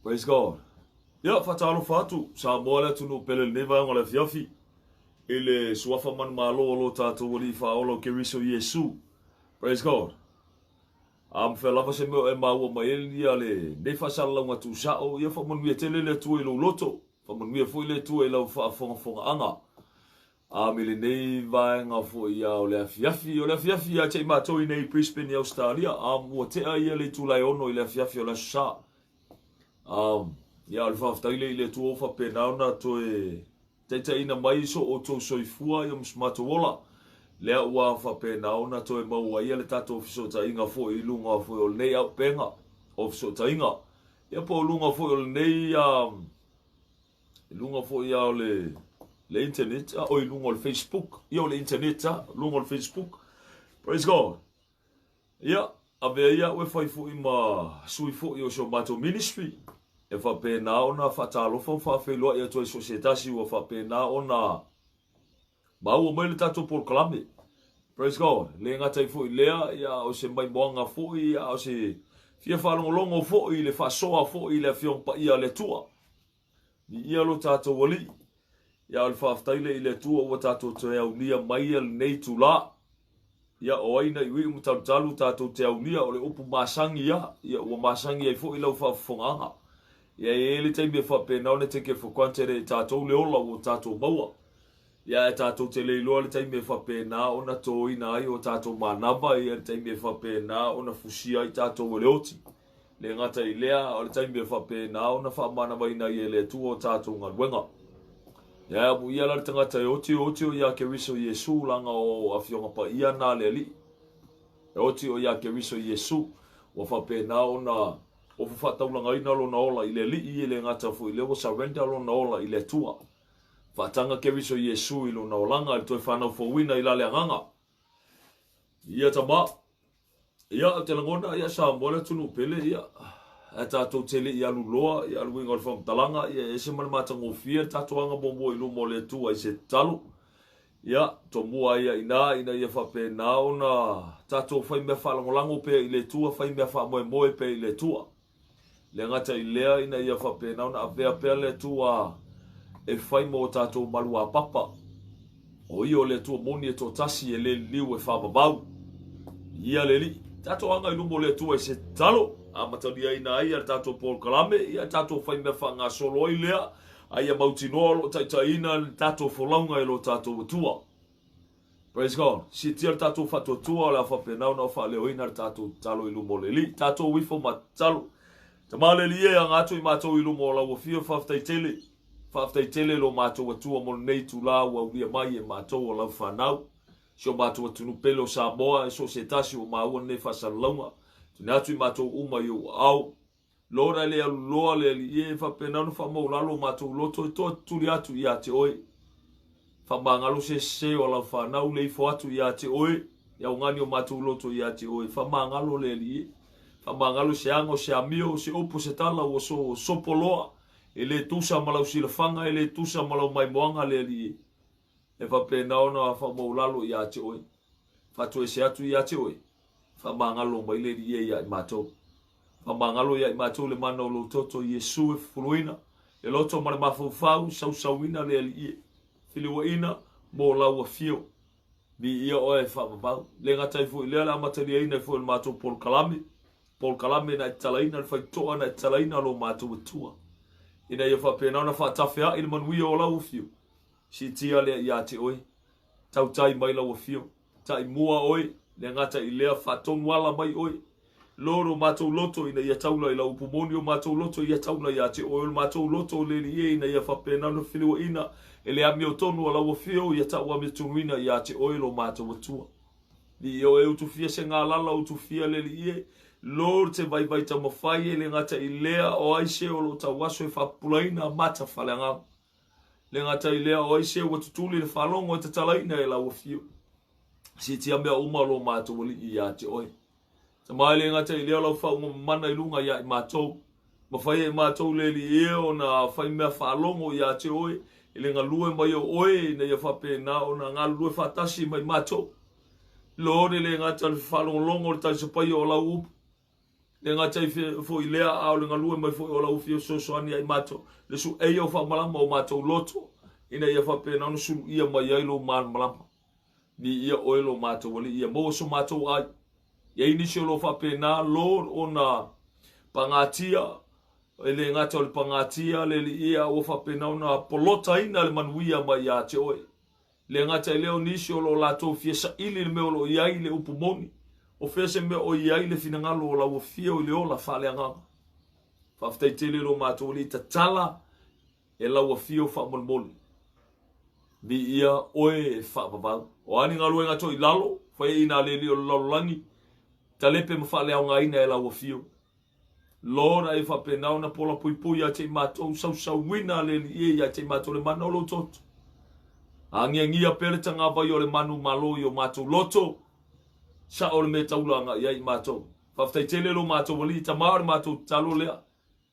Praise God. Ya fatalo fatu sa mola tunu pele neva ngola fiafi. Ele suafa man malo lo tato wali fa olo keriso Yesu. Praise God. Am felava se mo e mawo maeli ale de fa sala ngatu sao ya fa mon tele le tu lo loto. Fa mon foi le tu lo fa fonga anga. Amile nei vai nga fo ia o le fiafi a te mato i nei Brisbane Australia. Mo te ai le tu lai ono i le fiafi o la sa. Ya alfa ftaile ile tu ofa penauna to e teta ina mai so o to soifua i msmato wola le wa fa penauna to e mau ia le tato ofiso ta inga fo i lunga fo o nei au penga ofiso ta inga ya po lunga fo o nei lunga fo ia le internet o i lunga o Facebook ia o le internet lunga o Facebook. Praise God. Ya ave ia we fai fo i ma sui fo i o so mato ministry. E fa pena ona fa talo fa felo e to societasi o fa pena ona ba o mele tato por clame. Praise God. Le ngata fo lea ya o se mai bonga fo ya o se fia fa longo fo i le fa soa fo i le fion pa ia le tua. Ni ia lo tato wali. Ya al fa ftaile i le tua o tato te au nia mai el nei tu la. Ya o aina i wi mu talu tato te au nia o le upu masangi ya o masangi ai fo i lo fa fonga. Ya ele te me fa pena ona te ke fo kwantere tato le ola o tato maua. Ya tato te le lo le te me fa pena ona to ina ai o tato manava ya te me fa pena ona fusia i tato le oti. Le ngata i lea o le te me fa pena ona fa manava ina i le tu o tato ngalwenga. Ya bu ia la tangata oti o ya ke riso Yesu langa o afionga pa ia na le li. Oti o ya ke riso Yesu o fa pena ona o fata ulanga ina lo na ola ile li ile ngata fu ile o surrender lo na ola ile tua fatanga ke viso Yesu ilo na olanga il toi fana fo wina ila le nganga ia tama ia te langona ia sa mola tunu pele ia ata to tele ia luloa ia luinga o fam talanga ia ese mal mata ngofia tatuanga bombo ilo mole tua ise talu ia to mua ia ina ia fa pe na ona tatu fai me fa lango pe ile tua fai me fa moe pe ile tua. Le ngata i lea ina ia fa pena ona avea pele tua e fai mo tato malua papa. O i o le tua moni e to tasi e le liu e fa babau. Ia le li. Tato anga i lumbo le tua e se talo. A matalia ina ia tato Paul Kalame. Ia tato fai me fa ngā solo i lea. Aia mautinoa lo taitaina tato folaunga e lo tato tua. Praise God. Si tia tato fato tua la fa pena ona fa leo ina tato talo i lumbo le li. Tato wifo matalo. Tamale lie ang ato i mato i lumo la wafia faftai tele lo mato watua mo nei tu la wa ulia mai e mato o la whanau. Sio mato watunu pelo Samoa e so se tasi o maua ne whasalunga. Tune atu i mato uma i o au. Lora le alu loa le lie whapenanu whamau lalo mato loto i toa turi atu i ate oi. Whamangalo se o la whanau le ifo atu i ate oi. Ia ungani o mato loto i ate oi. Whamangalo le lie. Mangalo se ango se amio se opo se tala o so sopoloa ele tusa malau silafanga ele tusa malau mai moanga le li e fa pena ona fa mo lalo ia te oi fa to se atu ia te oi fa mangalo mai le li ia mato fa mangalo ia mato le mano lo toto Yesu e fuluina e loto mara mafufau sauina le li filiwaina mo lawa fio bi ia o e fa ba le ngata fu le la materia ina fu mato Paul Kalame. Paul Kalame na talaina fai toa na talaina lo matua tua. Ina ia fa pena na fa tafea il manui o la ufio. Si tia le ia te oi. Tau tai mai la ufio. Tai mua oi. Le ngata i lea fa tongwala mai oi. Loro matou loto ina ia taula i la upumoni o matou loto ia taula ia te oi. Matou loto le li ina ia fa pena na filiwa ina. Ele ami o tonu o la ufio ia tau ami tunuina ia te oi lo matua tua. Ni o e utufia se ngā lala utufia le li ie. Lord te vai ta mafai le ngata i lea o aise o lo ta waso e whapulaina mata whalanga. Le ngata i lea o aise o tutuli le whalongo e te talaina e la wafio. Si tia mea uma lo mato wali i ate oi. Ta mai le ngata i lea lau whaunga mana i lunga ia i matou. Mawhai e matou le li e o na whai mea whalongo i ate oi. I le ngā lue mai o oi na ia whapena o na ngā lue whatasi mai matou. Lord le ngata le whalongo longo le taisapai o lau upu. le ngata fo ilea au le ngalue mai fo ola ufio sosoani ai mato le su e o fa malama o mato loto ina ia fa pe na no su ia mai ai lo malama ni ia oilo mato wali ia mo so mato ai ia ini se lo fa pe na lord ona pangatia ele ngata o le pangatia le ia o fa pe na ona polota ina le manuia mai ya te oi le ngata le o nisi o lo lato fiesa ili le me o lo ia ile upumoni o fese me o ia ile finangalo o la o fio ile o la fale anga fa ftai tele lo mato li tatala e la o fio fa molmoli bi ia oe fa baba o ani ngalo nga to ilalo fa ina le li o lolani talepe mo fale anga ina e la o fio lora e fa pena ona pola pui a te mato sa wina le li ia te mato le manolo tot angia pele tanga va yo le manu malo yo mato loto sa o le me taulanga ia I mato fa ftai tele lo mato wali tamar mato talo lea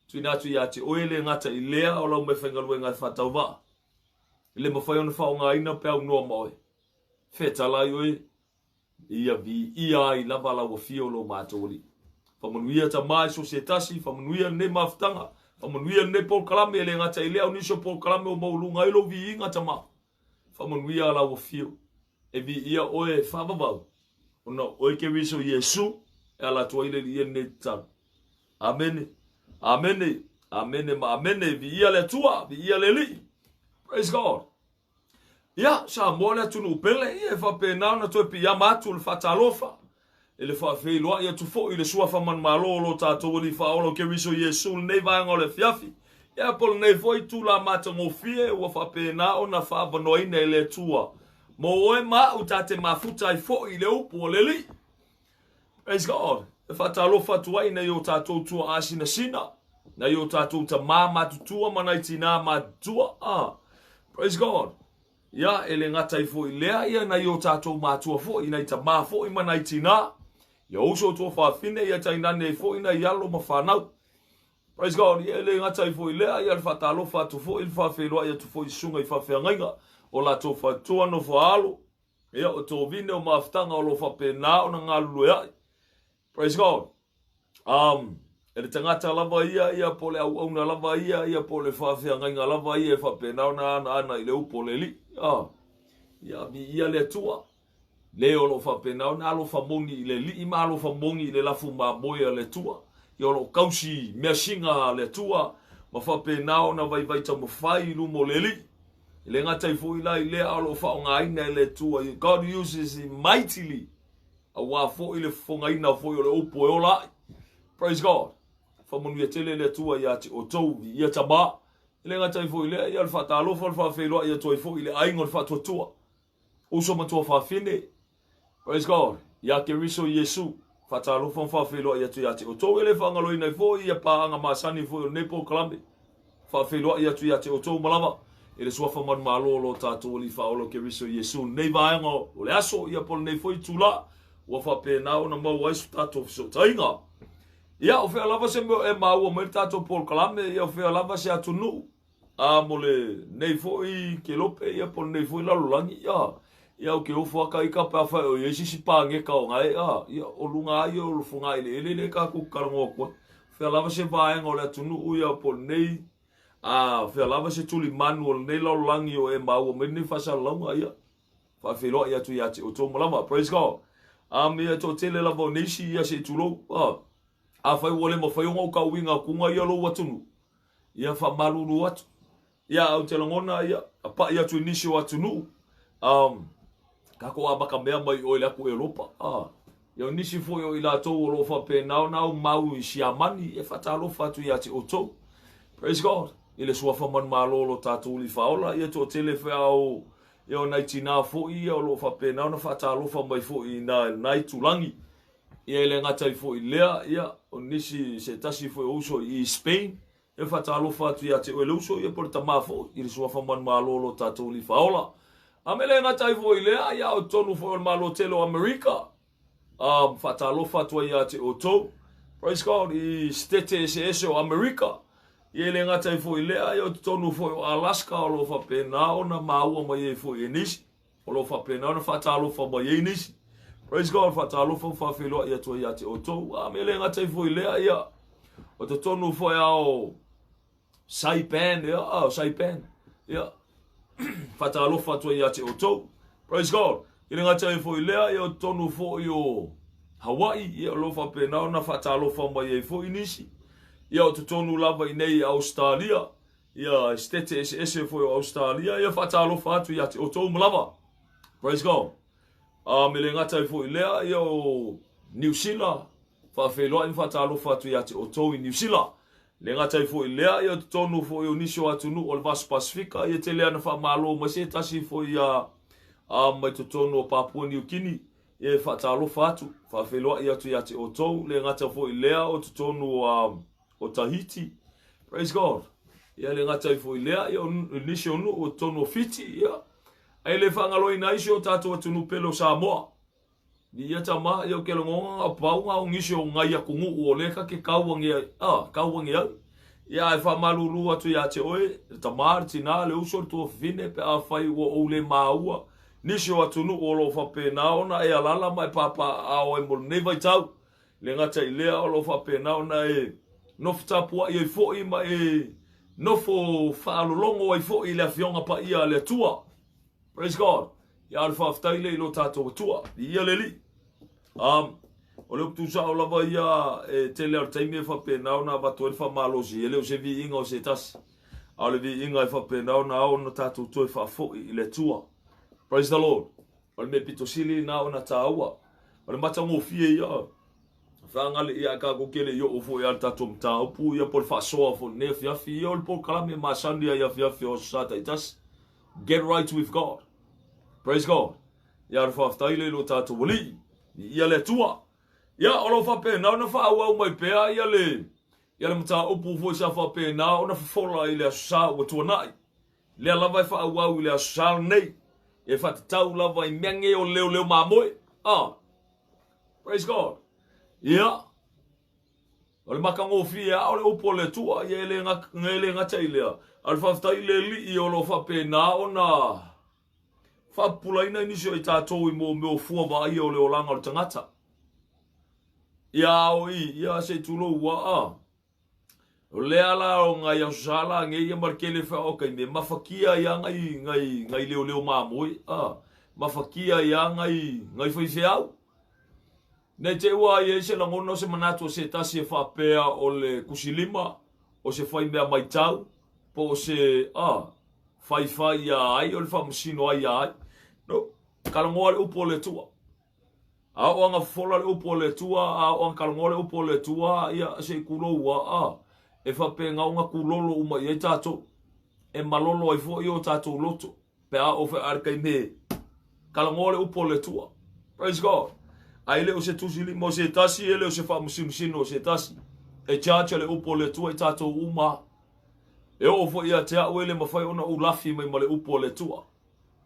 tuina tu ia te oele ngata I lea o la me fenga luenga fa tauva ile mo fai ona fa nga ina pe au no moi feta la yo ia vi ia I lava la wo fio lo mato wali fa monuia ta mai societasi fa monuia ne maftanga fa monuia ne pol kalame le ngata I lea o niso pol kalame o mo lunga ilo vi inga tama fa monuia la wo fio e vi ia oe fa baba ona oe ke viso Yesu e ala toile li ne tan amen amen amen amen vi ia le tua vi ia le li praise God ya sa mola tu no pele e fa pena na to pi amatu le fatalofa ele fa fe lo ia tu fo ile sua fa man malo lo ta to li fa o ke viso Yesu ne va ngole fiafi ya pol ne foi tu la mata mo fie o fa pena ona fa bonoi ne le tua mo oe ma utate mafuta I fo ile upo leli praise God e fa talo fa tu ai na yo tato tu asina sina na yo tato ta mama tutua mana tina ma tua praise God ya ele ngata I fo ile ia na yo tato ma tua fo ina ita ma fo I mana tina yo uso to fa fine ia taina ne fo ina yalo ma fa na praise God ya ele ngata I fo ile ia fa talo fa tu fo il fa fe lo ia tu fo sunga I fa fe nganga o la to fa tua no fa alo ia o to vine o maftanga o lo fa pena o na ngalu ia praise God ele tangata lava ia pole au na lava ia pole fa fe nganga lava ia fa pena o na ana ile u pole li ia mi ia le tua le o lo fa pena o na lo fa moni ile li ma lo fa moni ile la fu ma boya le tua ia lo kausi me singa le tua ma fa pena o na vai ta mo fai lu mo le li ile ngata I fo ila ile alo fa nga ina ile tua God uses him mightily a wa fo ile fo nga ina fo ile opo ola praise God fa mo ia tele ile tua ia ti oto ia taba ile ngata I fo ile ia fa ta lo fa fe lo ia to fo ile ai ngol fa to tua o so ma to fa fine praise God ia ke riso Yesu fa ta lo fa fe lo ia to ia ti oto ile fa nga lo ina fo ia pa nga masani fo ne po klambe fa fe lo ia to ia ti oto malava ele sua fa man malolo tato li fa olo ke riso Yesu nei vaengo o le aso ia pol nei foi tula o fa pena o na mau ai tato so tainga ia o fe lava se e mau o mer tato pol kalame ia o fe lava se atunu mole nei foi ke lope ia pol nei foi la lulangi ia o ke o fa ka ika pa fa o Yesu si pa nge ka o ngai ia o lunga ia o funga ile ka ku karango ko fe lava se vaengo le atunu ia pol nei fe lava se tuli manual nei lo langi o e mau me ni fa sa longa ia fa fe lo ia tu ia te o to malama praise God ia to tele la bonisi ia se tulo fa wole mo fa yo ka winga kunga ia lo watunu ia fa malulu watu ia au te longona ia pa ia tu inisi watunu ka ko abaka mea mai o ile ku Europa ia nisi fo yo ila to lo fa pe now mau si amani e fa ta lo fa tu ia te o to praise God ile sua fa man malolo tatu li faola ia to tele fa o ia na tina fo ia lo fa pena na fa ta lo fa mai fo ina nai tulangi ia ile ngata fo ile ia onisi se tasi fo uso I Spain e fa ta lo fa tu ia te o uso ia por tamafo ile sua fa man malolo tatu li faola amele ngata fo ile ia o tonu fo malo telo America fa ta lo fa tu ia te o to praise God I state se o America ele ngata fo ile ai o tonu fo Alaska o lo fa pena ona mau mai fo inis o lo fa pena ona fa talo fa mai inis Praise God, whatalofa whawhiloa ia tua ia te otou. A me le ngatai fo i lea ia. O te tonu fo ia o Saipan, ia, Saipan. Ia. Whatalofa tua ia te otou. Praise God. I le ngatai fo i lea ia o tonu fo i o Hawaii. Ia lofa penao na whatalofa mai e fo i nisi. Ia o te tonu lava i nei Australia. Ia stete ese fo i Australia. Ia whatalofa atu ia te otou malava. Praise God. Me le ngata i fo i lea ia o New Zealand. Whawhiloa i whatalofa atu ia te otou i New Zealand. Le ngata i fo i lea ia te tonu fo i o nisio atunu o le Vas Pasifika. Ia te lea na whamalo ma se tasi fo i mai te tonu o Papua New Guinea. Ia whatalofa atu. Whawhiloa i atu ia te otou. Le ngata fo i lea o te tonu o Tahiti. Praise God. Ia le ngata i fo i lea ia o nisio nu o tonu o Fiji. Ia. Ai le whangaloi na isi o tātou atunu pelo Samoa. Ni ia tama ia o ke longonga a paunga o ngisi o ngai a kungu o leka ke kauwangi au. Ia ai whamalulu atu ia te oe, tamari tina le usor tu o fine pe a whai ua o le maua. Nisi o atunu o lo whapena ona e alala mai papa a o e molneva i tau. Le ngata i lea o lo whapena ona e nofutapua i fo i ma e nofo whaalolongo i fo i le fionga pa ia le tua. Praise God. Ia alfa aftaile ilo tātou tua. Ia leli. O leo tu sa o lava ia tele al taimi e whapenau na watu e whamalosi. E leo se vi inga o se tasi. A le vi inga e whapenau na au na tātou tu e whafoi i le tua. Praise the Lord. O le me pitosili na o na tāua. O le mata ngofie ia. Whangale ia ka kokele ia o fo ia tātou mta. O pu ia por whasoa fo ne fiafi. Ia o le por kalame masandia ia fiafi o sata i tasi. Get right with God. Praise God. Ia le whaftaile lo tātou wali. Ia le tua. Ia olo whapena o na whaau mai pēa. Ia le mta upu fo sa whapena o na whafola i le asa o tuanai. Le lava i whaau i le asa nei. E whatatau lava i miange o leo mamoe. Praise God. Ia. O le makango fia o le upo le tua. Ia le ngata i lea. Al whaftaile li i olo whapena o na whapulaina inisio i tātou i mō fua wa i o le olanga o tangata. Ia o ia se tulo ua o le ala o ngai au sala ngai ia markele wha o kai me mawhakia ia ngai leo mamoi. Mawhakia ia ngai whai au. Nei te ua i se langona o se manatu o se tasi e whapea o le kusilima o se whai mea mai tau. Po se whai ia ai o le whamusino ai ai. No, kalangoa le upo le tua. A o anga fola le upo le tua, a o anga kalangoa le upo le tua, ia se kulo ua e whapenga o nga kulolo uma i tato, e malolo ai fo i o tato loto, pe a o wha arkai me, kalangoa le upo le tua. Praise God. Ai le o se tusili mo se tasi, e le o se whamusino se tasi, e chacha le upo le tua i tato uma, e o fo ia te au ele mawhai ona ulafi mai ma le upo le tua.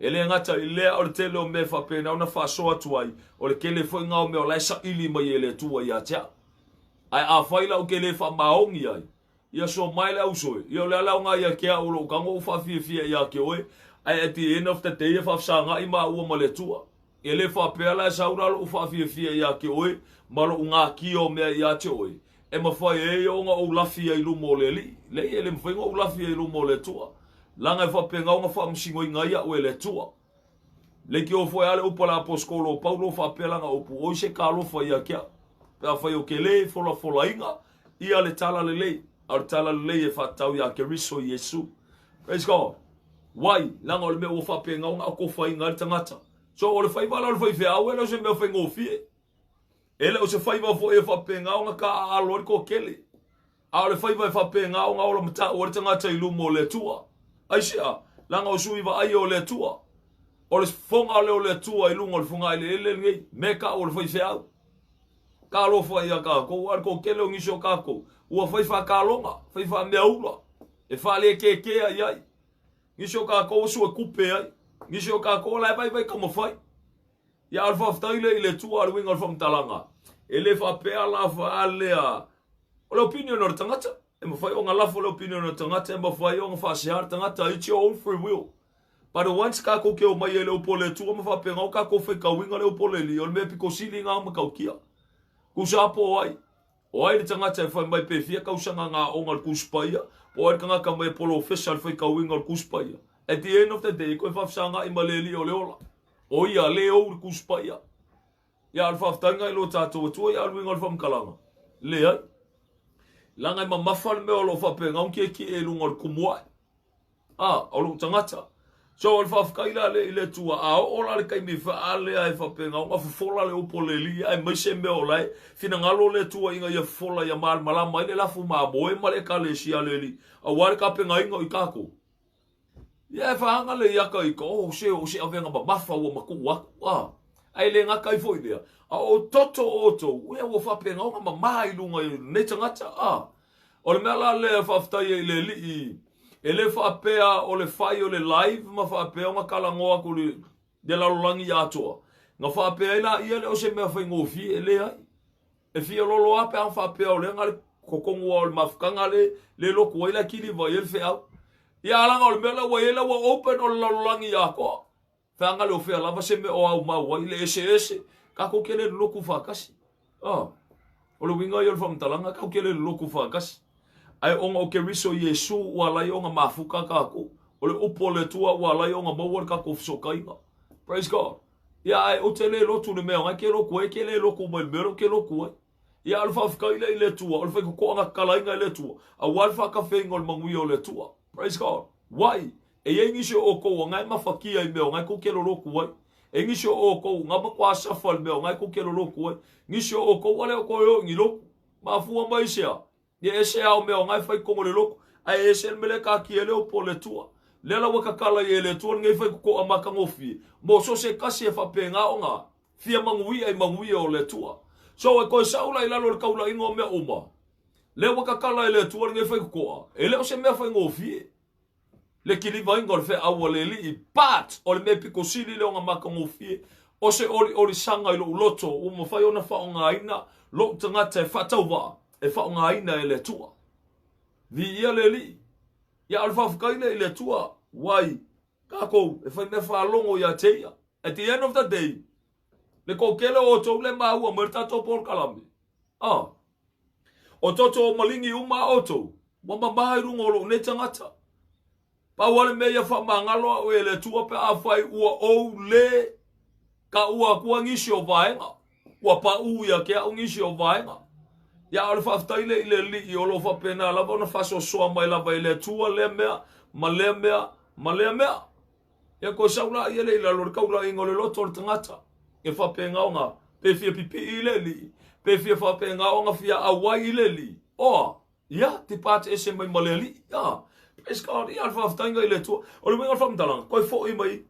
Ele ngata i lea o le tele o me whapena o na whasoa tuai o le kele fwoi ngao me o laisa ili mai ele tua i atea. Ai a whaila o kele wha maongi ai. Ia so maile au soe. Ia o le ala o ngā ia kea o lo kango o whawhiawhia ia ke oe. Ai at the end of the day e whawsanga i maa ua ma le tua. Ele whapea la sauralo o whawhiawhia ia ke oe. Malo o ngā ki o mea ia te oe. E mawhai e o ngā o lafi ai lumo le li. Le ele mwhai ngā o lafi ai lumo le tua. Langa e whapenga o ngā whamsingo i ngaia o ele tua. Le ki o fwoi ale upa la aposkolo o Paulo whapelanga upu o se ka alofa ia kia. Pea whai o ke le fola inga. Ia le tala le lei. Al tala le lei e whatau ia ke riso i Yesu. Praise God. Wai, langa o le mea o whapenga o ngā kofa inga le tangata. So o le whaivala o le whaifea au ele o se mea whainga o fie. Ele o se whaiva fwoi e whapenga o ngā ka alo ko kele. A o le whaiva e whapenga o ngā ola mata o le tangata i lumo le tua. Aisia, langa o sui wa ai o le tua. O le fonga o le tua i lunga o le fonga i le ele ngei. Meka o le whaifea au. Ka alofa ia kako, ar ko kele o ngisho kako. Ua whaifa ka longa, whaifa mea ula. E whale ke kea iai. Ngisho kako o sua kupe ai. Ngisho kako o lai vai kama whai. Ia alfa aftaile i le tua ar winga alfa mtalanga. E le whapea la whaalea. O le opinion o le tangata. E mawhai o ngā lafo le opinion o tangata, e mawhai o ngā whasear tangata, it's your own free will. Para once ka ko ke o mai ele o pole tu ma fa penga o ka ko fe ka winga le o pole li o me piko sili nga ma ka kia. Ku sa po ai. O ai le tanga te fa mai pe fia ka usanga nga o ngal kuspaia. O ai kanga ka mai polo official fe ka winga o kuspaia. At the end of the day ko fa sanga i maleli o le ola. O ia le o kuspaia. Ya al fa tanga i lo tato tu ya al winga o fa mkalanga. Le ai. Langa ma mafal me o lo fa penga o ki e lunga o kumwa. O lo tangata. So al fa kaila le tua o la le kai mi fa ale ai fa penga o fa fola le opole li ai mai se me o lai fina ngalo le tua inga ia fola ia mal mala mai le la fu ma boe ma le kale si ale li a war ka penga inga i kako ia fa anga le ia kai ko o se avenga ba mafa o ma ku wa ai le nga kai foi dia o toto oto we o fa penga o ma mai lunga ne tangata o le mala le fa fta le li ele fa pea o le fai o le live ma fa pea nga kala ngoa ko le de la langi ya to nga fa pea ila ia le o se me fa ngofi ele ai e fi lo lo ape fa pea o le nga ko ko ngo o ma fkanga le lo ko ila kili va ele fe au ia la nga o me la wa ele wa open o la langi ya ko fa nga le o fe la va se me o au ma wa ile ese ka ko kele lo ku fa kasi o lo winga yo fa mtalanga ka ko kele lo ku fa kasi ai onga o ke riso Yesu wala i onga mafuka kako. O le upo le tua wala i onga mawar kako fsokainga. Praise God. Ia ai o te le lotu le mea ngai ke loku e ke le loku mai mero ke loku e. Ia alfa fkaile i le tua. Alfa i ko anga kalainga i le tua. A walfa ka whenga o le mangui o le tua. Praise God. Wai. E ye ngisi o ko ngai mafakia i mea ngai ko ke lo loku ai. E ngisi o ko ngama kwa safa le mea ngai ko ke lo loku ai. Ngisi o ko wale o ko yo ngi loku. Mafua mai sea. Ye ese au me o ngai fai kongo le loko. Ai ese mele ka ki ele o po le tua. Lela waka kala ye le tua ngai fai ko amaka ngofi. Mo so se kasi e fa penga o nga. Fia mangui ai mangui o le tua. So e koe saula i lalo le kaula ingo mea uma. Le waka kala e le tua ngai fai ko. Ele o se mea fai ngofi. Le kiliva ingo le fe awa le li i pat. O le me piko sili le o nga maka ngofi. O se ori sanga i lo loto. O mo fai ona fa o nga ina. Lo tangata e fatauwa. E fa nga ina e le tua. Vi ia le li. Ia alfa fkaile i le tua. Wai. Kako. E fa me fa longo ia teia. At the end of the day. Le kokele o tau le maua. Merta to por kalame. O toto o malingi uma o tau. Wama mahai rungo lo ne tangata. Pa wale mea fa mangalo o e le tua pe a fai ua ou le. Ka ua kua ngisi o vaenga. Ua pa uia ke au ngisi o vaenga. Ya ala fa taile ile li i olo fa pena la bona fa so mai la vai le tua le mea ma le mea ya ko saula ile la lor kaula ingole lo tor tangata e fa penga nga pe fia pipi ile li pe fia fa penga nga fia awai ile li ya ti pat ese mai maleli ya es ka ri alfa fa tanga ile tua o le menga fa mtalang ko fo i mai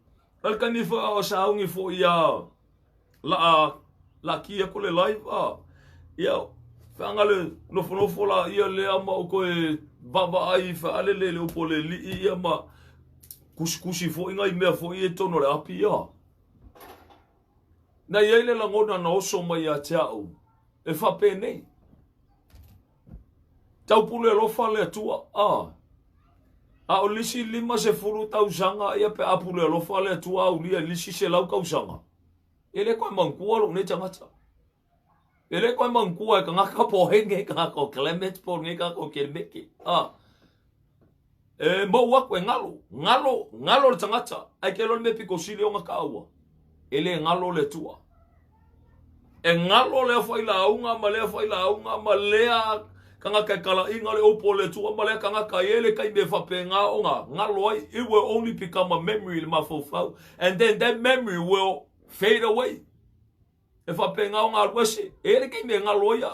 al kan ni fa o sa ungi fo ya la ki ko le live ya Fangale no la ia le ama o koe baba ai fa ale le opole li ia ma kusi fo inga i mea fo i tono le api ia. Na ia le langona na oso mai a te au. E fa penei. Tau pule lo fa le tua o lisi lima se furu tau sanga ia pe apule lo fa le tua au lia lisi se lau kau sanga. Ele koe mankua lo ne tangata. Ele koe mangkua e ka ngaka po henge ka ngaka o Clement po nge ka o Kelmeke. Mo wak we ngalo le tangata. Ai ke lor me piko sili o ngaka aua. Ele ngalo le tua. E ngalo le fai la aunga ma lea ka ngaka kala inga le opo le tua ma lea ka ngaka ele kai me whapenga o nga. Ngalo ai, it will only become a memory le mafofau. And then that memory will fade away. E fa penga o nga wese ele ke me nga loya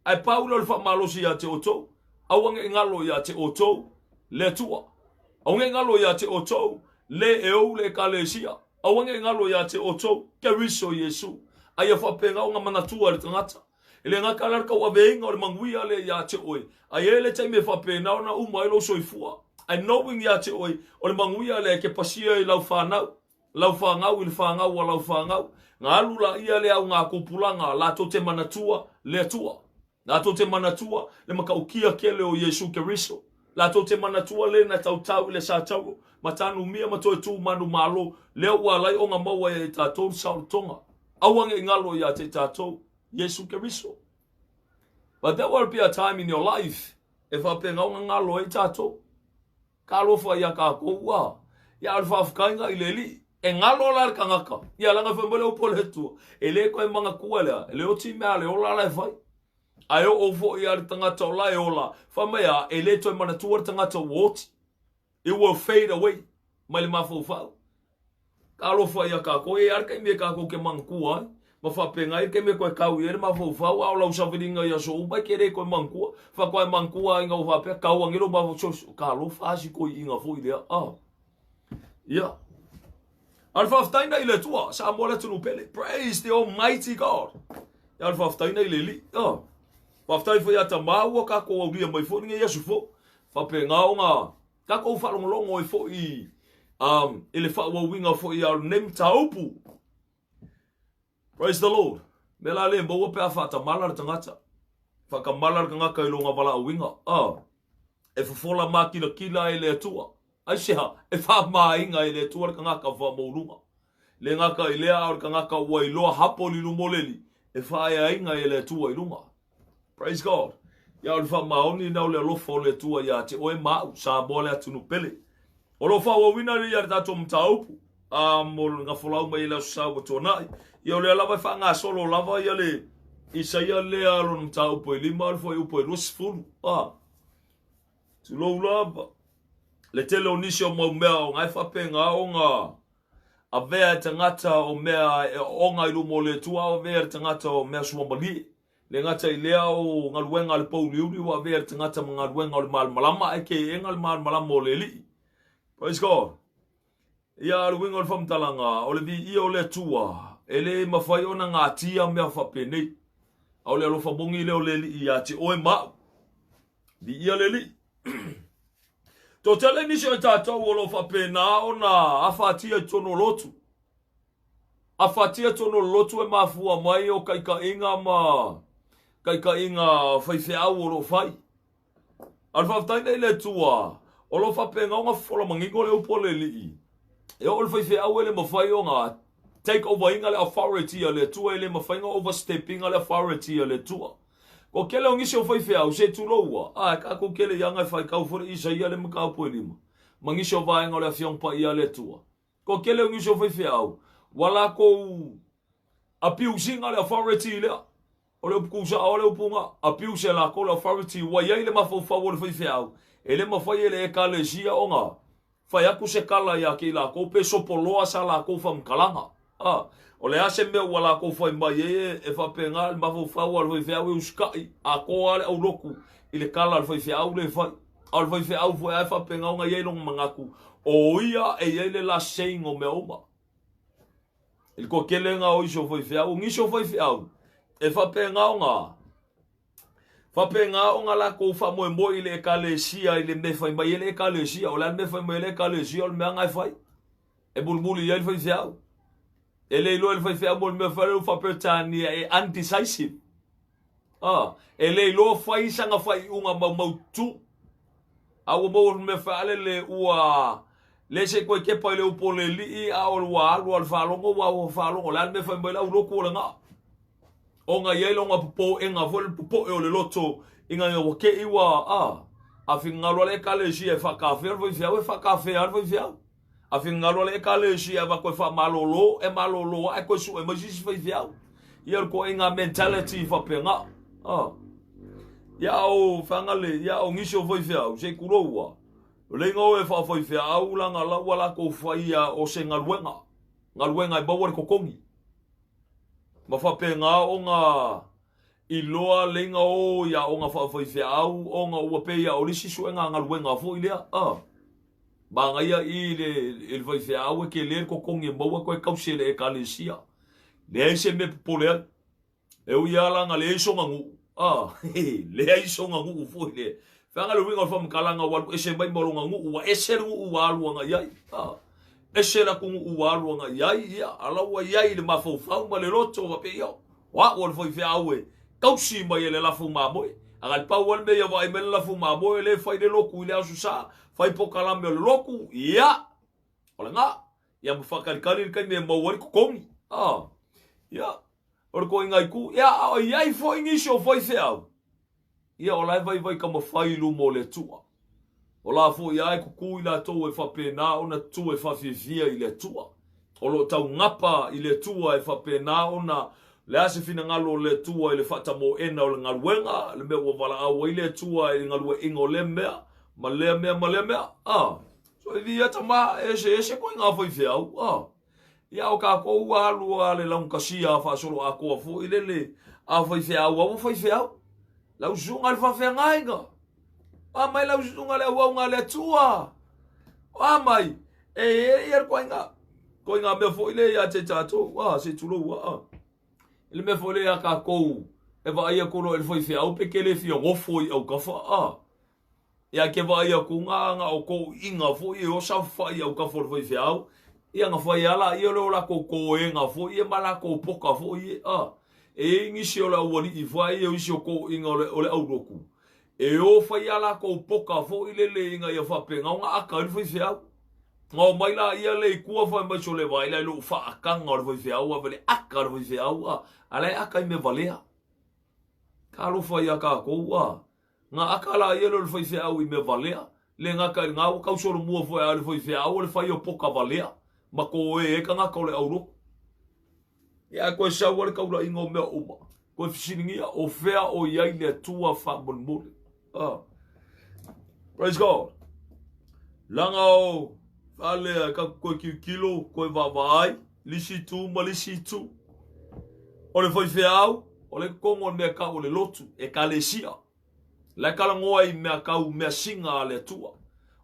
ai paulo le fa malosi ya te oto awange nga loya te oto le tua awange nga loya te oto le eu le kalesia awange nga loya te oto ke riso Yesu ai fa penga o nga manatua le tangata ele nga kalar ka wa venga o manguia le ya te oi ai ele te me fa pena na uma lo soifua ai knowing ya te oi o le manguia le ke pasia i lau fanau lau fangau il fangau wa lau fangau nga lula ia le au nga kupulanga la to te manatua le tua la to te manatua le makaukia kele o Yesu Keriso La tau te mana tua le na tau tau le sa tau. Matanu mia mato tu manu malo. Leo wa lai onga maua e tatou sao tonga. Awange ngalo ya te tatou. Yesu Keriso. But there will be a time in your life. If I pay ngao ngalo e tatou. Ka alofa ia ka koua. Ia alfa afkainga ileli. E ngalo la ka ngaka. Ia langa whembele upole tu. E le koe mga kua lea. E le o ti mea le ola lai fai. Ai o fo ia le tangata o lai ola. Whamea e le toi mana tua tangata woti. It will fade away. Mai le mafo fau. Ka alofa ia ka koe. E arka ime ka koe ke mga kua. Ma whapenga i ke me koe kau i ere mafo fau. Au lau sawiringa ia so umai ke re koe mga kua. Whakoe mga kua inga o whapea. Kau angiro mafo chosu. Ka alofa asi koe inga fo i lea. Yeah. Alfa aftaina ile tua. Sa mola tunu pele. Praise the Almighty God. Alfa aftaina ile li. Waftai fo yata maua ka ko auria mai fo ninge Yesu fo. Fa pe ngaonga. Ka ko fa longo fo I ele fa wa winga fo I al nem taupu. Praise the Lord. Mela le mbo pe afa ta malar tangata. Fa ka malar nga ka ilonga bala winga. E fo fola makina kila ile tua. Aisha e fa mainga ile tua ka nga ka fa moulunga. Le nga ka ile ar ka nga ka wa ilo hapo li lumoleli. E fa ia inga ile tua ilunga. Praise God. Ya alfa maoni na ole lofo le tua ya te oe mau sa bole atunu pele. Olofa wa wina ri ya tato mtaupu. Mo nga folau mai la sa wo tonai. Ya ole lava fa nga solo lava ya le Isaia le alo mtaupu li mal fo yu po rusfulu. Tu lo lava. Le tele onisio mo mea ngai fa penga o nga a vea tangata o mea o nga ilu mo le tua o vea tangata o mea suambali. Le ngata I lea o ngaluenga le pauliuri wa vea tangata mga ngaluenga o le malmalama eke enga le malmalama o le li. Praise God. Ia luenga o le whamtalanga o le vi o le tua. Ele mawhai o na ngā tia mea whapenei. Au le alofa bongi le o le li ia te oe mau. Vi ia le li. Tō tele nisi o tātou o lo whapena o na awhatia tono lotu. Awhatia tono lotu e mafua mai o kaika inga whaiwheau o lo whai. Al whaftaina I le tua, o lo whapenga o ngā whola mangingo le upo le li. E o le whaiwheau e le mawhai o ngā take over inga le authority a le tua, e le mawhainga overstepping a le authority a le tua. Ko kele o ngisi o whaiwheau se tu loua. Ka ko kele ianga whai kau fore isa ia le makau po lima. Mangisi o vaenga o le awhiongpa ia le tua. Ko kele o ngisi o whaiwheau. Wala ko apiu singa le authority lea. O le upukusa o le upunga. Apiu se la ko le authority. Wa iai le mawhauwhau o le whaiwheau. E le mawhai ele e kalesia o ngā. Whai aku se kala ia ki la ko pe sopoloa sa la ko whamkalanga. O le ase mea wala ko whai mai e whapenga le mawhauwhau al whaiwheau e uskai. A ko ale au roku I le kala al whaiwheau le whai. Al whaiwheau fwai ai whapenga o ngā iei mangaku. O ia e iei le la sein o mea oma. Il ko kele ngā o iso whaiwheau. Ngiso whaiwheau. E whapenga o ngā. Whapenga o ngā la ko whamoe mo I le ekalesia I le me whai mai le ekalesia. O le me whai mai le ekalesia o le mea ngai whai. E bulmuli iei whaiwheau. Ele ilo ele whaiwhea mo le mea whare u whapetania e undecisive. Ele ilo whai sanga whai unga mau tu. Awa mo le mea whale le ua le se koe kepa le upo le li a o lua alu al whalongo wa o whalongo. Le mea whai mai lau roku o le ngā. O ngā ielo ngā pupo e ngā whole pupo e o le loto I ngā wake iwa a whingarua le kalesi e whakawhea whaiwhea e whakawhea whaiwhea. A whingaro le kalesi e wako e wha malolo e malolo e koe su e maisisi whaiwheau. Ia ko e ngā mentality whapenga. Ia o whangale, ia o ngisi o whaiwheau, se kuroua. Lenga o e wha whaiwheau langa laua lako whaia o se ngaruenga. Ngaruenga e baua kokongi. Ma whapenga o ngā iloa lenga o ia o ngā whaiwheau o ngā uapeia o lisi su e ngā ngaruenga fo I lea. Banga ia I le whaiwheau e ke lea kokongi e maua koe kausele e kalesia. Lea se me popolea. E ui alanga lea isonga ngu. Lea isonga ngu ufoi lea. Whanga le winga whamkalanga walu e se mai maronga ngu ua e se ngu ua aluanga iai. E se la kungu ua aluanga iai ia. Alaua iai le mawhauwhau ma le roto wa pe iau. Wa o le whaiwheau e kausi mai e le lafu mamoe. Agal pa wal me ya vai men la fuma mo ele fai de loku ile asusa fai po kala me loku ya ola nga ya mo fakal kali kan me mo wal ko ya or ko ngai ku ya ai fo ingisho foi feo ya ola vai kama fai lu mo le tua ola fo ya ku ila to e fa pena ona tu e fa fifia ile tua olo tau ngapa ile tua e fa pena ona le ase fina ngalo le tua ile fata mo ena o le ngaluenga le me wa vala au ile tua ile ngalue ingo le mea ma le mea so i via tama ese ko inga foi feo ya o ka ko wa lu ale la unkasia fa solo a ko fo ile le a foi feo la uzunga le fa fe ngainga mai la uzunga le wa ngale tua mai ko inga me fo ile ya te tato se tulo ele me fole a ka kou e va ia kolo ele foi fea pe que le fio go foi au ka fa ia ke va ia ku nga o ko inga foi o sa fa ia au ka foi fea ia nga foi ala ia lo la ko e nga foi ia mala ko poka foi e ingi si o la wali i foi ia si o ko inga ole au roku e o foi ala ko poka foi le inga ia fa pe nga aka foi fea ngo mai la ia le kua fa mai so le vai la lo fa kanga o foi fea o vele aka o foi fea ala aka me valea ka lo fa ia ka ko nga aka la ia lo foi fea o me valea le nga ka nga ka so lo mo foi ala foi fea o le fa yo poka valea ma ko e ka nga ko le auro ia ko sa o le ka ula ingo me uma ko fisingi o fea o ia le tua fa bon mo praise God langao ale ka ko kilo ko vai lisi tu ole foi feau ole kongo me ka ole lotu e kalesia la kala ngoi me ka u me singa le tua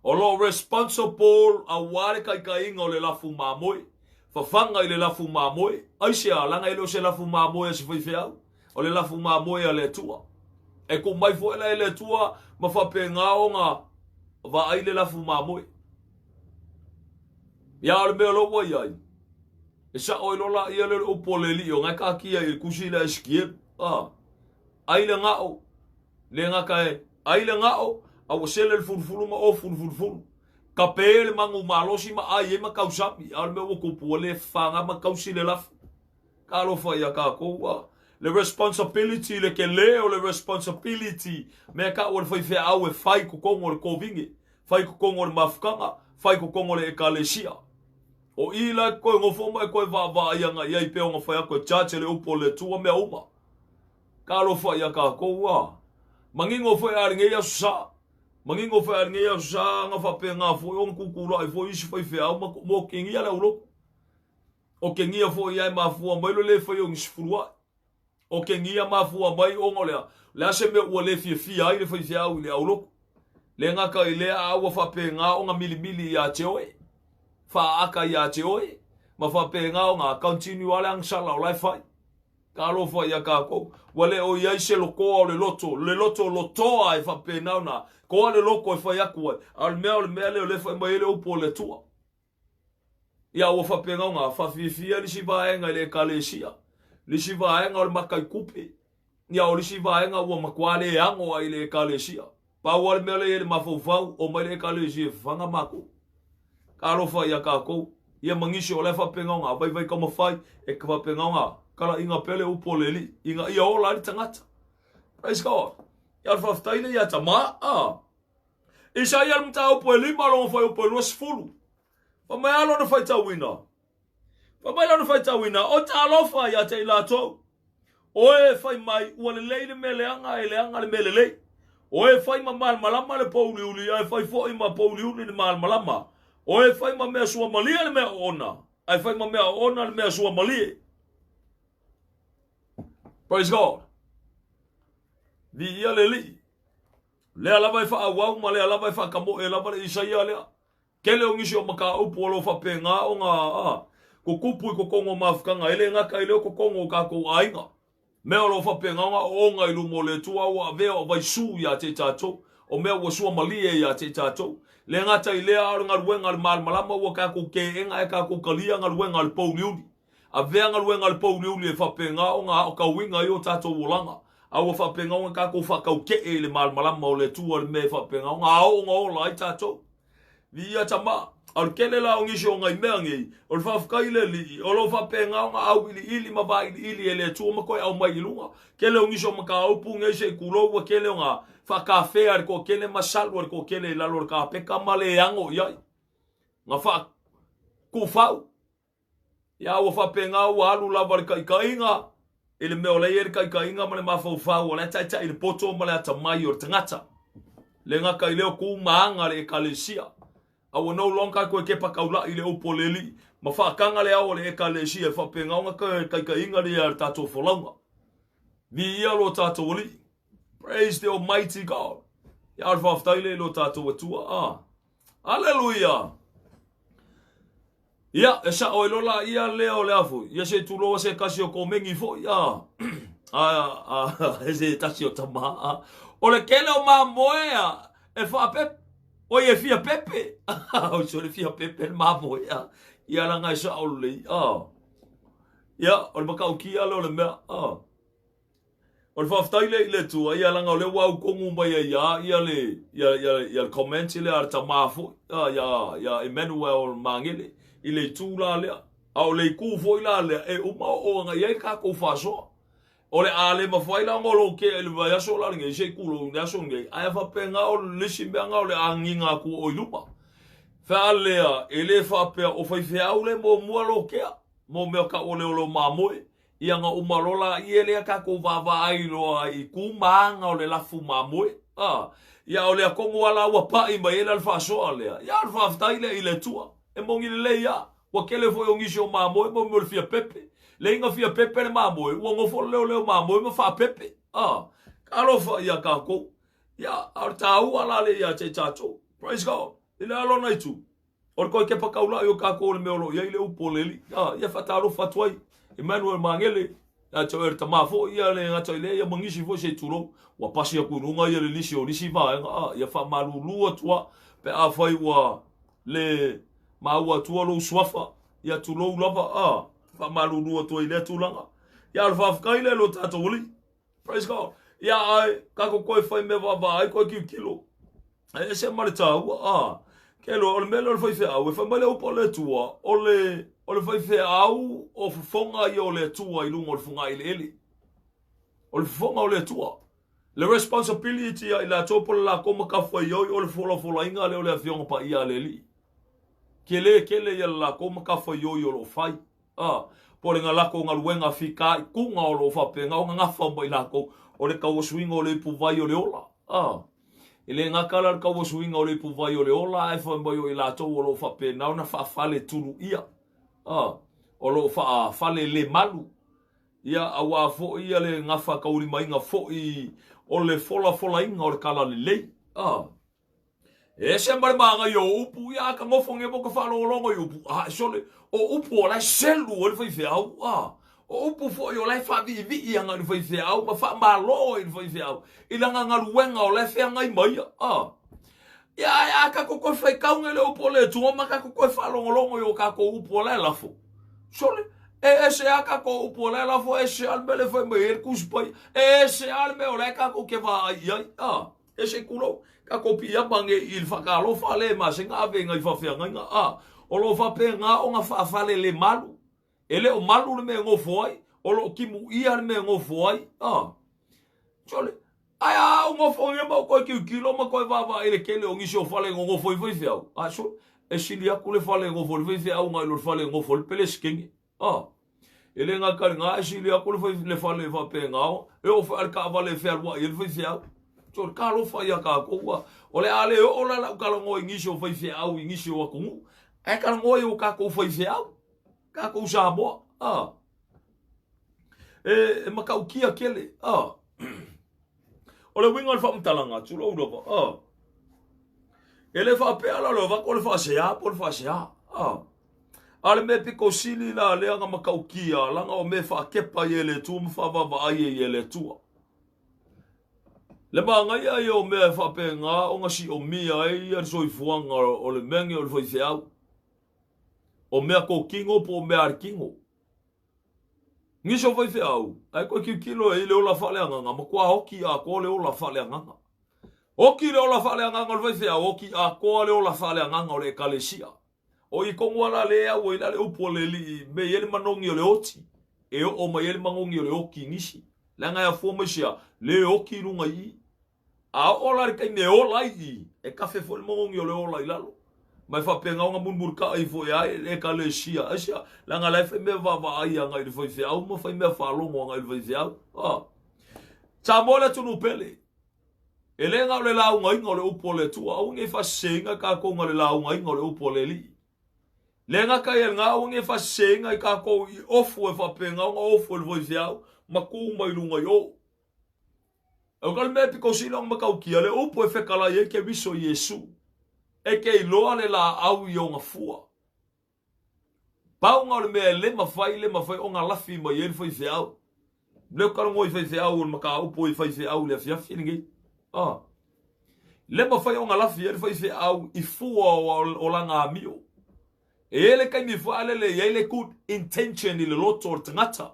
olo responsible a wale ka inga ole la fuma moi fa fanga ile la fuma moi ai se ala nga ile se la fuma moi se foi feau ole la fuma moi ale tua e ko mai foi la ile tua ma fa penga nga va ile la fuma moi ya le me lo wo ya e sa o lo la ia le o poleli o nga ka kia e kusina eskie ai le nga o le nga ka ai le nga o a o sele fulfulu ma o fulfulu ka pele mangu malosi ma ai ma kausapi al me o ko pole fanga ma kausile la ka lo fa ya ka ko le responsibility le ke le o le responsibility me ka o foi fe au e fai ko kongo le kovinge fai ko kongo le mafkanga fai ko kongo le ekalesia o ila ko ngo foma ko va ia nga ia pe ngo fa ko chache le upo le tua me uma ka lo fa ya ka ko mangingo fa ya nge ya sa mangingo fa ya nge ya sa nga fa pe nga fo on kukula i fo isi fa fe au mo kingi ya la ulo o kingi ya fo ya ma fu mo le fa yo ngisfurwa o kingi ya ma fu mai o ngole la se me o le fi ai le fa fe au le ulo le nga ka ile a wa fa pe nga o nga mili ya chewe fa aka ya te oi ma fa pe nga nga continue ala ang sala o fai ka lo fa ya ka ko wale o ya se lo ko le loto ai fa pe na ko le loko fa ya ko al me le fa mai le o po le tua ya o fa pe nga fa fi ali si va nga le kalesia li si va nga o makai kupe ya o li si va nga o makwale ango ai le kalesia pa wal me le ma fo o mai le kalesia fa nga mako ka lo fa ya ka ko ia mangisi o le fa penga nga vai kama fai e ka fa penga nga kala inga pele upo leli inga ia ola ni tangata praise God ya fa ftaile ya tama isa ia mta upo leli malo fa upo no sfulu fa mai alo no fight winner o ta lo fa ya te la to o e fai mai o le leile mele anga le mele o e fai mal malama le pauli uli ai fai fo ma pauli uli ni mal malama o e fai ma mea sua malia le mea ona. Ai fai ma mea ona le mea sua malia. Praise God. Di ia le li. Lea lava e wha awau ma lea lava e wha kamo e lava le Isaia lea. Kele o ngisi o maka upu alo wha pe ngā o ngā ko kupu i ko kongo mawhukanga. Ele ngaka i leo ko kongo ka ko ainga. Mea alo wha pe ngā o ngā ilu mo le tua o a vea o vai su ya te tātou. O mea o sua malia ya te tātou. Le ngata i lea ar ngaruenga al mal malama wa ka ko ke enga e ka ko kalia ngaruenga al pauliuli. A vea ngaruenga al pauliuli e whapenga o ngā o ka winga i o tato wolanga. Au fa penga o ka ko fa ka ke e le mal malama o le tu o le me fa penga o ngao ngao lai tato. Via tama al kele la ongi sho ngai mengi o fa fa ile li o lo fa penga o au ili ma ba ili ele tu ma ko au mai lunga kele ongi sho ma ka au punga se kulo wa kele nga fa cafe ar ko kele masal war ko kele la lor ka pe kamale yango ya nga fa ku fa ya o fa penga o alu la var kai kai nga ele me o le yer kai kai nga ma le ma fa o le tata ile poto ma le ta mai o tangata le nga kai le ku maanga le kalesia au no longa ko ke pa kaula ile o poleli ma fa kanga le au le kalesia fa penga nga kai kai nga le ar tato folanga vi ia lo tato li praise the almighty God ya al fa taile lo tato tua hallelujah ya esa o lola ia leo le afu ya se tu lo se kasio ko mengi fo ya ese tasio tama o le kele o ma moea e fa pep o ye fia pepe o so le fia pepe ma moea ia la nga sa o le ya o le baka o kia lo le me o le fa taile le tu ia la nga le wa ko ngumba ia le comment le ar tama fo ya Emmanuel Mangele ile tu la le au le ku foi la le e uma o nga ye ka ko fa so o le ale ma foi la ngolo ke le va ya so la nge se ku lo na so nge ai fa penga o le simbe nga o le anginga ku o lupa fa le ele fa pe o foi fe au le mo mo lo ke mo me ka o le lo mamoe ia nga uma lola i ele ka ko va ai lo ai ku manga o le la fu mamoe ia o le ko wala wa pa i mai le fa so le ia fa fa ile tua e mongi le ya wa kele foi ongi sho mamo e mo fia pepe le inga fia pepe le mamo e wo fo le mamo e mo fa pepe kalo fa ya ka ko ya artau ala le ya che chacho praise God ile alo na itu or ko ke pa kaula yo ka ko le meolo ya ile upoleli ya fataro fatwai Emmanuel Mangele ya cho er tama fo ya le nga cho ile ya mongi shi fo she turo wa pasi ya kununga ya le lisi o lisi va ya fa malulu tua pe a foi wa le ma ua tua lo swafa ya tu lo lava fa malulu to ile tu langa ya alfa kaile lo tatoli praise God ya ai ka ko foi me va ai ko kilo e se marita ke lo le melo foi fe au fa male o pole tua o le foi fe au o fonga yo le tua i lungo fonga ile ele o le fonga o le tua le responsibility ya ila topo la como ka foi yo o le fola inga le o le avion pa ia le li kele ya la como ka foi yo lo fai por nga la ko nga luenga fika ku nga o lo fa pe nga nga fa mo ila ko o le ka o swing o le pu vai o le ola ele nga kala ka o swing o le pu vai o le ola e fa mo yo ila to o lo fa pe na fa fale tulu ia o lo fa fale le malu ia awa fo ia le nga fa ka uri mai nga fo i o le fola inga o le kala le e se manga yo upu ya ka mo fonge bo ka fa lo longo yo upu sole o upu o la selu o le foi fe au o upu fo yo la fa vi ia nga le foi fe au ma fa ma lo le foi fe au ila nga luenga o le fe nga i mai ya ka ko fe ka un le upu le tu ma ka ko fa longo yo ka ko upu la la fo sole e se aka ko upu la fo e se al bele foi me ku spai e se al me o la ka ko ke va ai e se kulo ka kopia bange il fa ka lo fa le ma se nga venga i fa fe nga o lo fa pe nga o nga fa le malu ele o malu me ngo foi o lo kimu ia me ngo foi chole ai o ngo foi ba ko kilo ma ko va ele kele o ngi so fa le ngo foi fe so e silia ku le fa le ngo foi fe nga lo fa le ngo foi pele skingi ele nga ka nga silia ku le fa le va pe nga e o fa ka va le fe wa ele foi fe so ka lo fa ya ka ko wa o le ale o la ka lo ngo ngisho foi fe au ngisho wa ku e ka ngo yo ka ko foi fe au ka ko sa bo e ma ka ukia kele o le winga fa mtalanga tu lo do ele fa pe ala lo va ko le fa se a por fa se ale me piko sili la le nga ma ka ukia la nga o me fa ke pa yele tu mfa va yele tu le manga ia yo me fa pe nga o nga si o mi ai ar so ifuanga o le mengi o le foi feau o me ko kingo po me ar kingo Ngiso vai fe au. Ai ko ki kilo e le ola fale anga ma kwa hoki a ko le ola fale anga. Oki le ola fale anga vai fe au oki a ko le ola fale anga o le kalesia. O I kongwala le a o ila le upole li me yele manongi o le oti. E o ma yele manongi o le oki ngisi. Langa ya fomesia le oki runga I. A ola le kai me ola I. E kafe fo le manongi o le ola I lalo. Mai fa penga nga munmur ka I fo ya e kalesia. Asia langa la fe me va ai anga I fo fe au mo fa me fa longo anga I fo au. Ah. Chamola tunu pele. Ele nga le la unga inga le upole tu. Au nge fa senga ka ko nga le la unga inga le upole li. Lenga ka ia nga o nge fa senga I ka ko I ofu e fa penga nga ofu le voi fiao maku mai lunga yo. O kal me piko sila nga makau kia le opu e fekala ye ke viso Yesu. E ke iloa le la au I o nga fua. Pau nga le mea le mawhai o nga lafi mai e le foi fiao. Leo kala ngoi foi fiao o maka upo I foi fiao le fiafi ningi. Ah. Le mawhai o nga lafi e le foi fiao I fua o la nga amio. Ele kai mi fa le ele good intention I le loto o tangata.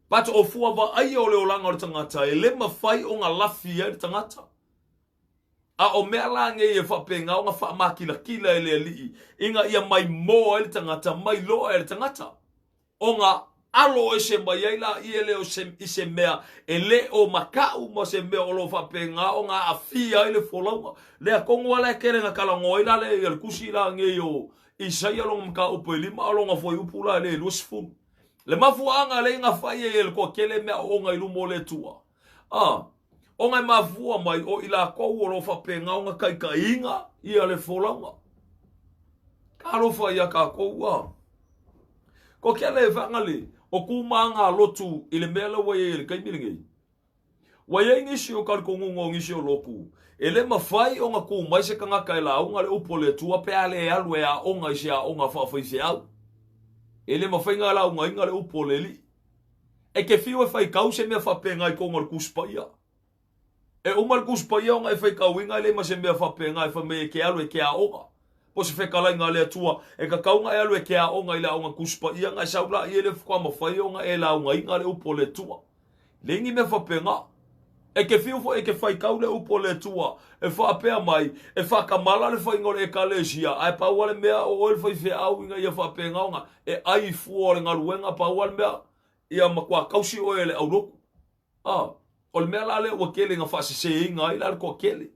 But o fua va ai o le olanga o tangata. Ele mawhai o nga lafi e tangata. A o mea la nge e whapenga o nga wha makila kila ele li. Inga ia mai mo e tangata, mai loa e tangata. O nga alo e se mai eila I ele o se mea. Ele o makau ma se mea o lo whapenga o nga afia ele wholaunga. Lea kongua le kere nga kalango ila le il kusi la nge o. Isaia long mka upo lima alonga foi upula le lusfu le mafuanga le nga fai el ko kele me o nga ilumo le tua ah o nga mafua mai o ila ko lo fa penga nga kai kainga ia le folanga ka lo fa ia ka ko wa ko kele vangale o kumanga lotu ile mele wa ele kai milingi wa ye ngisi o kal ko ngongo ngisi o loku ele mafai o nga ku mai se kanga kai la o nga le upole tua pe ale alwe a o nga sia o nga fa foi fiao ele mafai nga la o nga inga le upole li e ke fiu e fai kau se me fa penga I ko ngol kuspaia e o mal kuspaia o nga e fai kau inga le ma se me fa penga e fa me ke alwe ke a o nga po se fe kala inga le tua e ka kau nga e alwe ke a o nga ila o nga kuspaia nga saula ele fa mafai o nga e la o nga inga le upole tua lengi me fa penga e ke fiu fo e ke fai kau le upo le tua e fa apea mai e fa kamala le fai ngore e kalesia ai pa wale mea o el fai fe au inga ia fa apea ngaunga e ai fu o le ngaruenga pa wale mea ia makua kausi o ele au roku ah o le mea la le ua kele nga fa se inga ila le kua kele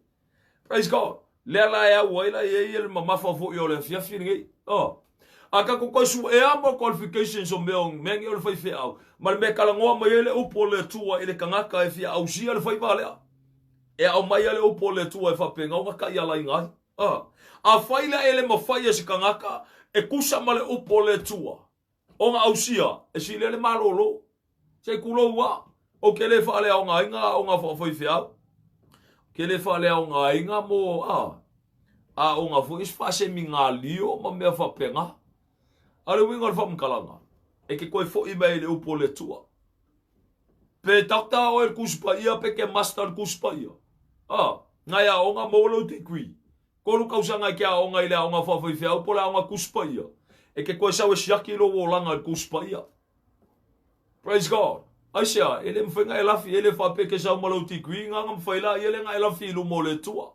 praise God le la ea ua ila e ele mamafa fo I o le fiafi ngai ah aka ko su e amo qualifications o meong mengi o le fai fe au mal me kala ngoa mai ele upo le tua ele kangaka e fia au sia le fai vale e au mai ele upo le tua e fa penga o ka ia la inga a fai la ele ma fai e se kangaka e kusa male upo le tua o nga au sia e si le malolo se kulo wa o ke le fa le o nga inga o nga fa fai fe au ke le fa le o nga inga mo a o nga fo is fa se minga lio ma me fa penga ale winga fa mkalanga e ke koe fo I mai le upo le tua pe takta o el kuspa ia pe ke master kuspa ia nga ia o nga molo te kui kolu kausanga ke a o nga ile o nga fa foi fe upo la o nga kuspa ia e ke koe sa we siaki lo wo langa el kuspa ia praise God asia ele mfenga elafi ele fa pe ke sa molo te kui nga mfaila ele nga elafi lo mo le tua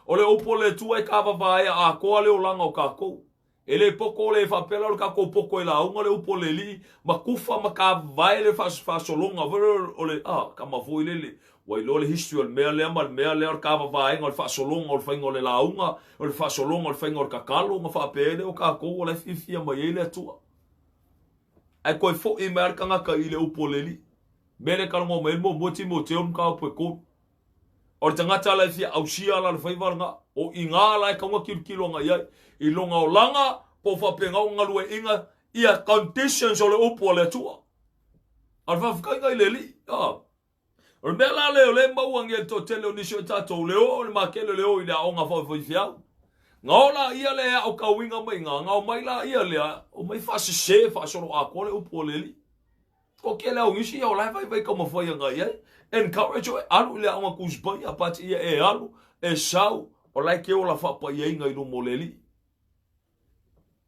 o le upo le tua e ka va a ko le o langa o ka ko ele poko le fa pela o ka ko poko ela unga le upo le li makufa maka vai le fa solonga o le ka ma foi le wai lo le history o mea le o ka vai ngol fa solonga o fa ngol la unga o le fa solonga o fa ngol ka kalo ma fa pele o ka ko le fifia mai ele tua ai ko fo I mer kanga ka ile upo le li mele ka mo mo moti mo te on ka po ko o tangata la fia au sia la fa nga o inga la ka ngo kilo nga ia I longa o langa po fa penga o ngalue inga ia conditions o le upo le tua al fa ka ile li o mela le mau nge to tele o nisho tato le o le makele le o ila o nga fa fia ngaola ia le o ka winga mai nga o mai la ia le o mai fa se fa so a ko le upo le li ko ke le o ngisi o la vai ka mo fa nga ia encourage o alu le o kusba ia pat ia e alu e sau o la ke o la fa pa ia nga I no moleli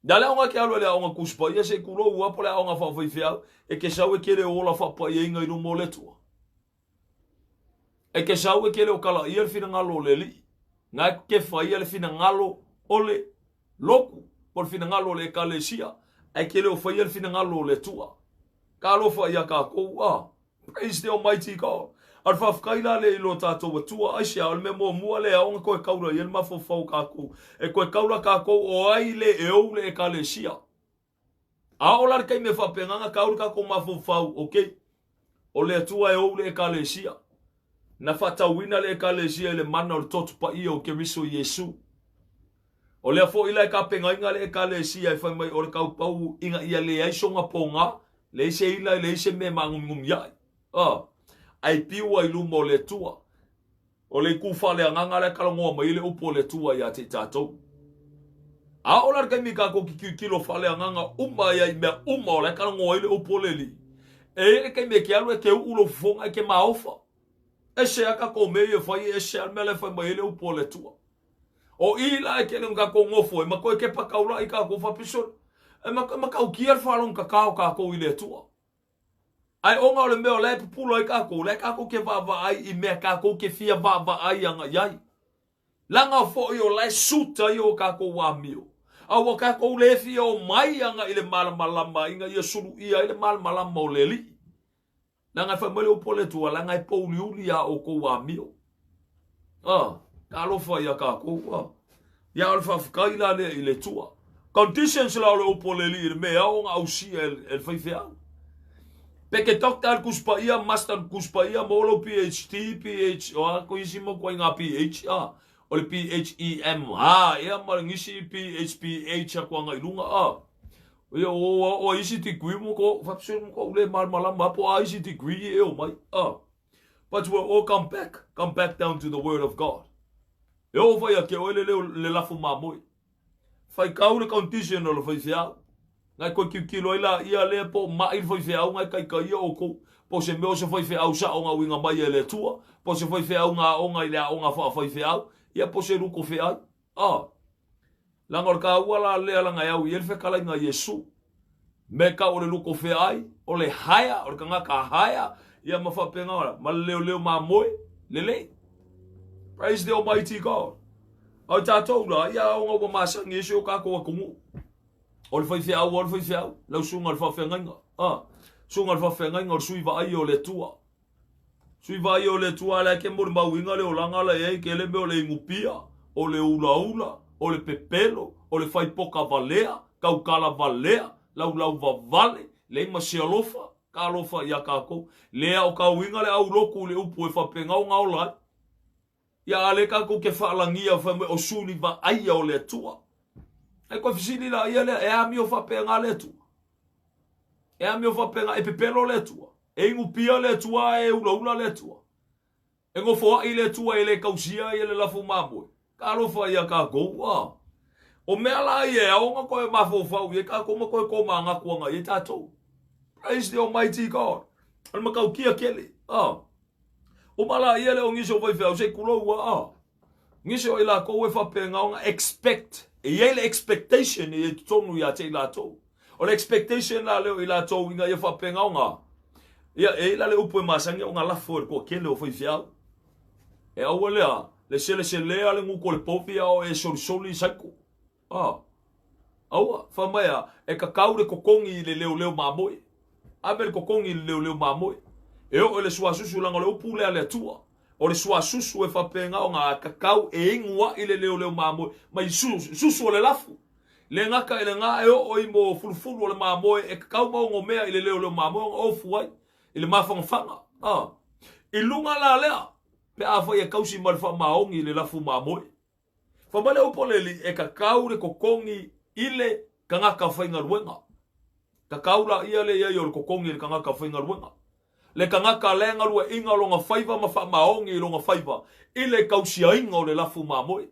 Dale onga ke alo le onga kuspa ia se kulo ua pole onga fa foi fiao e ke sau e kele ola fa pa ia inga inu mole tua. E ke sau e kele o kala ia le fina ngalo le li. Nga ke fa ia le fina ngalo ole loku por fina ngalo le kalesia. E kele o fa ia le fina ngalo le tua. Ka alo fa ia ka kou praise the Almighty God. Ar whafkaila le ilo tātou atua aisia o le me mua le aonga koe kaura i el mawhawhau kākou. E koe kaura kākou o ai le e ou le e kalesia. A o lar kai me whapenganga kaura kākou mawhawhau, ok? O le atua e ou le e kalesia. Na whatauina le e kalesia le mana o le totu pa ia o ke riso Yesu. O le afo ila e ka pengainga le e kalesia e whaimai o le kaupau inga ia le aisonga ponga. Le ise ila le ise me mangum iai. Ai piwa i lumo le tua. O le kufa le anganga le kalongoa mai le upo le tua ia te tātou. A olar kai mi kako ki kilo fale anganga ia i mea o le kalongoa i le upo le li. E kai me ke alu e ke ulo fonga i ke maofa. E se aka ko me e fai e se almele fai mai le upo le tua. O ila e ke le ngako ngofo e mako e ke pakaula i kako fapison. E makau kia falon kakao kako i le tua. Ai onga o le meo le pupulo i kako ke vava ai i mea kako ke fia vava ai anga iai. Langa fo i o lai suta i o kako wamio. Au o kako le fia o mai anga i le malamalama inga i a suru ia i le malamalama o le li. Langa fai mele o pole tua langa i pouli uli a o ko wamio. Kalo fai a kako. Ia o le whafkaila le i le tua. Conditions la o le o pole li i le mea onga au si el fai fiao. Peke doktor kuspa ia, master kuspa ia, molo PhD, o ako isi mo kwa nga PH, o le PHEM, ia marangisi PH ako nga ilunga, o isi degree mo ko, fapsun mo ko ule malmalama po isi degree e o mai, but we'll all come back down to the word of God. Eo fai a ke oele le lafu mamoi. Fai kau le condition o le fai fiao. Ngai koe kilo ila ia le po mai foi fe au ngai kai ia o ko po se me se foi fe au sa o nga winga mai le tua po se foi fe au nga o nga ile o nga foi fe au ia po se ruko fe au la ngor ka wala le ala ngai au il fe kala nga Yesu me ka o le ruko fe ai o le haya o ka haya ia ma fa penga ora ma leo ma moe le praise the Almighty God au tatou la ia o nga ma sa ngi so ka ko ku o le fai fiau, lau sunga le whawhengainga. Sunga le whawhengainga o le sui vai o le tua. Sui vai o le tua le ke mori mauinga le o langa le ke le me o le ingupia, o le ula, o le pepelo, o le fai poka valea, kaukala valea, lau vavale, le ima sialofa, ka alofa ia kako, lea o kauinga le au loku le upu e whapengau ngau lai. Ia ale kako ke whaalangia o suni vai o le tua. E koe fisili la ia le e ami o whapenga le tua. E ami o whapenga e pepelo le tua. E ingupia le tua e ula le tua. E ngofoa i le tua e le kausia i le lafu mamoi. Ka alofa ia ka kou o mea la i e aonga koe mafofau i ka koma koe koma anga kuanga i tatou. Praise the Almighty God. Al makau kia kele. O mala i le o ngiso vai feo se kulo ua ngiso i la koe whapenga onga expect. E le expectation e tonu ia te lato. O le expectation la leo i lato inga ia whapenga onga. Ia e la le upo e masangi onga lafo e ko kele o fai fiao. E au lea, le lea le nguko le popia o e soli saiko. Aua, whamaya, e kakau le kokongi i le leo mamoi. Abe le kokongi i le leo mamoi. E o le suasusu langa le upu lea le tua. O le suasusu e whapenga o ngā kakau e ingua i le leo mamoi. Mai susu o le lafu. Le ngaka i le ngā e o i mo fulufulu o le mamoi e kakau maungo mea i le leo mamoi o ofu ai. I le mawhangwhanga. I lunga la lea. Pe a whai e kausi marifa maongi i le lafu mamoi. Whamale upo le li e kakau le kokongi i le kangaka whainga ruenga. Kakau la ia le iai o le kokongi i le kangaka whainga ruenga. Le kangaka lenga rua inga longa whaiva ma wha maongi i longa whaiva. I le kausia inga o le lafu mamoi.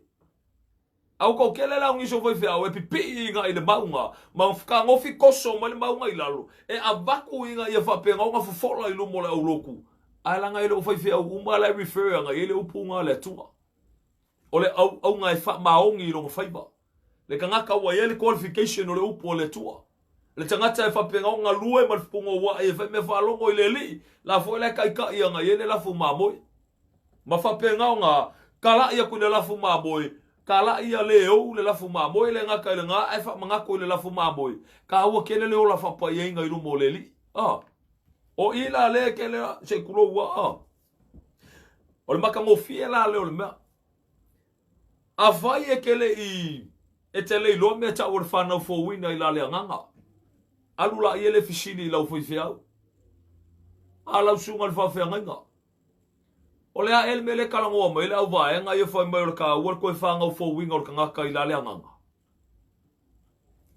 Au kau kele la ngiso vai fea o e pipi inga i le maunga. Ma ka ngofi koso ma le maunga i lalo. E a vaku inga i a whapenga o nga fufola i lumo le au loku. Ailanga i le o vai fea uma le refer anga i le upunga le tua. O le au ngai wha maongi i longa whaiva. Le kangaka wa ye le qualification o le upo le tua. Le tangata e whapenga o ngā lua e maripungo wa e whai me whalongo i le li. La fo le kai ka ia ngā ye le lafu mamoi. Ma whapenga o ngā kala ia ku le lafu mamoi. Kala ia le o le lafu mamoi le ngaka i le ngā e wha mangako i le lafu mamoi. Ka aua kele le o la whapa i inga i rumo le li. O ila le kele se kulo ua. O le maka ngofie la le o le mea. A vai e kele i e te lei loa mea tau o le whanau fo wina i la le anganga. Alu la i ele fisini i lau fai fiau. A lau sunga le whawhia ngainga. O lea ele me le kalangoa mai le au vae nga i e whai mai o le ka ua koe whangau fo winga o le kangaka i la le anganga.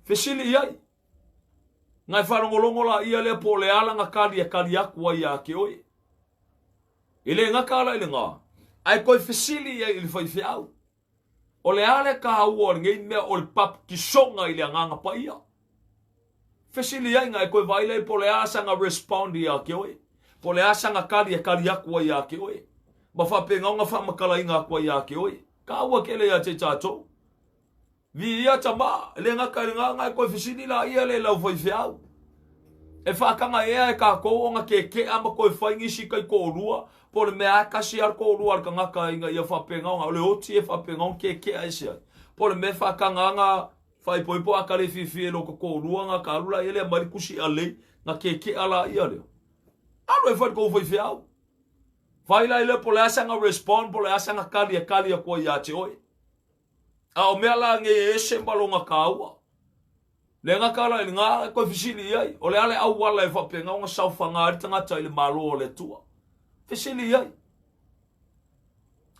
Fisini i ai. Ngai whanongolongo la i ale po le ala nga kari e kari akua i a ke oi. I le ngaka ala i le ngā. Ai koe fisili i ai i le whai fiau. O le ale ka ua ngei mea o le pap ki songa i le anganga pa ia. Fesili ai ngai koe vaile po le asa nga respondi a ke oi. Po le asa nga kari e kari akua i a ke oi. Ma whapenga o nga whamakala inga akua i a ke oi. Ka ua kele ia te tātou. Vi ia tama, le ngaka i ngā ngai koe fesili la ia le lau vai fiau. E whakanga ea e ka kou o nga ke ama koe whaingisi kai ko rua. Po le mea kasi ar ko rua ar ka ngaka inga ia whapenga o nga. O le oti e whapenga o ke aisi ai. Po le mea whakanga nga whai poipo a kare whiwhi e loko ko rua nga ka rula ele a marikusi a lei nga ke ala ia leo. Alo e whai kou whai whiau. Whai lai le po le asa nga respond po le asa nga kari a kua ia te oi. A o mea la nge e se mbalo nga ka ua. Le nga kala i ngā koe fisili iai. O le ale au wala e whapenga o nga sauwhanga ari tangata i le malo o le tua. Fisili iai.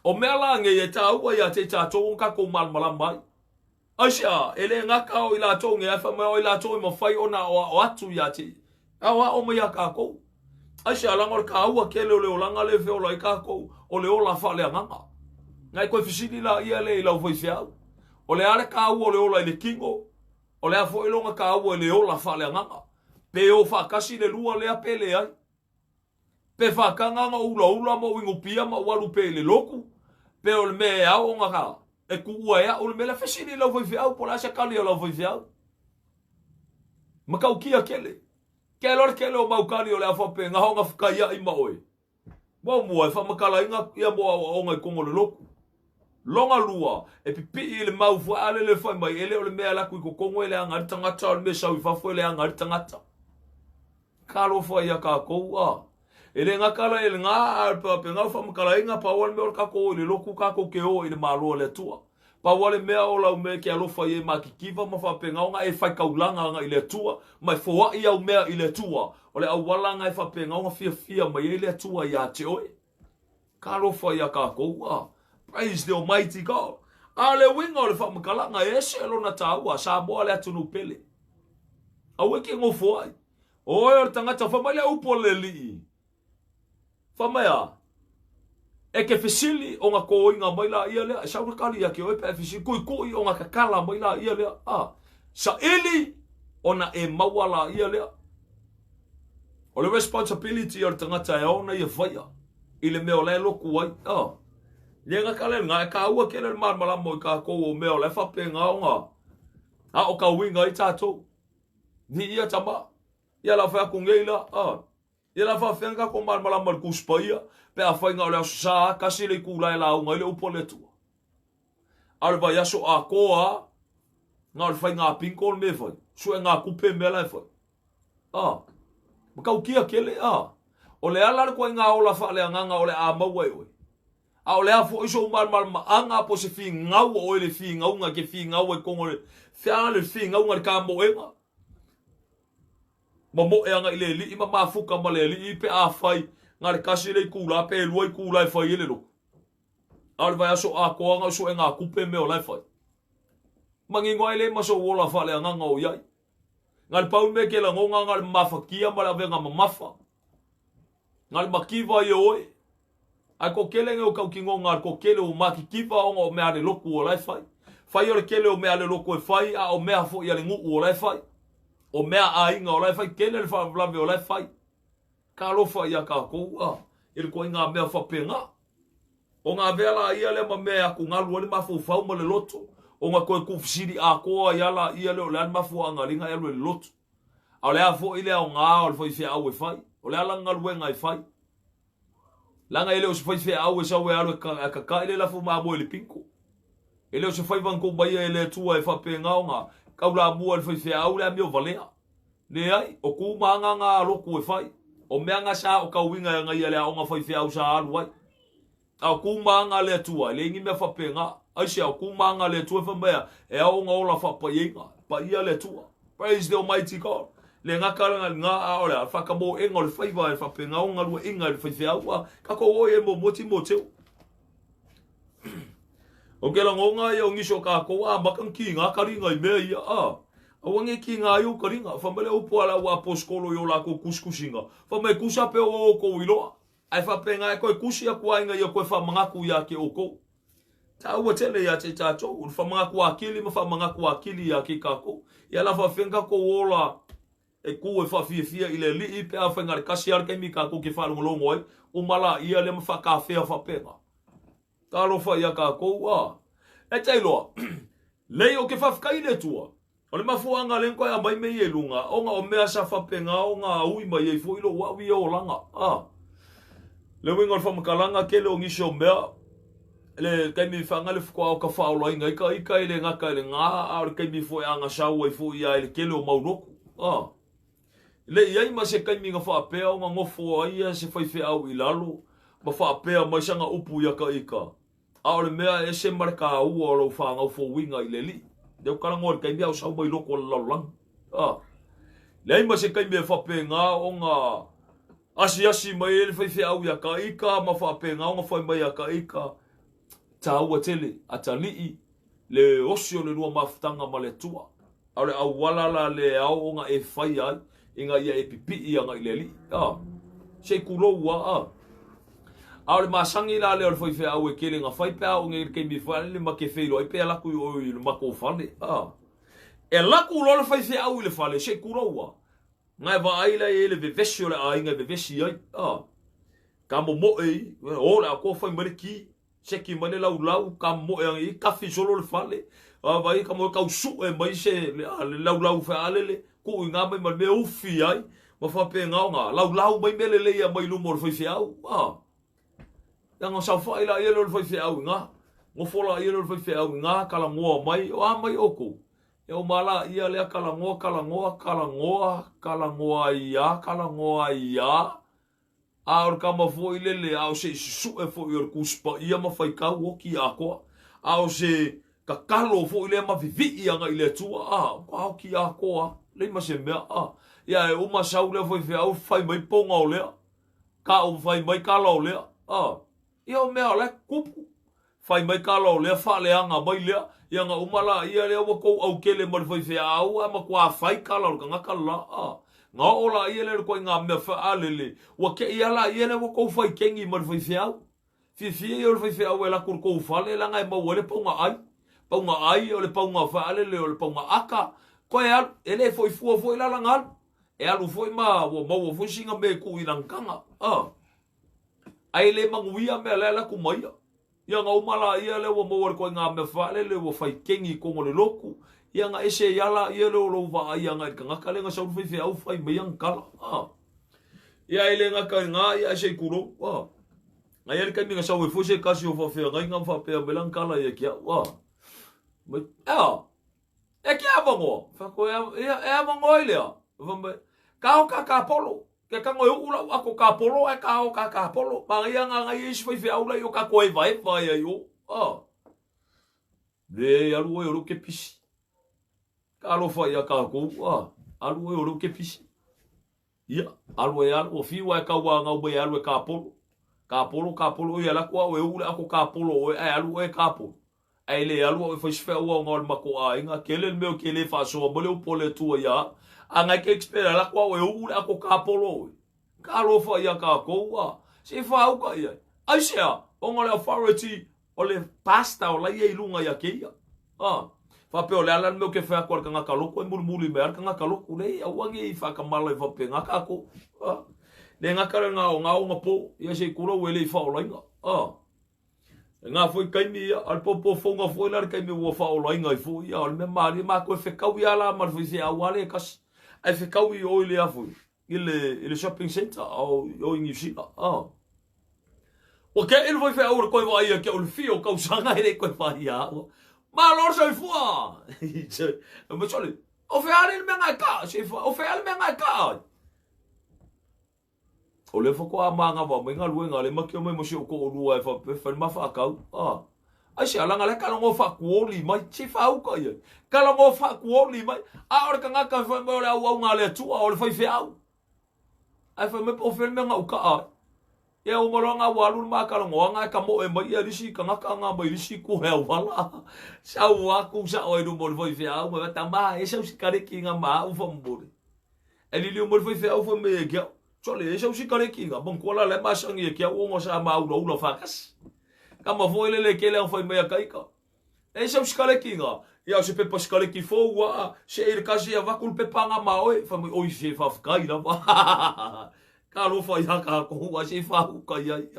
O mea la nge e tā ua ia te tātou o kako malmala mai. Aisha, ele ngaka o i la tō nge awha mai o i la tō i ma whai o na o atu ia te. Awa o mai a kākou. Aisha, langa o ka ua ke leo leo langa le wheo lai kākou o leo la whale a nganga. Ngai koe fisili la ia le i lau vai whiau. O le ale ka ua o leo lai le kingo. O lea fo ilonga ka ua le o la whale nganga. Pe o whakasi le lua lea pele ai. Pe whakanganga ula ma wingu pia ma walu pe le loku. Pe o le me au nga ka. E ku ua ea o le me la fesini lau vai fiau po la se kali o lau vai fiau. Makau kia kele. Kele o maukani o lea whape nga honga whakaia i maoi. Mua e whamakala inga ia moa o ngai kongo le loku. Longa lua, e pipi i le mau fua ale le whai mai, ele o le mea laku i ko kongo ele angari tangata, o le mea sau i whafo ele angari tangata. Kalo whai a ka koua. Ele ngakala ele ngā arpa pe ngau whamakala inga pa wale mea o le kako o le loku kako ke o i le malo le tua. Pa wale mea o lau mea ke alofa i e makikiva ma whape ngau nga e whai kaulanga nga i le tua, mai fua i au mea i le tua. O le au walanga e whape ngau nga fia mai e le tua i a te oe. Kalo whai a ka koua. Praise the Almighty God. Ale winga o le whamakalanga e se alo na tāua sa moa le atunu pele. Awe ki ngofo ai. Oe o tangata whamalea upo le li. Whamea. E ke fesili o nga ko inga mai la ia lea. E saura kali a ke oe pe fesili. Kui o nga kakala mai la ia lea. Sa ili o na e maua la ia lea. O le responsibility o le tangata e ona ia whaia. Ile meo le loku ai. Lenga kale nga ka ua kele le marmala mo ka ko o meo le whape nga o nga. A o ka winga i tātou. Ni ia tama. Ia la whea kungeila. Ia la whea whenga ko marmala mo kuspaia. Pe a whainga o le sa kasi le kula e la unga i le upo le tua. Ale vai aso a koa. Nga le whainga a pinko le me whai. Sue nga kupe me la e whai. Makau kia kele. O le ala le kwa inga o la wha le anganga o le a maua e oi. A o lea fo iso mal anga po se fi ngau o le fi ngau nga ke fi ngau e kongo le fia le fi ngau nga ka mo e nga mo e anga ile li ima mafuka ma le li pe a fai nga le kasi le kula pe loi kula e fai ele lo a le vai aso a ko nga so e nga kupe me o lai fai mangi ngoi le maso wola fa le nga o yai nga le pau me ke la ngonga nga le mafakia ma la venga mafa nga le makiva ye oi. Ai ko kele o kau kingonga ko kele o maki kipa o mea le loku o lai fai. Fai o le kele o mea le loku e fai a o mea fo ia le ngu o lai fai. O mea a inga o lai fai kele le fai vlave o lai fai. Ka lofa ia ka koua. Ele ko inga mea fa penga. O ngā vela ia le ma mea ku ngalu le ma fo fau ma le loto. o nga koe kufisiri a koa iala ia leo lean mafua anga linga elu e lotu. Au lea fo ile au ngā o le whaifea au e whai. O lea langa luenga e whai. Langa ele o se whaifea au e sau e aru e kaka ele lafu maa mo ele pinko. Ele o se whaivanko baia ele tua e whape ngao ngā. Kaula mua le whaifea au lea mio valea. Ne ai, o ku maanga ngā roku e whai. O mea ngā sa o kauinga e ngai lea o ngā whaifea au sa alu ai. Au ku maanga le tua, le ingi mea whape ngā. Aisi au ku maanga le tua e whamea e au ngā ola whapa inga. Pa ia le tua. Praise the Almighty God. Le ngakara ngā aore a whakamo e ngā le whaiva e whape ngā o ngā rua inga le whaifea au. Kako oi e mo moti mo teo. O ke la ngonga ia o ngiso ka koa makang ki ngā karinga I mea ia a. Awange ki ngā iu karinga. Whamele upo ala ua poskolo I o la ko kuskusinga. Whamele kusape o ko iloa. Ai whape ngā e koe kusi a kua inga ia koe whamangaku ia ke o ko. Ta ua tele ia te tātou. Whamangaku a kili ma whamangaku a kili ia ke kako. Ia la whawhenga ko ola e ku e whawhiawhia I le li I pe a whengare kasi ar kemi kako ke whalongolongo ai. Umala ia le ma whakawhea whapenga. Ta rofa ia kako a. E teiloa. Lei o ke whawhkaile tua. O le mafuanga lenko e mai mei e lunga. O ngā o mea sa whapenga o ngā ui mai e fo ilo wawi o langa. Le winga o whamakalanga ke le o ngisi o mea. Le kaimi whanga le whukua o ka whaola inga. Ika I le ngaka I le ngā. A le kaimi fo e anga sau e fo ia le kele o mauroku. Le iai ma se kaimi ngā whaapea o ngā ngofo aia se whaiwhea au I lalo. Ma whaapea mai sanga upu ia ka ika. A o le mea e se marika ua o lau whaangau fo winga I le li. Deu karango le kaimi au sau mai loko la laulang. Le ai ma se kaimi e whape ngā o ngā asi mai e le whaiwhea au ia ka ika. Ma whape ngā o ngā whai mai ia ka ika. Ta ua tele a ta lii le osio le rua mafutanga ma le tua. A le au walala le au o ngā e whai ai. Inga ia e pipi I anga I le li. Se kuro ua A le masangi la le o le whaiwhea au e kele ngā whaipea o ngei kei mi whale ma ke wheilo ai pea laku o I le mako whale. E laku lo le whaiwhea au I le whale, se kura ua. Ngai wa aila e le vevesi o le ainga vevesi ai. Ka mo moe o le a kua whai mare ki, se ki mane lau lau, ka moe angi, kawhi solo le whale. Vai ka moe kau su e mai se le lau lau whea alele, ku I ngā mai mare me ufi ai, ma whape ngā ngā, lau mai mele leia mai lumo le whaiwhea au. Yang sa fa ila yelo le whaiwhea au ngā. Ngo fola yelo le whaiwhea au ngā kalangoa mai, o a mai oko. E o mala ia lea kalangoa ia. A or kama fo ilele, a o se su e fo I or kuspa ia ma whaikau o ki a koa. A o se kakalo fo ile ma vivi anga ile tua. Kwa ki a koa, le ma se mea. Ia e uma sau le whaiwhea au whai mai ponga o lea. Ka o whai mai kala o lea. Ia o mea le kupu. Whai mai kala o lea whale anga mai lea. Ia nga umala ia lea wako au kele mara whaiwhea au. Ama kua whai kala o ka ngaka la. Nga ola ia lea koe ngā mea whaalele. Wa ke ia la ia lea wako whai kengi mara whaiwhea au. Fifia ia o le whaiwhea au e la kurko whale. Langa e mau ele paunga ai. Paunga ai o le paunga whaalele o le paunga aka. Koe alu. Ele foi fua foi la langal. E alu foi ma mau foi singa me ku I langkanga. Ai le manguia me la kumaia. Ia nga umala ia le wa mo ko nga me fale le wa fai kengi ko le loku. Ia nga ese yala ia le lo va ia nga ka ngaka le nga sau fai au fai me yang kala. Ia ile nga ka nga ia se kuro. Nga ia ka mi nga sau fo se kasi o fa fe nga fa pe belang kala ia kia. Me e kia bango. Fa ko e bango ile. Va ka polo. Ke ka ngoi ula ako ka polo e ka o ka polo pa ia nga ia se fai au la yo ka koe vai yo le alu e ro ke pisi ka lo fa ia ka ko alu e ro ke pisi ia alu e alu o fi wa ka wa nga o be alu e ka polo ia la ko e ula ako ka polo e alu e ka polo ai le alu e fa se fa o nga mako a inga kele me o kele fa so mo le o pole tu ia anga ke espera la kwa we ula ko ka polo ka lo fa ia ka ko se fa au ka ia ai se o ngale authority o le pasta o la ia ilunga ia ke ia fa pe o le ala me ke fa ko ka ka lo ko murmuli me ka ka lo ku le ia wangi fa ka mala fa pe nga ka ko le nga ka nga o po ia se ku lo we le fa o la inga Nga foi kaimi al popo fonga foi la kaimi wo fa o lainga foi ya al me mali ma ko fe kawi ala ma foi se awale kas ai fe kawi o ile afu ile shopping center o ingi shila o ke il foi fe o ko vai ya ke o fio ka usanga ile ko fa ya ma lor se foi ma chole o fe ale me nga ka se foi o fe ale me nga ka o le fo ko amanga va me nga luenga le makio me mo se ko lua fa fa ma fa ka ai se ala ngale kala ngo fa kuoli mai se fa u ka ye kala ngo fa kuoli mai a ora ka nga ka fa mo la wa ngale tu o le fa fe au ai fa me o fe me nga u ka a ye o mo nga wa lu ma kala ngo nga ka mo e mai ya risi ka nga mai risi ku he wala sa wa ku sa o do mo fa fe au ma ta ma e se o sikare ki nga ma u fa mo ele li mo fa fe au fa me ke Chole, e sau si kare kinga, bon kola le masangi e kia uongo sa maura ula whakas. Kama foile le ke leang whai mea kaika. E sau si kare kinga, ia se pepa si kare ki fōua, se e kasi a wakul pepanga maoe, whamui oi se whawkai na wa. Ka rofa i haka kohua se whahuka iai.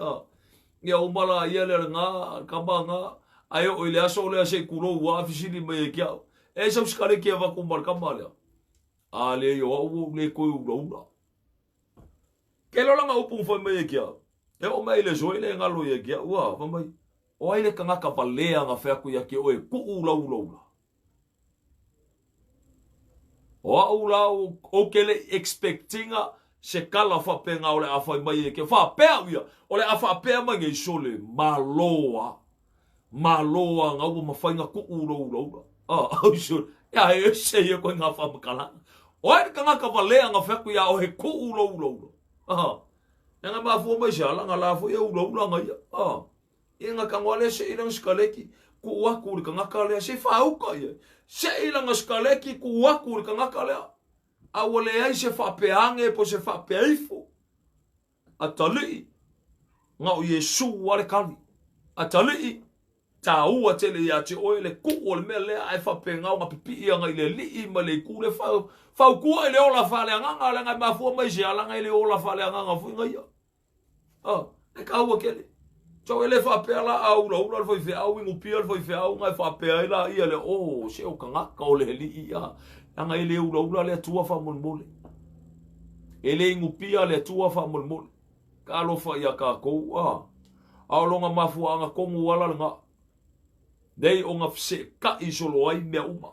Ia umala ia le ngā, kama ngā, ai o ile aso le se kuro ua afisini me e kia. E sau si kare ki a wakul markama lea. A le yo au le koe ura ura. Ke lola nga upung whai mai e kia. E o mai le zoi le ngalo e kia. Ua, wha mai. O aile ka ngaka palea nga whaku ia ki oe ku ula ula ula. O a ula o kele expectinga se kala whapenga o le a whai mai e kia. Whapea uia. O le a whapea mai ngai sole. Maloa. Maloa nga ua mawhainga ku ula ula ula. Au sure. Ia e se ia koe ngā whamakala. O aile ka ngaka palea nga whaku ia oe ku ula ula ula. Nga mafua mai siya nga lafo ya ula nga ia. Nga kangwale se ilang skaleki ku wakuri ka ngakalea se whauka ia. Se ilang skaleki ku wakuri ka ngakalea. Awale ai se whapeange po se whapeaifo. Atali nga o Yesu wale kali. Atali ta ua tele ya te oele ku o le mea lea ai whapenga o nga pipi ia nga ile li ma le kule Fau kua ele ola fale anga la ngai mafua mai se ala ngai ele ola fale anga fu ngai. E ka ua kele. So ele fa pela au la ula foi fe au ingu pia foi fe au ngai fa pela ila ia le se o kanga ka ole li ia. Anga ele ula le tua fa mon mole. Ele ingu pia le tua fa mon mole. Ka lo fa ia ka ko Au longa mafua anga kongu wala nga. Dei o nga se ka isolo ai me uma.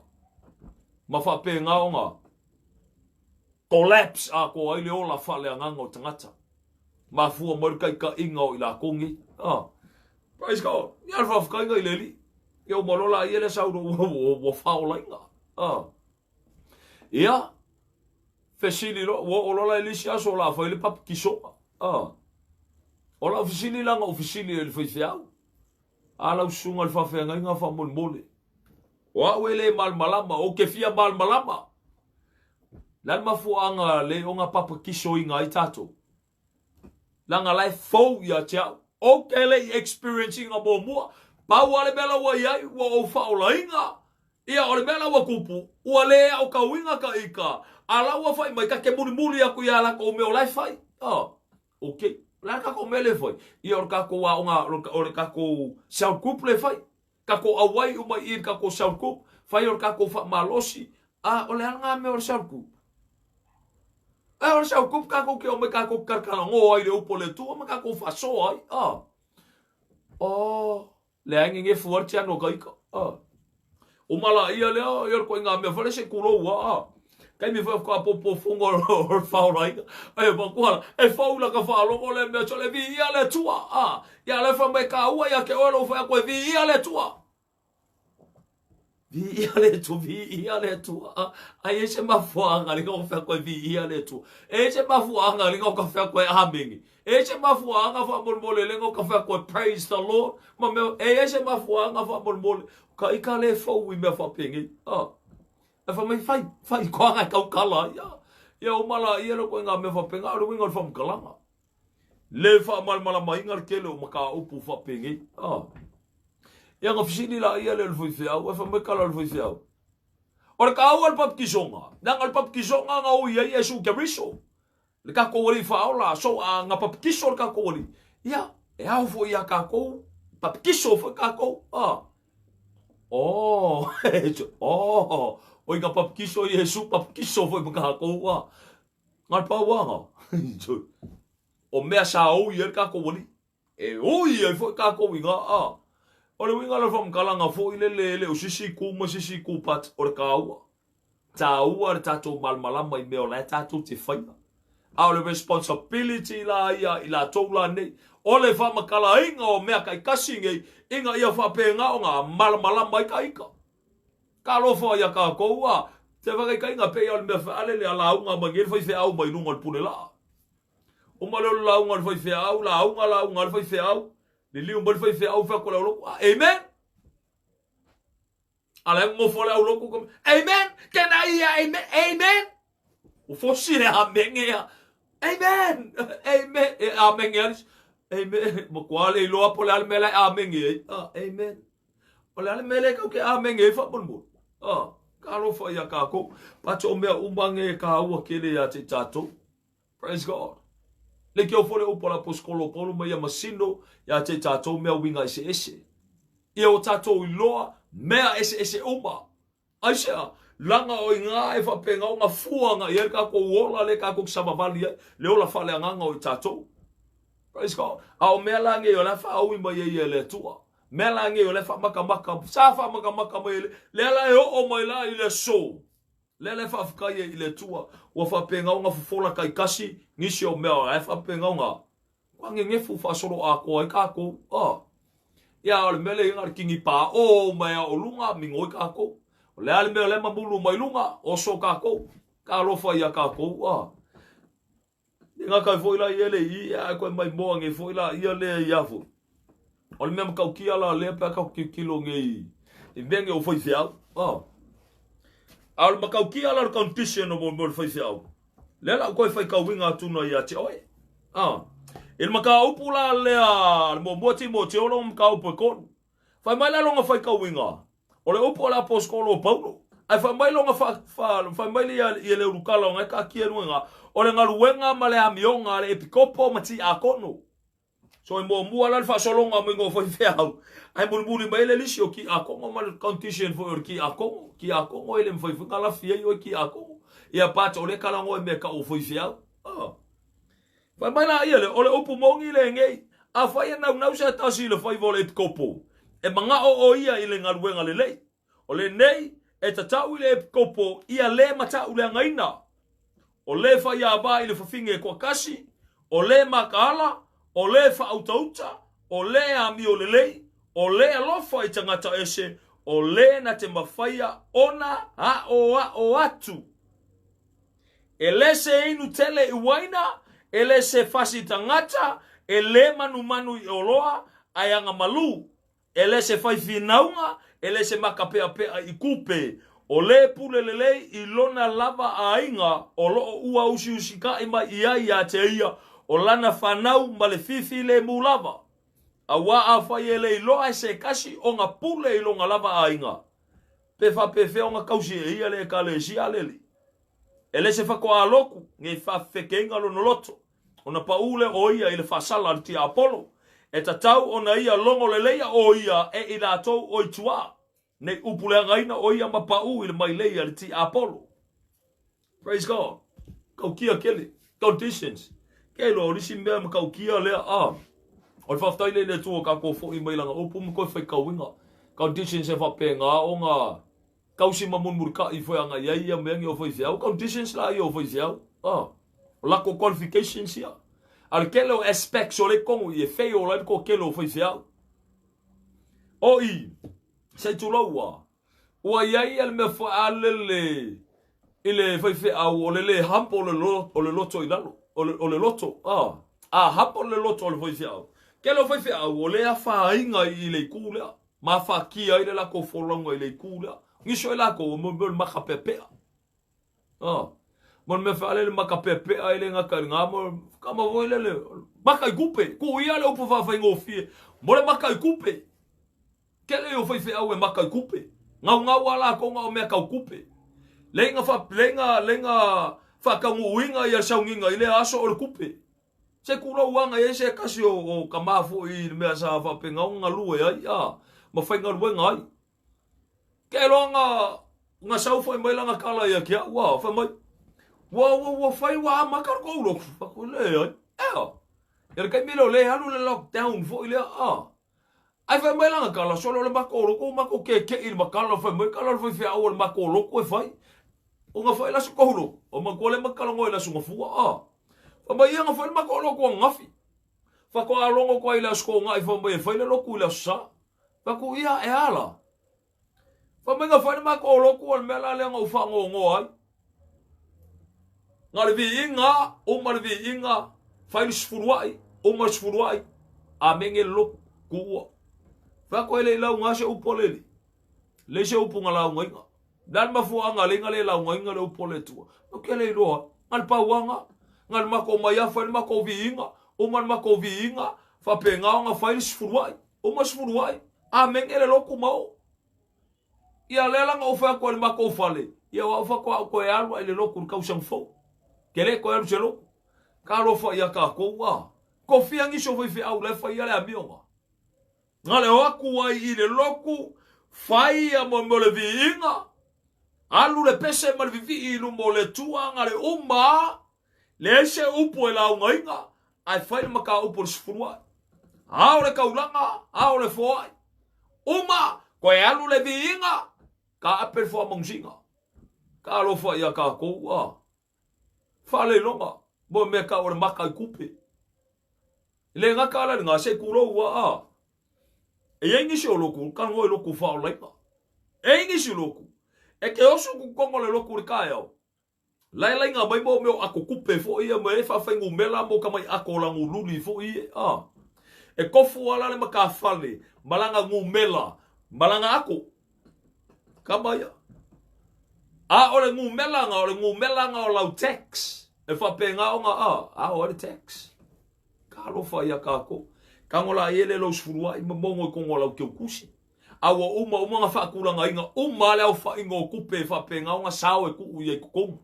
Ma fa pe nga nga. Collapse a ko ai le ola fale anga o tangata. Mafua markai ka inga o ila kongi. Praise God. Ia fa fkai ngai leli. Ia malola ia le sauro wo faola inga. Ia fesili lo wo lola elisia so la fa ile pap kiso. Ola ofisili langa ofisili le foi fiao. Ala usunga le fa fe nga fa mon mole. Wa wele mal malama o ke fia mal malama. Lan mafuanga le onga papa kiso inga i tato. Langa lai fau ia tia. O kele experiencing a bomua. Pa wale bela wa iai wa o faula inga. Ia ole bela wa kupu. Ua lea o ka winga ka ika. Ala wa fai mai ka ke muri aku ia la ko me o lai fai. Okay. La ka ko mele fai. Ia or ka ko wa onga or ka ko self group le fai. Ka ko awai uma ir ka ko self group. Fai or ka ko fa malosi. Ole anga me or self group. Ora sa kup ka ko ke o me ka ko karkala ngo ai le upo le tu me ka ko fa so ai le angi nge forte ano kai ka o mala ia le yo ko nga me fale se kulo wa kai me fa ko po fungo or fa rai ai ba ko e fa ula ka fa lo le me chole vi ia le tua ia le fa me ka ua ia ke o lo fa ko vi ia le tua Vi ia le tu. Ai se mafuanga li ko fa ko vi ia le tu. E se mafuanga li ko fa ko hamingi. E se mafuanga fa molmole le ko fa ko praise the Lord. Ma me e se mafuanga fa molmole. Ka ika le fo wi me fa pingi. E fa me fai ko nga ka kala ya. Ya o mala ia lo ko nga me fa pinga ro wingo fa mkalanga. Le fa mal mala mai ngar kele o maka upu fa pingi. Yang ofisini la ia le foi fiao, e fa me kala le foi fiao. Ora ka au al pap kisonga, nang al pap kisonga nga o ia Yesu ke riso. Le ka ko ri fa ola so nga pap kisor ka ko ri. Ia, e au fo ia ka ko papikiso foi kako. Oh, oh, oi ka papikiso Yesu papikiso foi kako. Ngal pa wanga. O mea sa o ia kako wali. E o ia foi kako winga Ole winga la fam kalanga fo ile o sisi ku pat o kaua. Taua tato malmalama I meo la tato te whaia. Ole responsibility la ia ila tola nei. Ole fama kala inga o mea kai kasi ngei. Inga ia whapenga o ngā malmalama I ka ika. Ka lofa ia ka koua. Te whakai ka inga pe ole mea whaale le ala unga mangere whai whi au mai lunga pune la. O malolo la unga whai whi au la unga whai whi au. Ni liu mbali whai whi au whakole au loko. Amen. Ala mo fole au loko kom. Amen. Kena ia amen. Amen. O fosi le amen ia. Amen. Amen. Amen ia. Amen. Mo kwale loa pole al mele amen ia. Amen. Ole ale mele ka ke amen ia fa bon bon. Ka lo fa ia ka ko. Pa to mea umbange ka ua kele ia te tato. Praise God. Le ke o fole o pola poskolo polo mai masino ya te tato mea winga ese. Ia o tato I loa mea ese uma. Aisha langa o inga e fa penga o nga fuanga ia ka ko wola le ka ko sabavali le ola fale nganga o tato. Praise God. Au mea lange o la fa o mai ia le tua. Mea lange o le fa maka sa fa maka mai le la o mai la ile so. Le fa fka ia ile tua o fa penga o nga fofola kai kasi ngisi o mea e fa penga o nga. Kwa ngefu fa solo a ko ai ka ko. Ia ole mele inga kingi pa o mea o lunga mingoi ka ko. Le ale mea le mabulu mai lunga o so ka ko. Ka lofa ia ka ko. Inga kai foi la ele ia ko mai moa nge foi la ia le ia fo. Ole mea ka kia la le pa ka kilo nge I venge o foi fiao. Al makau kia la condition o mo foi fiao. Le la ko fai ka winga tuna ia te oi. Il makau pula le mo moti o lo makau po kon. Fai mai la longa fai ka winga. Ole upo la poskolo Paulo. Ai fai mai longa fai mai ia le urukala ngai ka kia nuenga. Ole ngaluenga male amionga le epikopo mati akono. So mo mua la fa solonga mo fai fiao. Ai mulmuli mai le lisio ki akongo mal condition for ki akongo ele foi funga la fia yo ki akongo. Ia pat ole kala ngo me ka o foi fiao. Vai mai la ia le ole upu mongi le ngei. A fai na sa tasi le fai vole kopo. E manga o ia ile ngaluenga le lei. Ole nei e tatau ile kopo ia le mata ule ngaina. Ole fa ia ba ile fa finge kwa kasi. Ole makala, ole fa utauta, ole ami ole lei, ole alofa I tangata ese, ole na te mawhaia ona o atu. Ele se inu tele I waina, ele se fasi tangata, ele manu I oloa, ayanga malu. Ele se fai finaunga, ele se makapea pea I kupe. Ole pule lelei I lona lava ainga, olo ua usi ka ima ia te ia, o lana whanau ma le fifi le mulava. A wa a whai ele I loa se kasi o ngā pule I longa lava ainga. Pefa pefe o ngā kausi e ia le ka le si aleli. Ele se whako a loku, nge whawhekenga lono loto. O na paule o ia I le whasala ti Apollo. E tatau o na ia longo le leia o ia e I rātou o I tua. Nei upule ngaina o ia ma pau I le mai leia le ti Apollo. Praise God. Kau kia kele. Conditions. Kei lo risi mea ma kau kia lea O whaftai le tua ka ko fo I mai langa opu mo koe whai kauinga. Conditions e whapenga o ngā kausi mamunmurka I whai anga ia meangi o whai whiau. Conditions la I o whai whiau. O lako qualifications ia. Al kele o aspects o le kongo I e whai o lai ko kele o whai whiau. O I sei tu laua. Ua iai al me wha alele I le whai whiau o le hampo o le loto I lalo. O le loto. Hampo le loto o le whai whiau. Kelo whai whiau o le a whainga I le kūlea. Ma whakia I le lako wholonga I le kūlea. Ngiso I lako o mo maka pepea. Mon me whaale le maka pepea I le ngaka ngā mo kama voi le maka I kupe. Ko ia le upo whawhainga o fie. Mo le maka I kupe. Kele o whai whiau e maka I kupe. Ngau ala ko ngau mea kau kupe. Lenga whakangu uinga I a saunginga I le aso o le kupe. Se kula wanga e se kasi o kamafu I mea sa whapenga o ngā lua ai, ma whai ngā lua ngai. Kei loa ngā sauwhai mai langa kala ia kia, wā, whai mai, wā, whai wā makar kouroku, whako le ai, Ia kai milo le halu le lockdown fo ile ai fa mai langa kala solo le mako ke il makala fa mai kala fa fi awal mako ko fai o nga fa la su ko o ma ko le makala ngoi la su nga fu fa mai nga fa mako ko ngafi fa ko alongo ko ila sko nga fa mai fa le loku la sa fa ko ia e ala fa mai nga fa mako ko al mela le nga fa ngo ai nga le vi inga o ma le vi inga fai sfuruai o mas sfuruai a menge lo kuwa fa ko ele la nga se upoleli le se upunga la nga dan ma fu anga le ngale la nga le upole tu o ke le lo al pa wanga ngal ma ko maya fa ma ko vinga o man ma ko vinga fa penga nga fai sfuruai o mas sfuruai a menge le lo kumao ia le la nga fa ko ma ko fale ia wa fa ko e alwa ele lo ku ka usang fo kele ko e lo Karo fa ia ka koua. Ko fiangi so fi au le fa ia le amionga. Ngale oaku ai I le loku fai a mo le viinga. Alu le pese ma le vivi ilu mo le tua ngale uma. Le se upo e la ungainga. Ai fai ma ka upo le sfurua. Au le kaulanga, au le foai. Uma ko e alu le viinga. Ka apel fo mongsinga. Karo fa ia ka koua. Fa le longa. Bo me ka ora maka kupe. Le nga kala nga se kuro wa E ingi si o loku, ka ngoi loku fa o leipa. E ingi si loku. E ke osu ku kongo le loku ri kai au. Lai nga mai mo meu ako kupe fo ia me fa fengu mela mo ka mai ako langu luli fo ia E kofu ala le maka fale, malanga ngu mela, malanga ako. Kamaya. Ole ngu melanga o lau text. E fa penga o nga o le tax. Ka lo fa ia ka ko. Ka ngola ele lo sfurua I mongo ko ngola ke kusi. Awa uma nga fa kula nga inga uma le fa ingo kupe fa penga o nga sao e ku u ye ko.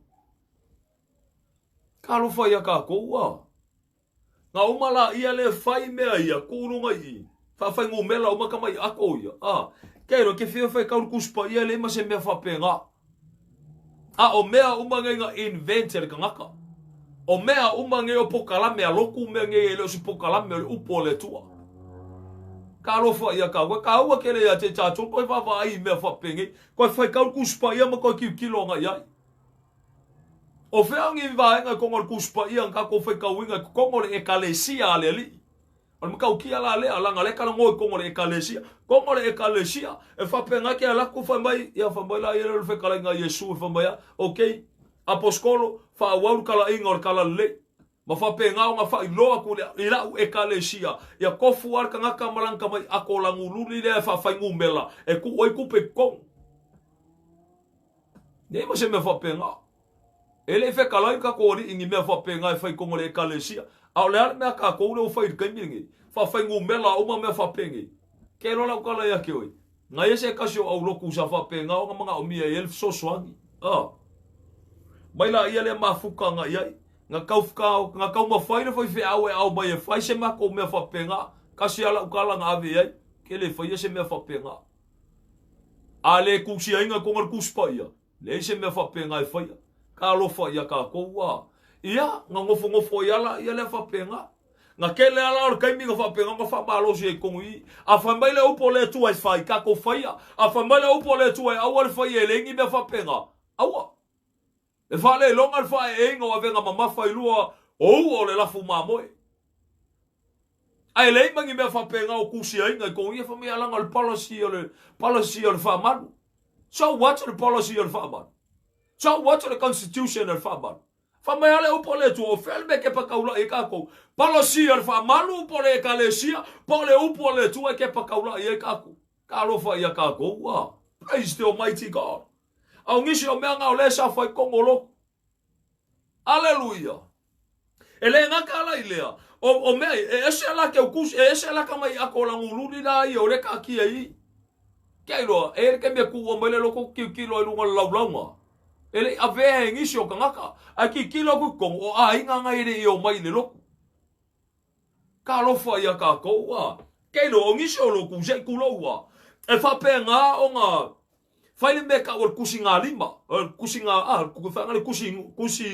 Ka lo fa ia ka ko wa. Nga uma la ia le fa I mea ia ku runga I. Fa fa ingo mela uma ka mai ako ia. Kero ke fia fa ka kuspa ia le ma se me fa penga. O mea uma nga inventor ka ngaka. O mea umange o pokalame a loku mea nge ele o si pokalame o le upo le tua. Ka rofa ia ka ua kele ia te tātou, koe wawa ai mea whapenge, koe whai kau kuspa ia ma koe ki kilo nga iai. O whiangi vaenga kongor kuspa ia nga ko whai kau inga kongor ekalesia ale li. O ma kau kia la lea langa leka na ngoi kongor ekalesia. Kongor ekalesia e whapenga ki a laku whamai, ia whamai la ia le whekala inga Yesu e whamai a, okay. Aposkolo fa waru kala inga kala le ma fa penga nga fa iloa ku le ila u ekalesia ya kofu ar kanga kamalanga mai akola ngululi le fa fa ngumela e ku oi ku pe kon ne ma se me fa penga ele fe kala ka ko ri ingi me fa penga e fa ko le ekalesia au le me ka ko le fa ir kamingi fa ngumela uma me fa pengi ke lo la kala ya ke oi nga yese kasio au loku sa fa penga nga mga omia el so swangi Mai la ia le mafuka nga iai. Nga kau mawhaina whai whi au e au mai e whai se mako mea whapenga. Kasi ala ukala nga ave iai. Ke le whai se mea whapenga. A le kusia inga kongar kuspa ia. Le se mea whapenga e whai. Ka lofa ia ka koua. Ia, nga ngofo iala ia le whapenga. Nga kele ala or kaimi nga whapenga nga whamalosi e kongu I. A whamai le upo le tua e whai ka ko whaia. A whamai le upo le tua e awa le whai e lengi mea whapenga. Awa. E whale longa le whae e inga wa venga mamafa I lua o le lafu mamoe. Ai le imangi mea whapenga o kusia inga I kongi e whamea alanga le policy o le whamanu. So what's the policy o le whamanu? So what's the constitution o le whamanu? Whamea le upo le tu o whelme ke pa kaula e kako. Policy o le whamanu upo le ekalesia, po le upo le tu e ke pa kaula e kako. Ka rofa ia kako ua. Praise the Almighty God. Au ngisi o mea ngau le sa whai kongo loko. Aleluia. E le ngaka ala I lea. O mea, e ese ala ke ukus, e ese ala ka mai ako langu luli la I o le ka kia I. Kei loa, e ke mea kuwa mai le loko ki kilo I lunga laulaunga. E le avea e ngisi o ka ngaka. A ki kilo ku kongo, o a inga ngai le I o mai le loko. ka lo fa ia ka ko wa ke lo ngi so lo ku je ku lo wa e fa pe nga o nga fa le me ka o kusinga lima kusinga ku fa nga kusi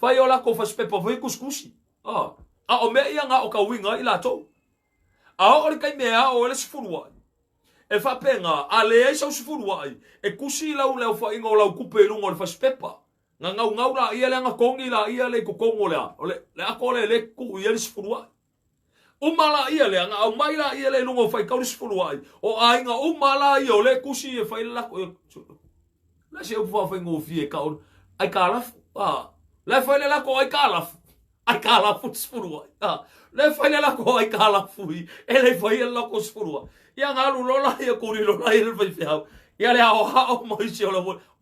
fa yo la ko fa spe po fa kusi o me ia nga o ka winga ila to o le kai me o le sfurua e fa pe nga ale e so sfurua e kusi la u le fa ingo la ku pe lu ngol fa spepa nga ngau la ia le nga kongi la ia le ko kongo le akole le ku ia le sfurua umala ia le nga au mai la ia le lungo fai kauri sfurua o ai nga umala ia le kusi e fai la ko la se u fa ngo fi e kaur ai kala la fai le la ko ai kala fu sfurua le fai le la ko ai kala fu e le fai la ko sfurua ia nga lu lola ia ko ri lola ia le fai fiao ia le o mai se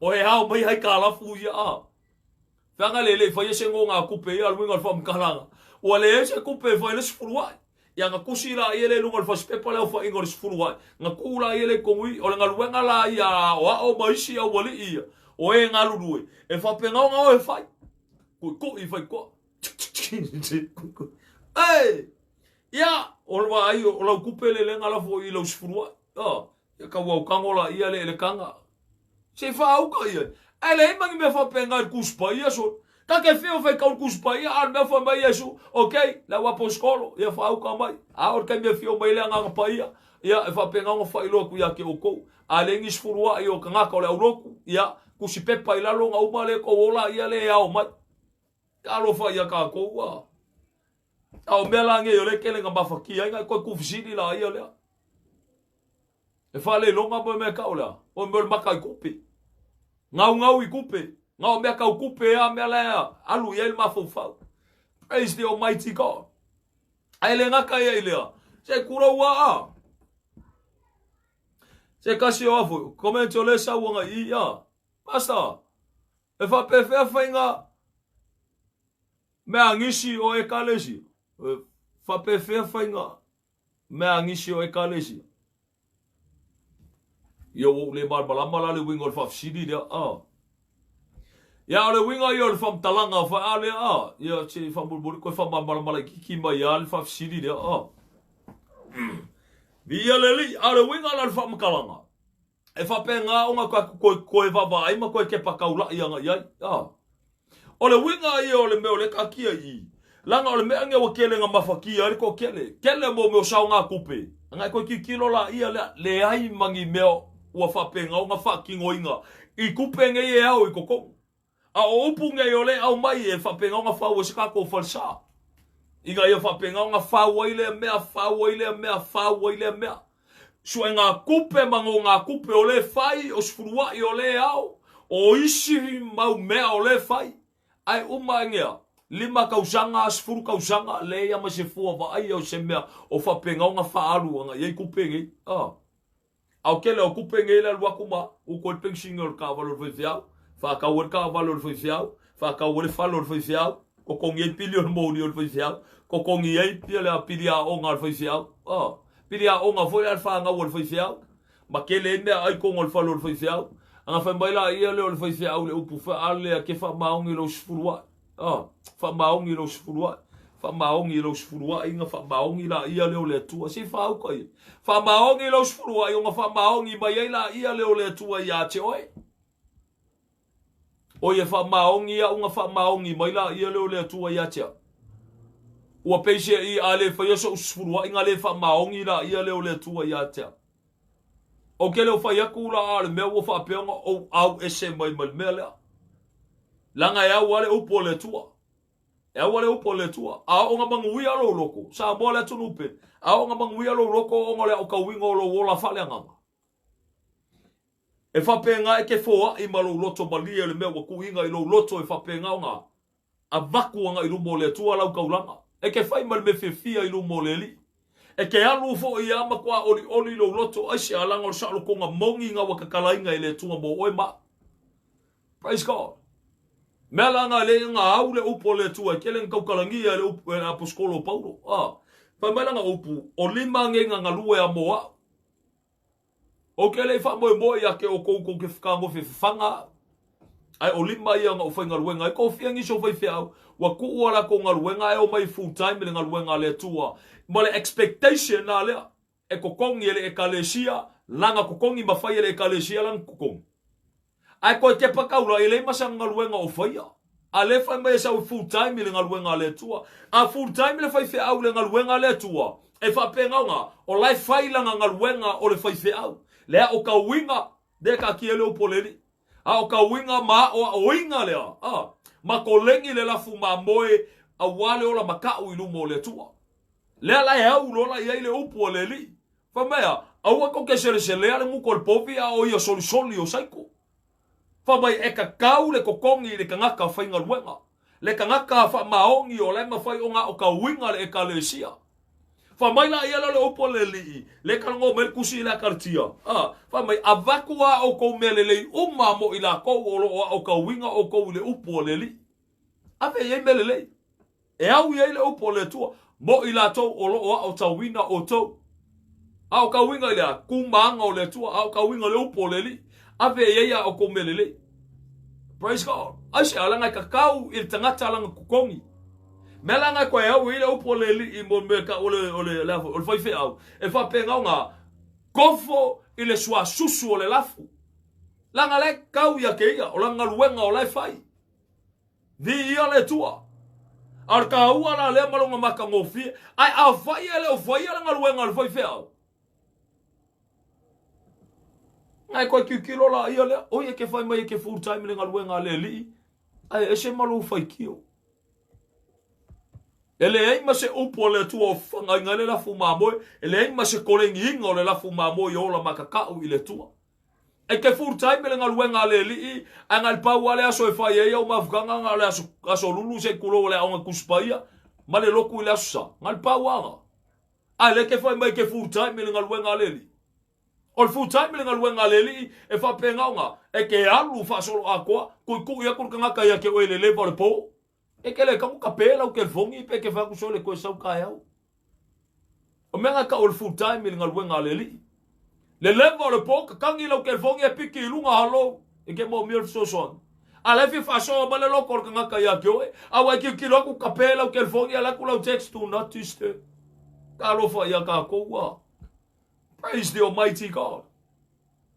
o e hao mai ai kala fu ia fanga le fai se ngo nga kupe ia lu nga fam kalanga o le se kupe fai le sfurua ia nga kusira ia le lunga le fai pepa le fai ngo sfurua nga kula ia le kongui o le nga luenga la ia o mai se o wali ia o e nga lu due e fa penga nga o e fai ko i fai ko ei ia o wa ai o la kupele le ngala fo i lo sfurua ia ka wa kangola ia le kanga se fa au ka ia ele mangi me fa penga kuspa ia so ka ke feo fai ka kuspa ia ar me fa mai yesu okay la wa poskolo ia fa au ka mai a or ka me feo mai le nga pa ia e fa penga ngo fa i lo ku ia ke o ko ale ngi sfurua ia ka nga ka le uroku ia kusipepa ila lo nga umale ko ola ia le au mai alo fa ia ka ko wa au mela nge yo le kele nga mafaki ai ko ku fisini la ia le e fa le longa bo me ka ola o me makai kupe ngau i kupe ngau me ka kupe a me la alu ia il mafofa praise the almighty god ai le nga ka ia ile se kura wa se kasi o afu comment le sa wa ia basta e fa pe fa nga me angisi o e kalesi fa pe fa nga me angisi o e kalesi yo le barbala mala le wingol fa sidi dia ya le winga yo le fam talanga fa ale ya che fa bulbul ko fa mala ki ma ya le fa sidi dia via le li ale winga le fam kalanga e fa pe nga o nga ko e va va ai ma ko ke pa kaula ya nga ya o le winga yo le me o le kakia i langa o le me ange wa kele nga mafaki ari ko kele mo me o sa nga kupe nga ko ki kilo la ia le ai mangi meo ua whapenga o ngā whakingoinga i kupenga i e au i koko a o upunga i ole au mai e whapenga o ngā whaua si kako falsa i ngā i whapenga o ngā whaua i le mea so e ngā kupe mango ngā kupe o le whai o sfurua i ole au o isi mau mea o le whai ai ngea lima kausanga sfuru kausanga le ia ma se fua va ai o se mea o whapenga o ngā whaaru anga i kupenga au kele o kupenga ila lua kuma u ko pensinga o ka valor foi fiao fa ka o ka valor foi fiao fa ka o valor foi fiao ko kongi pilion moni o foi fiao ko kongi ai pila pilia o ngal foi fiao pilia o nga foi alfa nga o foi fiao ma kele ne ai ko ngol valor foi fiao anga fa baila ia le o foi fiao le upu fa ale ke fa maungi lo sfurua fa maungi lo sfurua fa maongi lo sfurua inga fa maongi la ia leo le tua si fa au kai fa maongi lo sfurua inga fa maongi mai la ia leo le tua ia te oe fa maongi ia unga fa maongi mai la ia leo le tua ia te ua peise i ale fa ia so sfurua inga le fa maongi la ia leo le tua ia te o ke leo fa ia kula ale mea ua fa peonga o au ese mai mea langa ia wale upo le tua e wale upo le tua a o nga manguia lo loko sa mo le tunu pe a o nga manguia lo loko o ngole o ka wingo lo wola fale nga e fa penga e ke foa i malo loto malia le mewa ku inga i lo loto e fa penga nga a vaku nga i lumo le tua lau kaulanga e ke fai mal me fefia i lumo le li e ke alu fo i ama kwa oli lo loto ai se alanga o sa lo konga mongi nga wakakalainga i le tua mo oe ma praise God mela nga le nga au le upo le tua kele nga kaukalangia le upo e aposkolo Paulo pa mela nga upu o lima ngenga nga lue a moa o kele fa mo ya ke o kouko ke whakango fe whanga ai olima ia nga ufa ngaluenga ko fiangi so fai fiao wa ku wala ko ngaluenga ai o mai full time le ngaluenga le tua mole expectation na le e kokongi le ekalesia langa kokongi mafai le ekalesia lang kokong ai ko ke pakaula ile masang ngaluenga o faia ale fai mai sa full time le ngaluenga le tua a full time le fai fiao le ngaluenga le tua e fa penga nga o lai fai langa ngaluenga o le fai fiao le o ka winga de ka kiele o poleli a o ka winga ma o winga le a ma kolengi le la fuma moe a wale o la makau i lumo le tua le la e au lola i le upo le li fa mea a ua ko ke se le ale mu kol popi a o ia soli o saiko fa mai e ka kau le kokongi le kangaka fainga luenga le kangaka fa maongi o le mafai o nga o ka winga le e ka le sia fa mai la ia le upo le li le kalongo mel kusi la kartia fa mai avakua o ko mele le umma mo ila ko o ka winga o ko le upo le li ave ye mele le e au ye le upo le tua mo ila to o tawina o to au ka winga le kumanga o le tua au ka winga le upo le li ave ye ya o ko mele le praise God ai ala nga kakau il tangata langa kukongi melanga ko e au ile upo le li mo meka ole la o fai fe au e fa penga nga kofo ile swa susu o le lafu langa le kau ya ke ia o langa luenga o lai fai di ia le tua ar ka ua la le malonga maka ngofi ai a fai ele o fai langa luenga o fai fe au ai ko kilo la ia le o ye ke fai mai ke full time le luenga le li ai e se malu fai kio ele ai ma se upo le tua fanga ngale la fuma mo ele ai ma se kolengi ngo le la fuma mo yo la makaka u ile tua e ke full time le ngaluenga le li angal pa wale aso e fa ye o mafganga ngale aso lulu se kulo le on kuspaia ma le loku ile aso ngal pa wanga ale ke fa mai ke full time le ngaluenga le li o full time le ngaluenga le li e fa penga nga e ke alu fa solo akwa ku ya ku kanga ka ya ke o le le por po e ke le kamu kapela o ke fongi pe ke fa ku so le ko sa ka ya o menga ka o full time le ngaluenga le li le levo le po ka kangi lo ke fongi e piki lunga halo e ke mo mi so son ale fi fa so ba le lo ko kanga ka ya ke o a wa ke ki lo ku kapela o ke fongi ala ku lo text to notice ka lo fa ya ka ko wa praise the Almighty God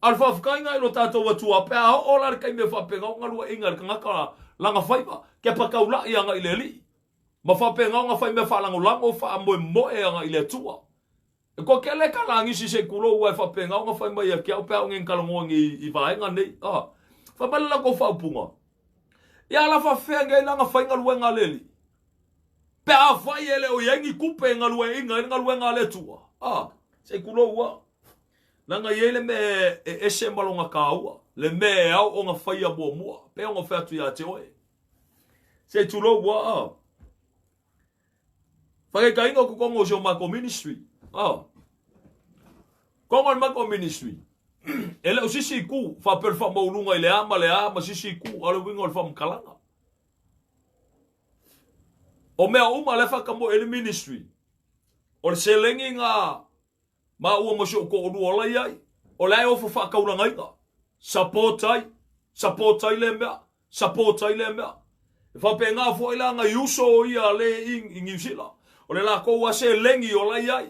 alfa fkainga ilo tato watua pe a o la kai me fa penga ngalu inga kanga ka langa faiba ke pa kaula ia nga ile li ma fa penga nga fai me fa lango fa mo e nga ile tua e ko ke le kala ngi si se kulo wa fa penga nga fai mai ke o pe ngin kalongo ngi i va nga nei fa balla ko fa punga ya la fa fenga nga fai nga lu nga le li pe a fa ele o yengi kupe nga lu nga le tua se kulo wa langa yele me ese malonga kaua le me au o nga faia bo mo pe o nga fatu ya te oe se tulo wa fa ka ingo ko kongo jo mako ministry kongo mako ministry ele o sisi ku fa per fa mo lunga ile ama sisi ku ale wingo fa mkalanga o me uma le fa kamo ele ministry o se lengi nga ma ua mo so ko ru ola yai o lai o fa ka ulanga ina support ai le mea fa penga fo ila nga yuso ia le in sila o le la ko wa se lengi ola yai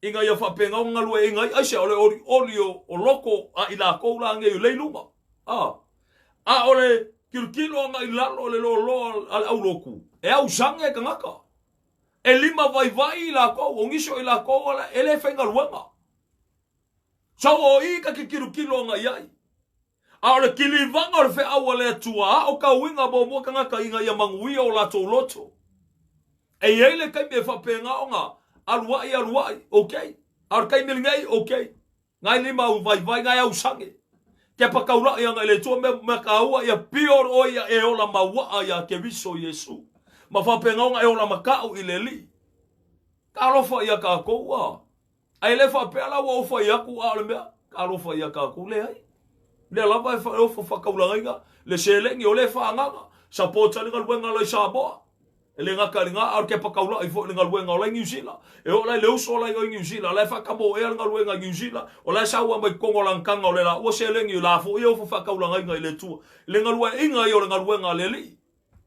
inga ia fa penga nga lu inga ai se ole olio o loko a ila ko la nge le luma o le kilkilo nga ila le lo al loku e au sange ka ngaka e lima vai la ko o ngiso ila ko la ele fenga luenga so o I ka kikiru kilo nga yai a le kilivanga le fe awale tua o ka winga bo mo kanga ka inga ya mangui o la to loto e ele kai me fa penga nga alwai okay ar kai mil ngai okay ngai lima vai ngai au sange ke pa kaula ya ngai le to me ka ua ya pior o ya e ola mawa ya ke viso Yesu ma fa penga nga e ola makau ileli ka lo fa ya ka ko wa ai le fa pela wo fa ya ku a le me ka lo fa ya ka ku le ai le la va fa ka ula nga le selengi o le fa nga sa po tsa le luenga le sa bo le ngaka le nga ar ke pakaula I fo le ngaluenga o la New Zealand e o la le uso la New Zealand la fa kamo e ngaluenga New Zealand o la sa wa mai kongo la nkanga o le la o se le ngi la fo e o fo fa kaula ngai le tu le ngalua inga yo le ngaluenga le li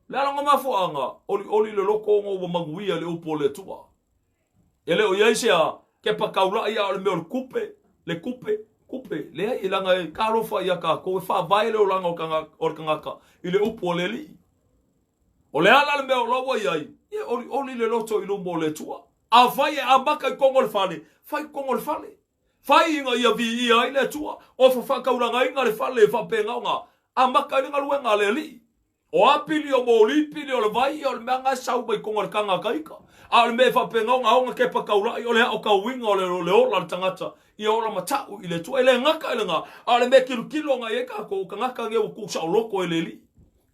la nga mafo anga oli le loko ngo manguia le upo le tua ele o yaisia ke pakaula ia o le me le kupe le ia langa e karofa ia ka ko fa vai le o langa o kanga ile upo le li o le ala le me o lowa ia oli le loto I lumbo le tua a vai a baka kongo le fale fai kongo le fale fai inga ia vi ia ile tua o fa kaula inga le fale fa penga nga a maka le ngaluenga le li o apili o moli pili o le vai o le manga sau mai kongo le kanga kaika a le me fa penga nga o ke pa kaula o le o ka winga o le o la tangata I o la matau I le tu ele ngaka ele nga a le me kilo nga e ka ko ngaka nge o ku sa loko ele li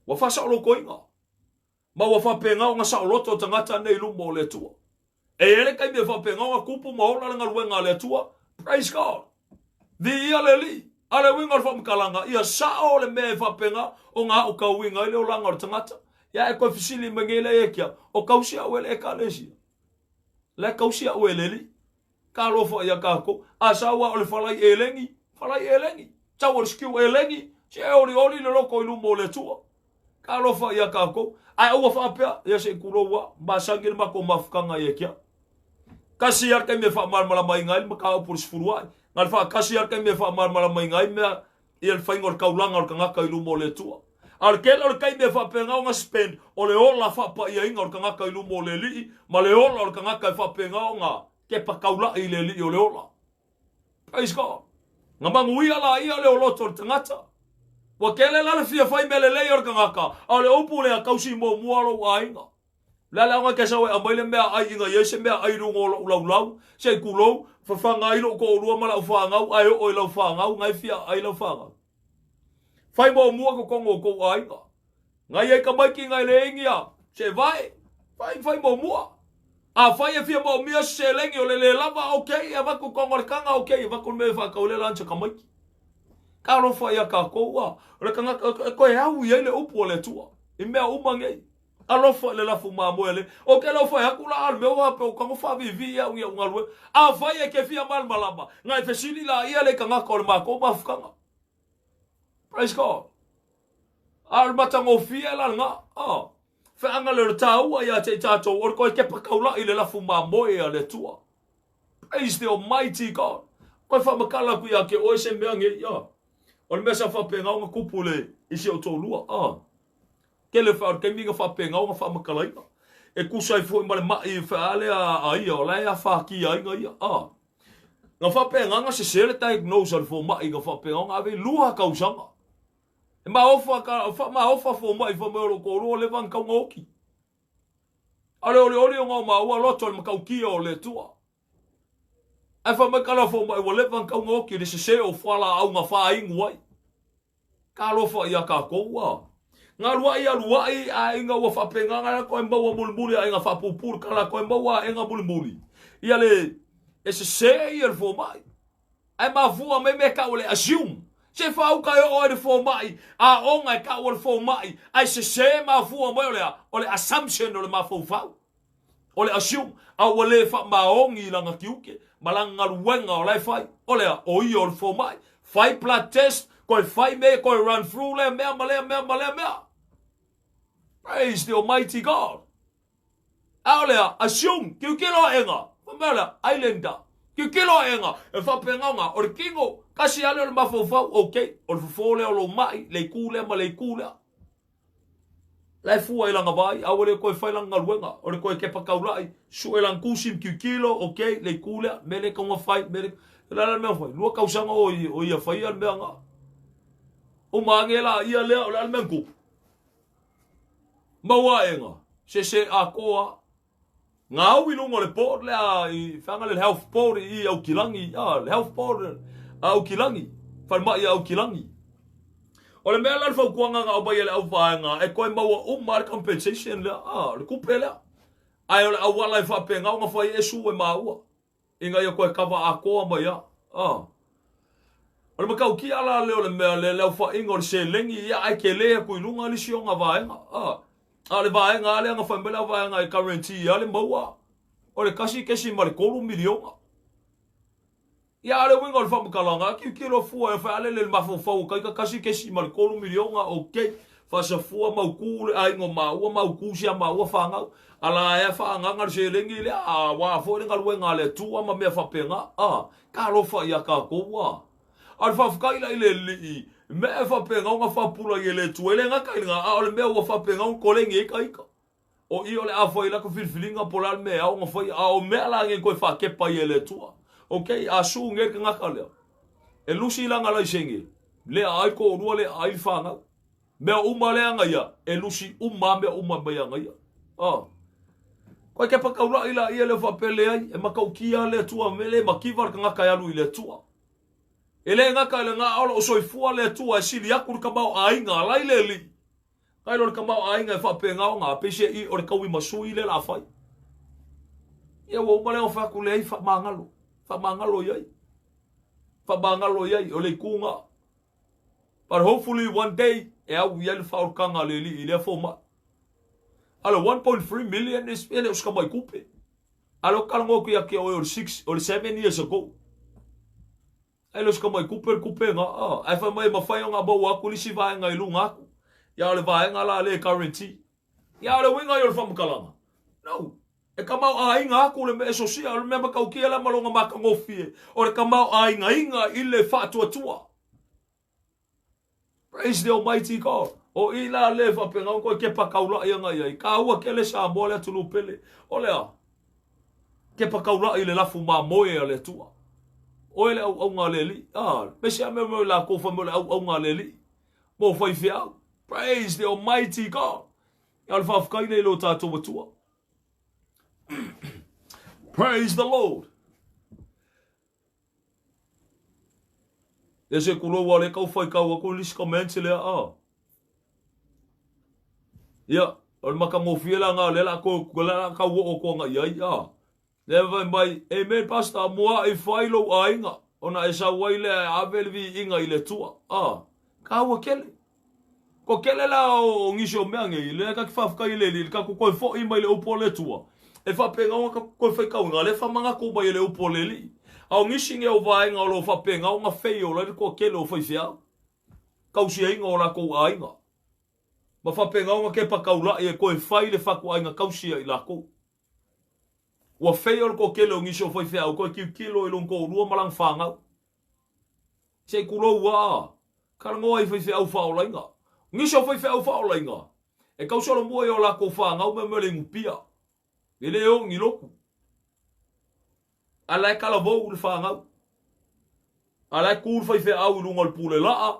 wa fa sa loko inga ma wa fa penga nga sa loto tangata nei lumbo le tu e ele kai me fa penga nga kupu mo la nga luenga le tu praise God di ale li ale winga fa mkalanga ia sa o le me fa penga o nga o ka winga ile o langa o tangata ya e ko fisili mangele e kia o kausia o ele kalesia le kausia o ele li ka lofo ia ka ko asa wa o le falai elengi tau o skiu elengi se oli le loko I lumbo le tu ka lofo ia ka ko ai o fa pa ia se kurowa ba sangir ma ko mafkanga ia kia kasi ar kai me fa mal mala mai ngai ma ka por sfurua ngal fa kasi ar kai me fa mal mala mai ngai me il fa ngor kaulanga or kanga I lumbo le tu al kel or kai me fa penga nga spend o le ola fa pa ia ngor kanga I lumbo le li ma le ola or kanga fa penga nga ke pa kaula I le li o le ola praise God nga mangui ala ia le oloto tangata wa kele la fia fai mele le or kanga ale opu le kausi mo mualo ainga la nga ke sa wa mai le me ai inga yese me ai rungo lau se kulo fa fanga I lo ko ru mala fanga ai o lo fanga ngai fia ai lo fanga fai mo mua ko kongo ko ainga ngai ai ka mai ki ngai le ingia se vai fai mo mua a fai e fia mo mia se lengi o le lava okay e va ko kongo kanga okay va ko me fa ka o le lancha ka mai ka ro fa ia ka ko wa le kanga ko e au ia le upo le tua I mea umange a lo fa le la fuma mo ele o ke lo fa ya kula al me wa pe ko fa vivi ya unga ngalwe a fai e ke fia mal malama ngai fe sili la ia le kanga ko ma ko ma fukanga praise God al matango fia la nga fa anga le tau ya te tato or ko ke pa kaula ile la fuma mo e le tua praise the almighty God ko fa makala ku ya ke o se me nge ya o me sa fa penga nga kupule isi o tolua ke le fa ke minga fa penga nga fa makala e ku sai fo male mai fa ale ai o la ya fa ki ai nga ya nga fa penga nga se le diagnose fo mai nga fa penga nga ve lua kausanga ma ofa fo mai fo me ko ro le van ka ngoki ale ole nga ma wa loto ma ka ki o le tua ai fa me kala fo mai wo le van ka ngoki le se o fala au nga fa ingwai ka lo fo ia ka ko wa nga lua ia ai nga wa fa penga nga ko mba wa bulbuli ai nga fa pupur kala ko mba wa nga bulbuli ia le se ia fo mai ai ma fu me ka ole assume se fa u ka o le fo mai a onga ka o le fo mai ai se ma fu o le assumption o le ma fo fa o le assume a o le fa ma ongi la nga kiuke malanga luenga o le fai o le o i o le fo mai fai blood test ko fai me ko run through le me praise the almighty God a o le assume kiuke lo enga mala islander kiuke lo enga e fa penga nga o le kingo kasi ale o mafofau, okay. O le fofole o lo mai, le kule ma le kule. Lai fua ilanga vai, au le koe whailanga luenga. O le koe kepa kaulai, su elang kusim kilo, okay. Le kule, mele konga whai, mele... Lala mea whai, lua kausanga o ia whai al mea nga. O maange la, ia lea o le al mea kupu. Maua e nga, se a koa. Ngā au ilungo le port lea, i whanga le health port i au kilangi, le health port au kilangi fa mai au kilangi o le mea fa kuanga nga ba ele au faanga e koe maua mar compensation le le kupela ai o au wala fa penga nga fa yesu e maua inga yo koe kava a koa mai o le makau ki ala le o le mea le fa inga o se lengi ia ai ke le ku ilunga li sionga vaenga Ale vai nga ale nga fambela vai nga currency ale maua. Ole kasi male kolu miliona. Ya ale winga le famu kalanga ki kilo fua e fa ale le mafu fau kasi male kolu miliona okay. Fa sa fua mau kule ai ngo mau kusia mau fanga. Ala e fa nga se lengi le a wa fo le ngal wenga le tua ma me fa penga. Ka lo fa ya ka ko wa. Al fa kaila ile li. Me fa penga nga fa pula yele tuele nga kaila ole me wa fa penga ko lengi kaika. O i ole a foi la ko filfilinga polar me a nga foi a o me la nge ko fa ke pa yele tua. Okay, a su nge nga kale. E lusi la nga la sengi. Le ai ko ru le ai fa nga. Me uma le nga ya. E lusi uma me ya nga ya. Ko ke pa ka ura ila i le fa pele ai e makaukia le tua mele makivar nga ka ya lu ile tua. Ele nga ka le nga olo soifua le tua sili yaku ka mau ainga lai le li. Kai lo ka mau ainga fa penga nga pese i o ka wi masui le la fai. Ia wo male o fa ku le fa mangalo. Fa mangalo yai. Fa mangalo yai o le kunga. But hopefully one day e au yel fa o kanga le li ile fo ma. Alo 1.3 million is ele os ka mai kupe. Alo kalongo ku ya ke o 6 or 7 years ago. Elos ka mai kupe nga ai fa mai mafai nga bo wa kulisi vai nga ilunga aku ya le vai nga la le currency ya le winga yo fa mkalanga no e ka mau ai nga aku le me social me ma ka ukiela malonga maka ngofie o le ka mau ai nga inga ile fa tua praise the almighty God o ila le fa penga ko ke pa kaula ia nga ia ka wa ke le sa bola tulu pele o le ke pa kaula ile la fuma moe le tua Oile au ngaleli. Pese a me la ko fa me au ngaleli. Mo foi fiao. Praise the almighty God. Al fa fkaine lo tato matua. Praise the Lord. Ese kulo wale kau foi kau ko lis comment le Ya, ol maka mo fiela nga le la ko la ka wo ko nga ya. Leva mai, amen pastor, moa e failo ainga. Ona e sa waile avelvi inga ile tua. Ka wakele. Ko kele la o ngisho meange ile ka kifafka ile ile ka ko fo ima ile upole tua. E fa penga nga ko fa ka nga le fa manga ko ba ile upole li. Au ngishinge o vai nga lo fa penga nga feio la ko kele o fa fia. Ka usi inga ora ko ainga. Ma fa penga nga ke pa kaula e ko fa ile fa ko ainga ka usi ila ko. Wa feio ko kelo ngisho foi fea ko kilo e longo rua malang fanga. Se kulo wa. Karango ai foi fea fa olinga. Ngisho foi fea fa olinga. E ka solo mo yo la ko fanga o me le ngupia. Ele o ngiloku. Ala kala vo u fanga. Ala kur foi fea au lungo pule la.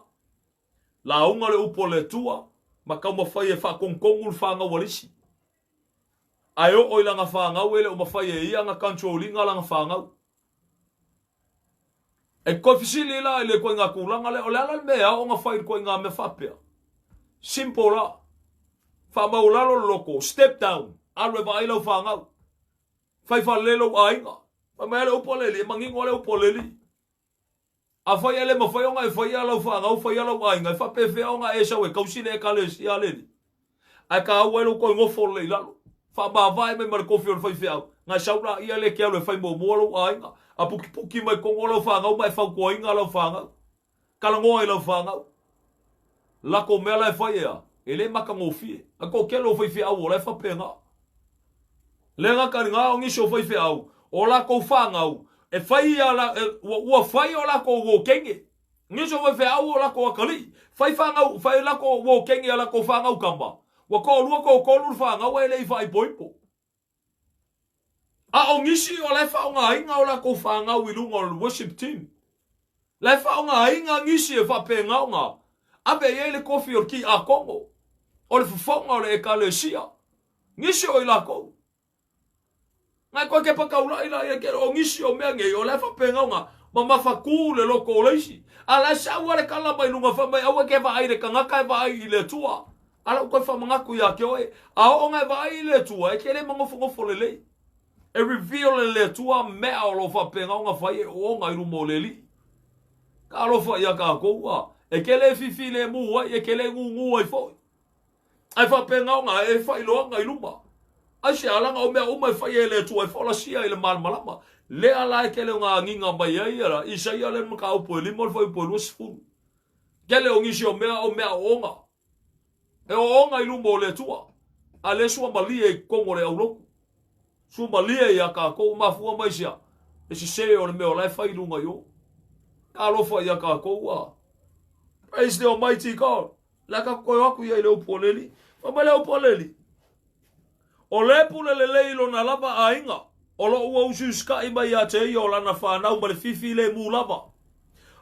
La unga le upole tua. Ma ka mo foi fa konkongul fanga walisi. Ayo o ilanga whanga wele o mawhai e ia nga controlling alanga whanga. E koe fisili la ele koe ngā kulanga le o le ala mea o ngā whai koe ngā me whapea. Simple la. Whamaulalo loko. Step down. Alwe wa ilau whanga. Whai whalelo ainga. Whamele upoleli. E mangingo le upoleli. A whai ele mawhai o ngā e whai alau whanga. O whai alau ainga. E whapewhea o ngā e sawe. Kausine e kale si aleli. Ai ka auelo koe ngofo le lalo. Fa ba vai me mar kofi or fai fiao nga saura ia le ke alo fai mo molo ainga a puki mai kongolo fa nga mai fa ko inga lo fa nga kala ngo ilo fa nga la ko mela fai ia ele maka ngofi a ko ke lo fai fiao le fa penga le nga ka nga ngi so fai fiao o la ko fa nga e fai ia la o fai o la ko wo kenge ngi so fai fiao o la ko kali fai fa nga fai la ko wo kenge la ko fa nga kamba wa ko lu fa nga wele fa ipoipo a o ngisi o le fa nga inga o la ko fa nga wilu ngol worship team le fa nga inga ngisi e fa pe nga a be yele ko fi ki a kongo o le fa nga le ekalesia ngisi o la ko nga ko ke pa ka ula ila e ke o ngisi o me nge o le fa pe nga mama fa ku le lo ko leisi ala sa wa le kala mai lunga fa mai awe ke va aire ka nga ka va ile tua ala ko fa manga ku ya ke oe a o nga va ile tua e kele mango fo le e reveal le tua me a lo fa penga nga fa e o nga iru moleli ka lo fa ya ka ko wa e kele fifi le mu wa e kele ngu ai fo Ai fa pe ngau nga e fa ilo nga iluma. Ai se ala nga o mea uma e fa ele tu ai fa la sia ele mal malama. Le ala ke le nga nginga ba ia ia isa ia le mka o po limo foi po lusfu. Gele o ngisi o mea onga. E o onga iluma o le tua. Ale sua malie kongore au loku. Sua malie ia ka ko mafua mai sia. E si se o le mea o lai fa ilunga yo. Alo fa ia ka ko wa. Praise the Almighty God. La ka ko aku ia le upoleli. Fa male upoleli. O le pule le leilo na lava ainga. O lo ua ususka ima ia te i o lana whanau ma le fifi le mu lava.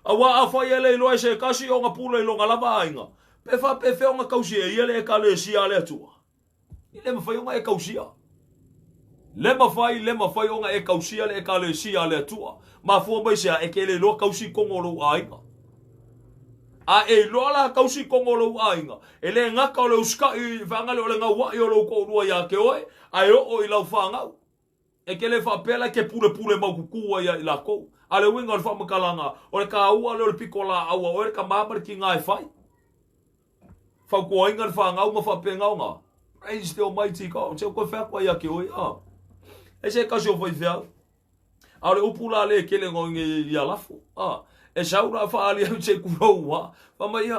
A wa a whai e leilo e se kasi o nga pule ilo nga lava ainga. Pe fa pe feo nga kausia i ele e ka le sia le atua. I le mawhai o nga e kausia. Le mawhai o nga e kausia le e ka le sia le atua. Ma fua mai sea e ke le lo kausi kongolo ainga. A e loala kausi kongolo ainga. E le ngaka o le uska i whangale o le ngā wai o lo ko rua ia ke oe. A e o i lau whangau. E ke le whapela ke pule mau kukua ia i la kou. A le winga o le whamakalanga. O le ka aua le o le pikola aua. O le ka mamari ki ngā e whai. Whakua inga le whangau ma whapengau ngā. Praise the Almighty God. Te o koe whakua ia ke oe. E se kasi o whai whiau. A le upula le ke le ngongi ia lafu. E saura whaali au te kurau wa. Whamai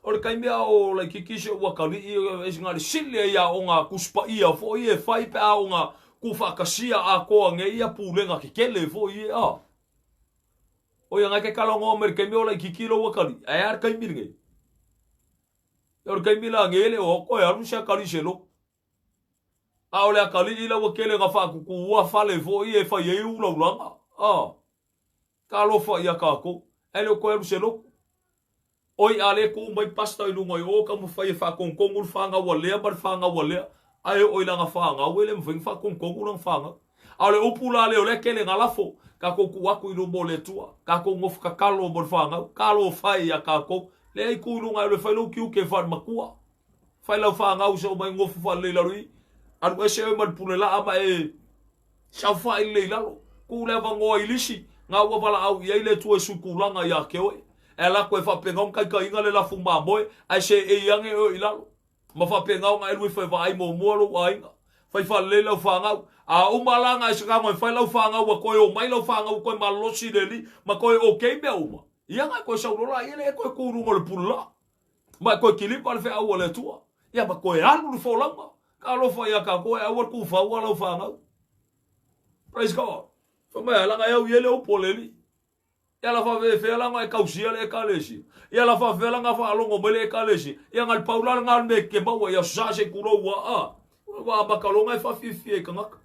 o le kaimea o le kikisha ua kali i e ngari sile ia o ngā kuspa ia. Fo i e whai pe a o ngā kufakasia a koa nge ia pūlenga ke kele fo i e a. O ia ngai ke kalongo o meri kaimea o le kikilo ua kali. E ar kaimiri nge. E o le kaimila ngele o koe aru se a kali se lo. A o le a kali ila ua kele ngā whakuku ua whale fo i e whai e ula ulanga. Ka alofa ia kako. Ele o koe aru se lo. Oi ale ko mai pasta i lunga i o ka mo whai e whakongkongu whanga ua lea bar whanga ua lea. Ai oi langa whanga ua ele mwing whakongkongu lang whanga. Ale upula le o le kele ngalafo. Ka ko kuaku i lumbo le tua. Ka ko ngof ka kalo mo whanga. Kalo whai ia kako. Le ai ku lunga i le whai lau kiu ke whan makua. Whai lau whanga u se o mai ngofu whan leila rui. Anu e se o man pune la ama e. Sa whai leila lo. Ku le wangoa i lisi. Nga ua wala au i eile tua sukulanga ia ke oe. E la koe whapengau kai ka inga le lafu mamoe. Ai se e iange o i lalo. Ma whapengau nga elui whai vai mo muaro a inga. Whai whale lau whangau. A umalanga e saka mai whai lau whangau a koe o mai lau whangau koe malosi le li. Ma koe o kei mea uma. Ianga koe saurola i ele e koe kurungo le pula. Ma koe kilipa le whai au le tua. Ia ma koe anu le wholanga. Ka alofa ia ka koe au ku whau a lau whangau. Praise God. Whamea langa e au i ele o poleli. Ia la whawewhea langa e kausia le e kalesi. Ia la whawewhea langa whaalongo mele e kalesi. Ia ngal paula ngā me ke maua ia sase kuro ua a. Wa bakalonga e whawhiwhi e kangaka.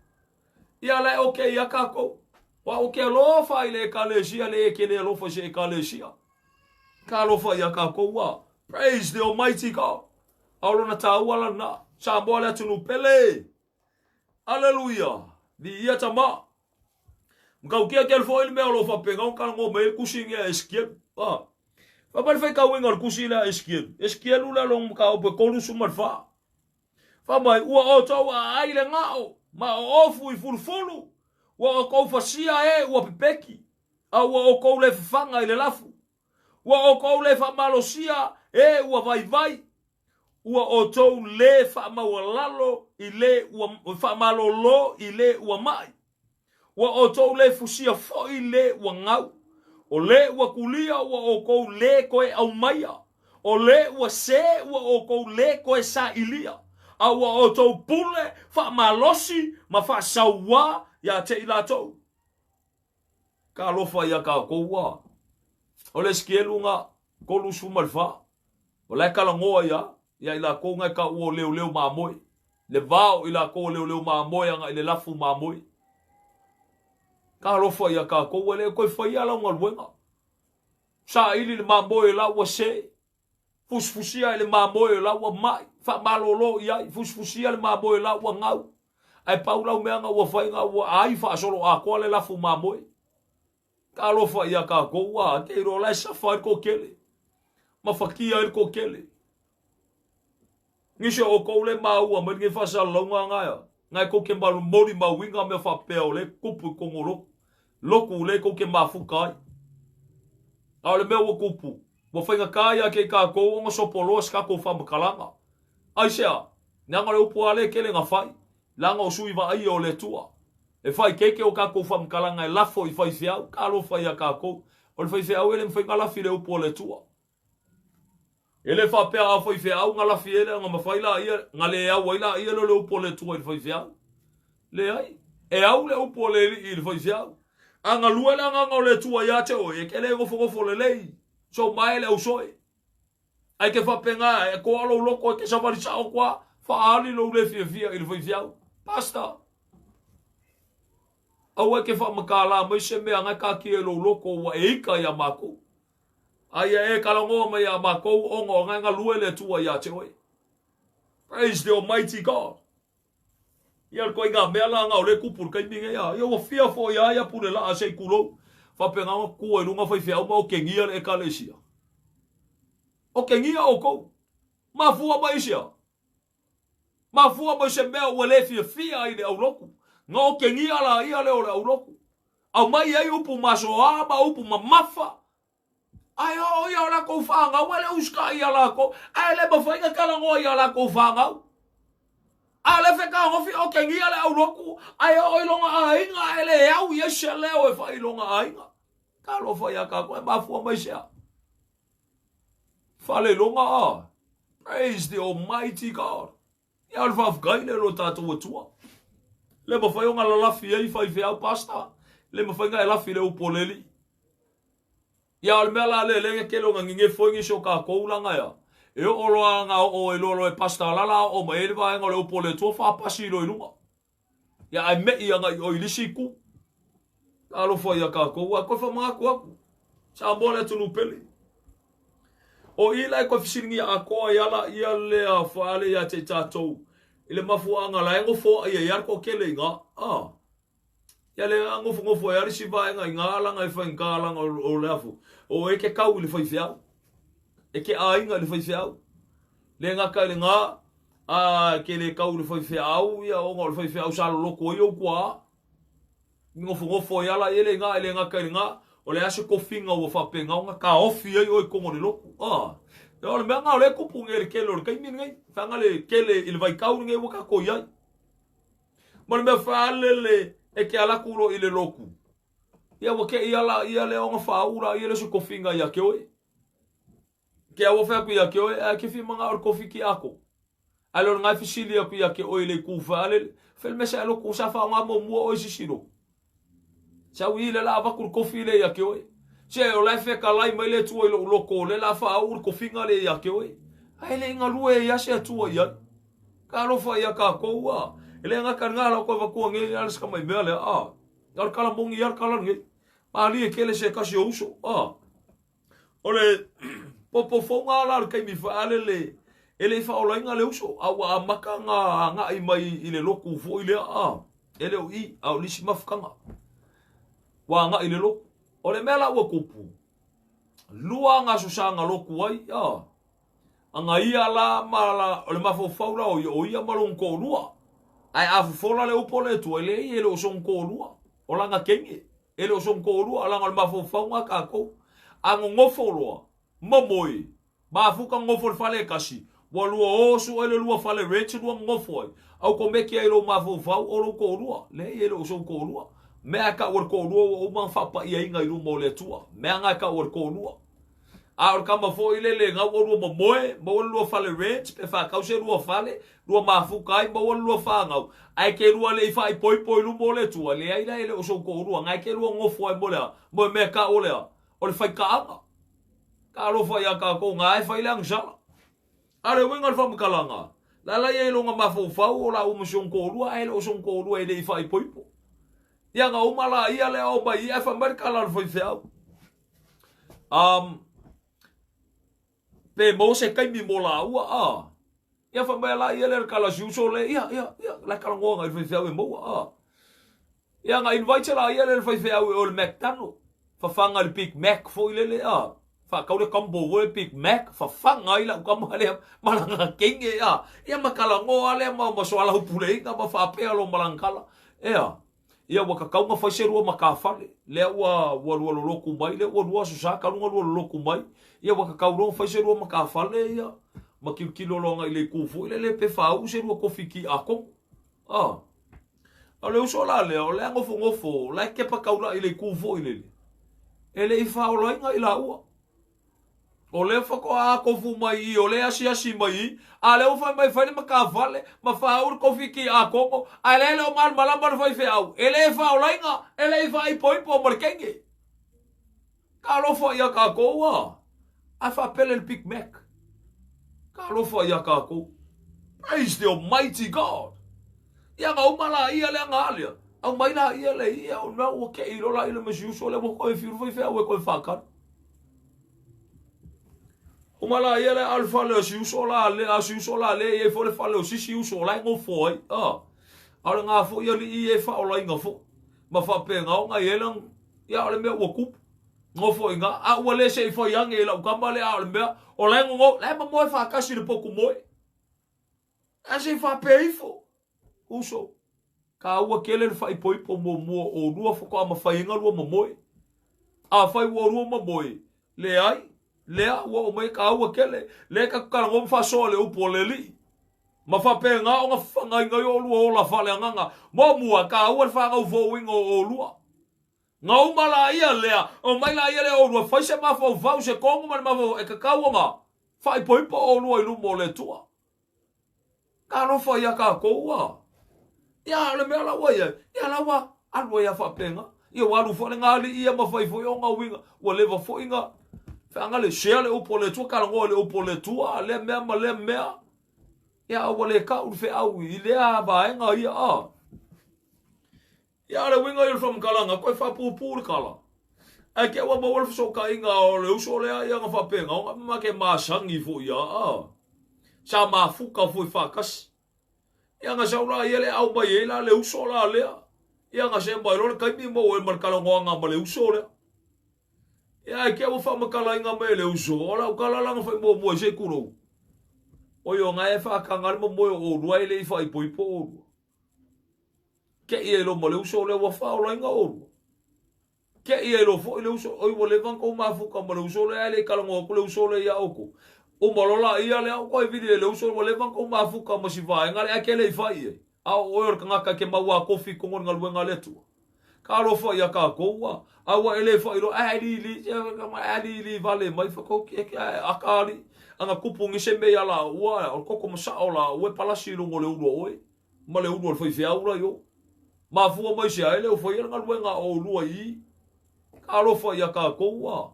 Ia la e oke ia kako. Wa oke alofa i le e kalesi. Ia le e kele alofa se e kalesi. Ka alofa ia kako wa. Praise the Almighty God. Aulona ta uala na. Sa moa le atunu pele. Hallelujah. Di ia tama. Kau kia kel foi me lo fa pega un kango me kusinga esquiel. Fa par fai kau ngor kusila esquiel. Esquiel ula long kau pe kolu sumar fa. Fa mai ua o tau a ai le ngao. Ma o ofu I fulfulu. Ua o kou fasia e ua pepeki. A ua o kou le fanga I le lafu. Ua o kou le fa malosia e ua vai. Ua o tau le fa mawalalo I le ua fa malolo I le ua mai. Wa o tau le fusia foi le ua ngau. O le ua kulia ua o kou le koe au maia. O le ua se ua o kou le koe sa ilia. A ua o tau pule fa malosi ma fa saua ya te ila tau. Ka alofa ia ka koua. O le skielu nga kolu sumalfa. O le kalangoa ia ila kou ngai ka ua leo maamoe. Le vao ila kou leo maamoe anga ile lafu maamoe. Ka alofa ia ka koua le koe whai ala unga luenga. Sa ili le mamoe la ua se. Fusfusia ele mamoe la ua mai. Fa malolo ia fusfusia le mamoe la ua ngau. Ai paulau meanga ua whai nga ua ai fa solo a koa le lafu mamoe. Ka alofa ia ka koua. Te iro lai sa whai ko kele. Ma whakia il ko kele. Ngisha o kou le maua mani nge whasa launga ngaya. Ngai ko ke malu mori ma winga me fa peo le kupu kongoro. Loku le ko ke mafukai. Au le mea ua kupu. Mo whainga kaya ke ka kou onga sopolo ska ko whamakalanga. ai sea nanga le upo ale kele nga fai langa o sui va ai o le tua e fai keke o ka ko fam kalanga e lafo I fai fiau ka lo fai a ka ko o le fai fiau ele fai ngala fi le upo le tua ele fa pe a fai fiau ngala fi ele nga mafai la ia ngale au ila ia le upo le tua e fai fiau le ai e au le upo le I fai fiau anga lua la nga le tua ya te o e kele go fo le lei so mai le usoi ai ke fa penga e ko alo loko ke sa vari sa o kwa fa ali lo le fia I fai fiau pasta au ke fa makala mai se me anga ka ki lo loko wa e ka ya mako ai e kalongo mai ya mako o nga lua le tua ya te oi praise the almighty God ia ko inga mela nga ole kupur kai minga ya yo fia fo ya pule la ase kulo fa penga ku e lunga fai fia o kengia e kalesia o kengia o ko ma fua mai sia ma fua mai se me o le fia I le au loku nga o kengia la ia le o le au loku au mai ai upu masoa ba upu mamafa ai o ia la ko fanga wale uska ia la ko ai le ba fai ka kala ngo ia la ko fanga ale fe ka ngofi o kengia le au loku ai o ilonga ainga ele au yeshe leo e fa ilonga ainga ka lo fa ya ka ko ba fu mai sia fa le longa praise the almighty God ya al fa gaile lo tatu tua le ba fa yo ngala la fi ai fa au pasta le ma fa nga la fi le u poleli ya al mela le ke lo nginge fo ngi so ka ko ulanga ya e o loa nga o e lolo e pasta lala o ma ele vai ngole upo le tua fa pasi lo ilunga ya ai me ia nga o ilisi ku alo foi ya ka ko wa ko fa ma ko sa bola tu no pele o ila ko fisingi a ko ya la ia le a fa le ya te tato ile mafu anga la ngo fo ia ko kele nga ya le ngo fo ya si vai nga la nga fa nga la o le afu o e ke kau le foi fia e ke ainga le fai fiau le nga ka le nga ke le kau le fai fiau ia o ngol fai fiau sa loko yo kwa ngofo ya la ele nga ka le nga o le ase ko finga o fa penga nga ka ofi ai o ko ngol loko yo le nga le ko pungel ke lo ka min ngai fa nga le ke le il vai kau ngai wo ka ko ya mo me fa le e ke ala kulo ile loku ia wo ke ia le o nga fa ura ia le so ko finga ya ke oi ke a wofa ku ya ke o ke fi manga or kofi ki ako alor nga fi silia ku ya ke o le ku fa ale fel mesa lo ku sa fa nga mo o si siro sa wi le la va ku kofi le ya ke o se o la fe ka lai mai le tu lo ko le la fa ur kofi nga le ya ke o ai le nga lu ya se tu ya ka lo fa ya ka ko wa le nga ka nga lo ko va ku ngi al ska mai bele ar kala mongi ar kala ngi ali ke le se ka se uso ole po fonga la kai mi fa ale ele fa ola nga le uso a maka nga I mai ile loku fo ile ele o I au lisi mafkanga wa nga ile loku ole mela wa kupu lua nga susanga loku ai anga ia la mala ole mafo faula o ia malon ko lua ai afu fola le upo le tu ele o son ko lua ola nga kenge ele o son ko lua la nga mafo faunga ka ko anga ngofo lua mamoi ba fuka ngofo fale kasi walua osu ele lua fale rechi lua ngofo au ko meki ai lo mafo fau o lo ko lua le ele o son ko lua me aka or ko lua o man fa pa ia inga i lu mo le tua me anga ka or ko lua a or kama fo ile le nga o lua mamoe mo lua fale rechi pe fa ka se lua fale lua mafuka ai mo lua fa nga ai ke lua le fa i poi lu mo le tua le ai ele o son ko lua nga ke lua ngofo ai mo le mo me ka o le o le fa ka anga kalo fa ya ka ko ngai fa ilang sala ale wengal fa mkalanga la la ye lo nga mafo fa o la o mson ko lu ai lo son ko lu ele fa i poipo ya nga o mala ia le o ba ia fa mer kala fa fa pe mo se kai mi mola u ya fa ba la ia le kala ju so le ya la kala ngo nga fa fa mo ya nga invite la ia le fa fa o le mctano fa fanga le big mac fo ile le fa kau le combo wo big mac fa fanga ila ko male malanga kenge ia makala ngo ale ma so ala pule nga ba fa pe alo malangkala ia wa ka kau nga fa seru maka fale le wa lo ku mai le wa su sa ka lo ku mai ia wa ka kau ro fa seru maka fale ia ma kilo longa ile kufu ile le pe fau se ro kofiki ako ale usola le o le ngofo la ke pa kaula ile kufu ile ele ifa o loinga ila ua o le fako a kofu mai o le asi mai ale o fa mai fa ma ka vale ma fa o kofiki ako ale le o mal malamba fa fe au ele fa o loinga ele fa i poi po markenge ka lo fo ya ka ko wa a fa pele el Big Mac ka lo fo ya ka ko praise the Almighty God ia nga umala ia le nga alia au mai la ia le ia o na o ke ilo la ile mesiu so le mo ko fiu foi fe o ko fa ka umala ia le alfa le siu so la le asiu so la le e fo le fa le si siu so la ngo foi ala nga fo ia li e fa o la nga fo ma fa pe nga nga yelang ia le me o ku ngo foi nga a o le se foi yang e la ka ma le a le me o la ngo le ma mo fa ka si le poku mo a se fa pe ifo uso ka ua kele fai poi po mo o rua foko ama fai inga rua mamoi a fai ua rua mamoi le ai lea ua o mai ka ua kele le ka karango fa so le upo le li ma fa pe nga o nga inga yo lua o la fa le nganga mo mua ka ua fa nga ufo wingo o lua nga umala ia lea o mai la ia le o rua fai se ma fa ufau se kongu ma fa e ka kaua nga fai poi po o lua ilu mo le tua ka no fa ia ka koua ya le me la wa ya la wa alwa ya fa penga ia walu fo le ngali ia ma fai fo nga winga wa le va fo inga fa nga le share le upo le tu ka ngo le upo le tu le me ma le me ya wa le ka u fe au ile a ba nga ia ya le winga il from kalanga ko fa pu kala a ke wa mo wolf so ka inga o le uso le ia nga fa penga nga ma ke ma sangi fo ya sa ma fu ka fo fa kas ia nga saula ia le au mai la le uso la le ia nga se mai lo kai mi mo e markala nga ma le uso le ia ke o fa makala nga me le uso ola kala la nga fa mo se kulo o yo nga e fa ka ngal mo o rua ile fa i poi po ke ia lo mo le uso le wa fa o nga o ke ia lo fo le uso o le van ko ma fu ka mo le uso le ale kala ngo ko le uso le ya oko o malola ia le ko e vidi le uso le van ko ma fu ka mo si va ngale akele fai a o nga ka ke maua kofi ko ngal wenga le tu ka lo fo ya ka ko wa a wa ele fo lo ali li vale mai fo ko ke akali anga kupungi se me ala wa o ko mo sa ola o palasi lo ngole ulo oi ma le ulo foi fia ura yo ma fu mo se ele o foi ngal wenga o lu ai ka lo fo ya ka ko wa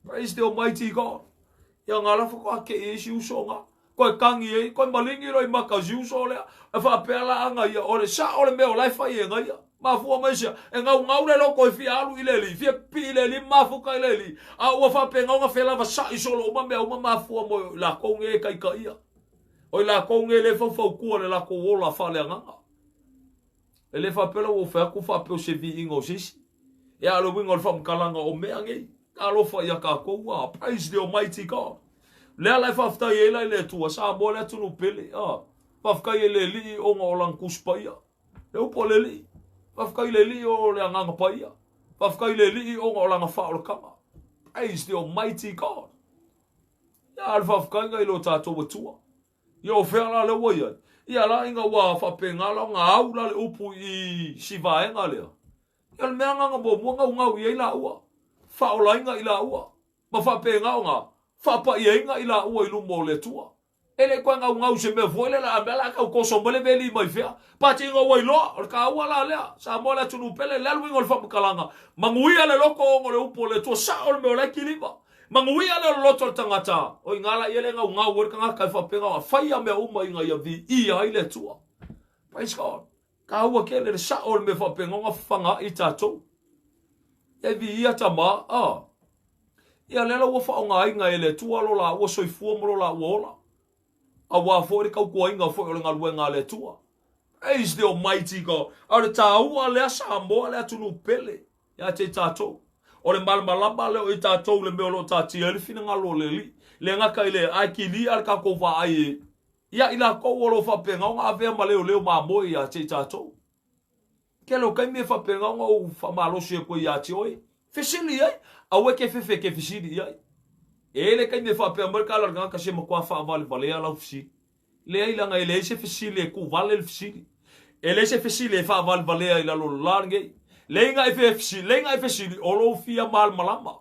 praise the Almighty God ya ngala fo ko ke isi usonga ko kangi e ko malingi roi maka jiuso le e fa pela anga ia ole sa ole me ole fa ye nga ia ma fu ma se e nga le lo ko fi alu ile li fi pi ile li ma fu ka ile li a o fa pe nga fa la sa isolo ma me o ma fu mo la ko nge kai ka ia o la ko nge le fo ku le la ko la fa le nga ele fa pela o fa ku fa pe se vi ingo sis ya lo wingo fa kalanga o me ange ka lo fa ya ka ko wa praise the Almighty God le ala fa fta ye la le tu sa mo le tu no pele fa fka ye le li o ngolang kuspa ya le o pole li fa fka ye li o le nga pa ya fa fka ye li o ngolang fa o kama praise the Almighty God ya al fa fka nga ilo ta to tu yo fe la le wo ya ya la inga wa fa pe nga la nga au la le upu i si va nga le ya me nga bo mo nga ye la wa fa o la nga ila wa ma fa pe nga fa pa ye nga ila o ilu mo le tua ele ko nga nga se me voile la bela ka ko so mole beli mai fea pa ti nga wo ilo ka wala le sa mo la tu nu pele le lu ngol fa kalanga manguia le loko ngole upo le tua sa o me ola kiliba manguia le loto tangata o ngala yele nga wo ka fa pe nga fa ya me o mai nga ya vi i ai le tua praise God ka wa ke le sa o me fa pe nga fa nga i tato e vi ia tama ia lela wo fa nga inga ele tua lo la wo soifua mo la wola a wa fo ri ka ko inga fo le ngal wenga le tua praise the Almighty God ala ta wa le sa mo le tu no pele ya te tato o le mal malaba le o tato le me lo tati ele fina ngalo le li le nga ka ile akili al ka ko va ai ya ila ko wo lo fa pe nga ave ma le ma mo ya te tato ke lo ka me fa pe nga o fa malo se ko ya ti oi fisili ai a we ke fefe ke fisili ai ele kai me fa pe amber kala nga ka se mo kwa fa vale ala fisi le ai langa ele se fisi le ku vale fisi ele se fisi le fa vale ila lo large le nga fisi le nga fisi o lo fia mal malama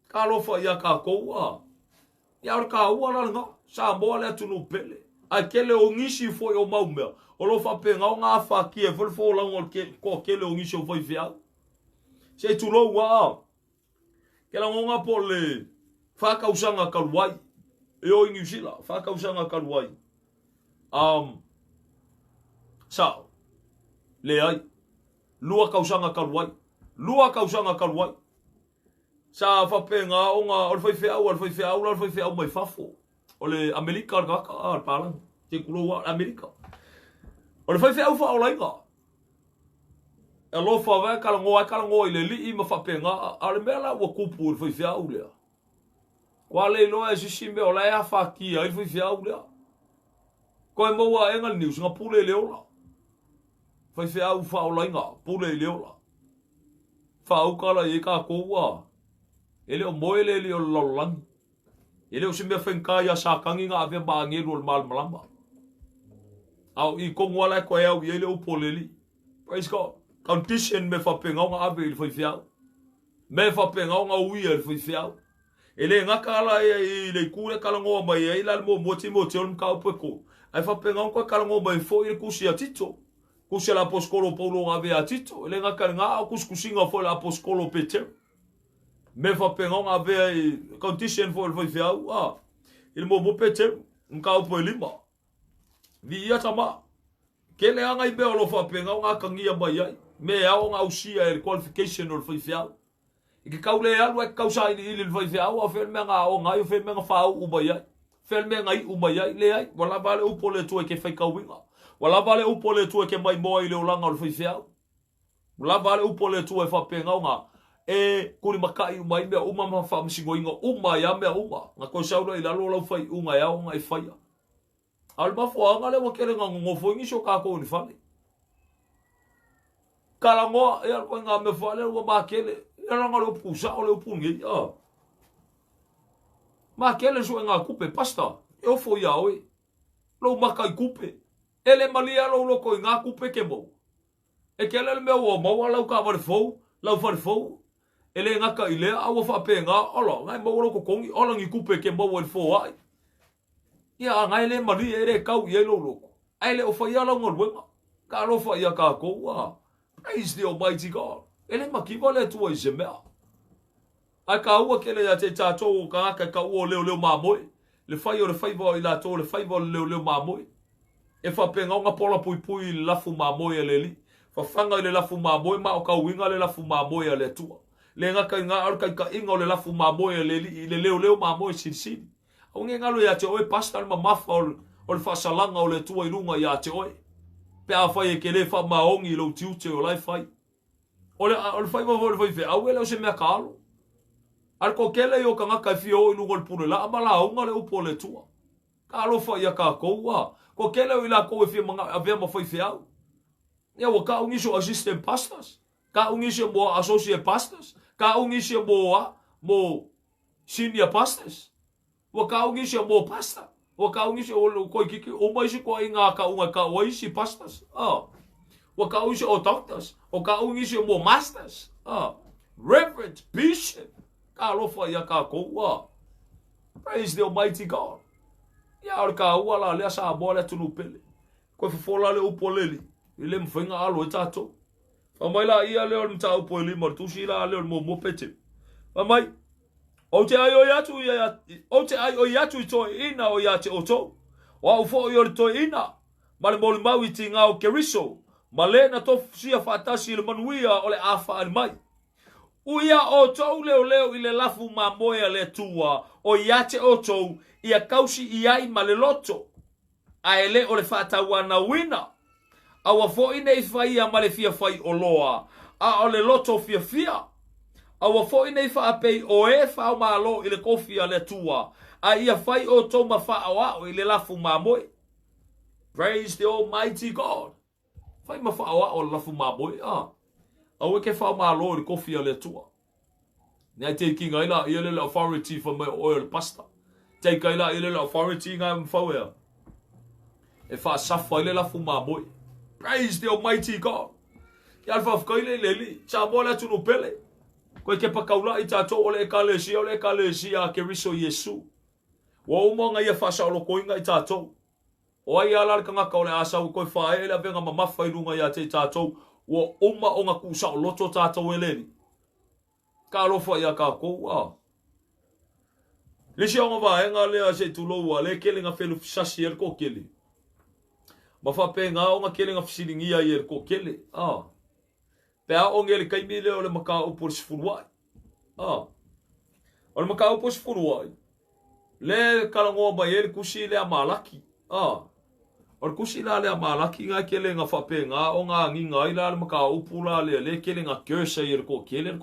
ka lo fa ya ka ko wa ya ka wa la nga sa mo le tu no pele akele o ngisi fo yo maumea o lo fa pe nga fa ki e fo la ngol ke ko kele o ngisi fo fia se tu lo wa ke la nga po le fa ka usanga kaluai e o ingusila fa ka usanga kaluai sa le ai lua ka usanga kaluai sa fa pe nga o nga o foi fe au mai fafo o le Amerika ka palan te kulo Amerika o le foi fe au fa o lainga e lo fa va ka ngo ile li ma fa pe nga a le mela o kupu o foi fe au le kwa le no e simbe o la e fa ki ai foi fe au le ko mo wa engal news nga pule le ola foi fe au fa o lainga pule le ola fa au kala e ka ko wa ele o moele ele o lolang ele o simbe fenka ya sa kangi nga ave ba nge rol mal malamba au I ko wala ko ya ele o poleli praise God condition me fa penga nga ave il foi fiao me fa penga nga ui il foi fiao ele nga kala ele kule kala ngo mai ele mo moti on ka opeko ai fa penga ko kala ngo mai fo il kusi atito kusi la apostolo Paulo ave atito ele nga kala nga kuskusinga fo la apostolo Peter me fa penga nga ave condition fo il foi fiao il mo Peter nka opo lima vi ya tama kele anga ibe lo fa penga nga kangia mai me ao nga usia el qualification or foi fiao que kaule algo é causa ele vai ver o filme nga o nga o filme nga fa o baya filme nga I o baya le ai wala vale o poleto que fai kawinga wala vale o poleto que mai mo ile o langa o foi fiao wala vale o poleto e fa penga nga e kuli makai mai me o mama fa msingoinga o mai me o nga ko sauro ila lo fai o nga ya o nga e fai alma fo nga le mo kele nga ngofo ngi shoka ko ni fale kala mo e ko nga me fale o ba kele era nga lo pusa o le pungi ma kele so nga kupe pasta eu fo ya oi lo makai kupe ele malia lo ko nga kupe ke mo e kele le meu o mo la ka var fo la var fo ele nga ka ile a wo fa pe nga olo nga mo lo ko kongi olo ngi kupe ke mo wo fo ai ya nga ele mali ere ka u ye lo ai le o fa ya lo ngol wenga ka lo fa ya ka ko wa praise the almighty God ele makiva le tua zemea a ka ua kele ya te tatou ka ka ua leo mamoi le fai vo ila to le fai vo leo mamoi e fa penga nga pola pui la fu mamoi le li fa fanga le la fu mamoi ma o ka winga le la fu mamoi le tua le nga ar ka inga le la fu mamoi le li le leo mamoi sin o nga lo ya te oi pastor ma mafa o le fa salanga o le tua I lunga ya te oi pe a fai ke le fa maongi lo tiute o lai fai ole fai vo foi fe au ele o se me kalo al ko kele yo kanga ka fio I lugol pule la mala unga le upole tua kalo fa ya ka ko wa ko kele o ila ko fi manga ave mo foi fe au ya wo ka ungi so assistant pastors ka ungi so mo associate pastors ka ungi so mo senior pastors wo ka ungi so mo pastor wo ka ungi so ko kiki o mai so ko inga ka unga ka o isi pastors o ka ungi so doctors o ka ungi so mo masters reverend bishop ka lofa ya ka ko wa praise the almighty God ya o ka wa la le sa bola tunu pele ko fola le upoleli ile mfenga alo tato famai la ia le o mta upoli mortushi la le mo pete famai o te ai o yatu ya o te ai o yatu to ina o yate o to wa ufo yo to ina mal mol mawi tinga o keriso malena to sia fatasi le manuia o le afa al mai uia o to leo ile lafu mamoya le tua o yate o to ia kausi iai maleloto aele o le fata wana wina awa fo ine fai a male fia fai o loa a o le loto fia awa fo ine fa pei o e fa o malo ile kofia le tua a ia fai o to ma fa o ile lafu mamoy praise the almighty God fai ma fa o lafu mamoy a we ke fa malo ile kofia le tua Ngai taking ila ile authority for my oil pastor. Take ila ile authority ngai mfawea. E fa safa ile la fuma boy. Praise the Almighty God. Ya fa fkaile leli. Cha bola tunu pele. Ko ke pa kaula ita to ole kalesia ke riso Yesu. Wa umonga ia fa sa lo koinga ita to. O ia la kanga ka ole asa ko fa ele venga mama fa ilunga ya te tato. Wa uma onga ku sa loto tato eleni. Ka lo fa ya ka ko wa. Lisi onga va enga le ase tu lo wa le kelinga felu sasi er ko keli. Ma fa penga onga kelinga fsilingia er ko keli. Pea onge le kaimile ole maka upor sfuruai. Ole maka upor sfuruai. Le kalango ba ele kusi le amalaki. Ole kusi la le amalaki nga kele nga fa penga onga nginga ila le maka upula le kele nga curse er ko kele.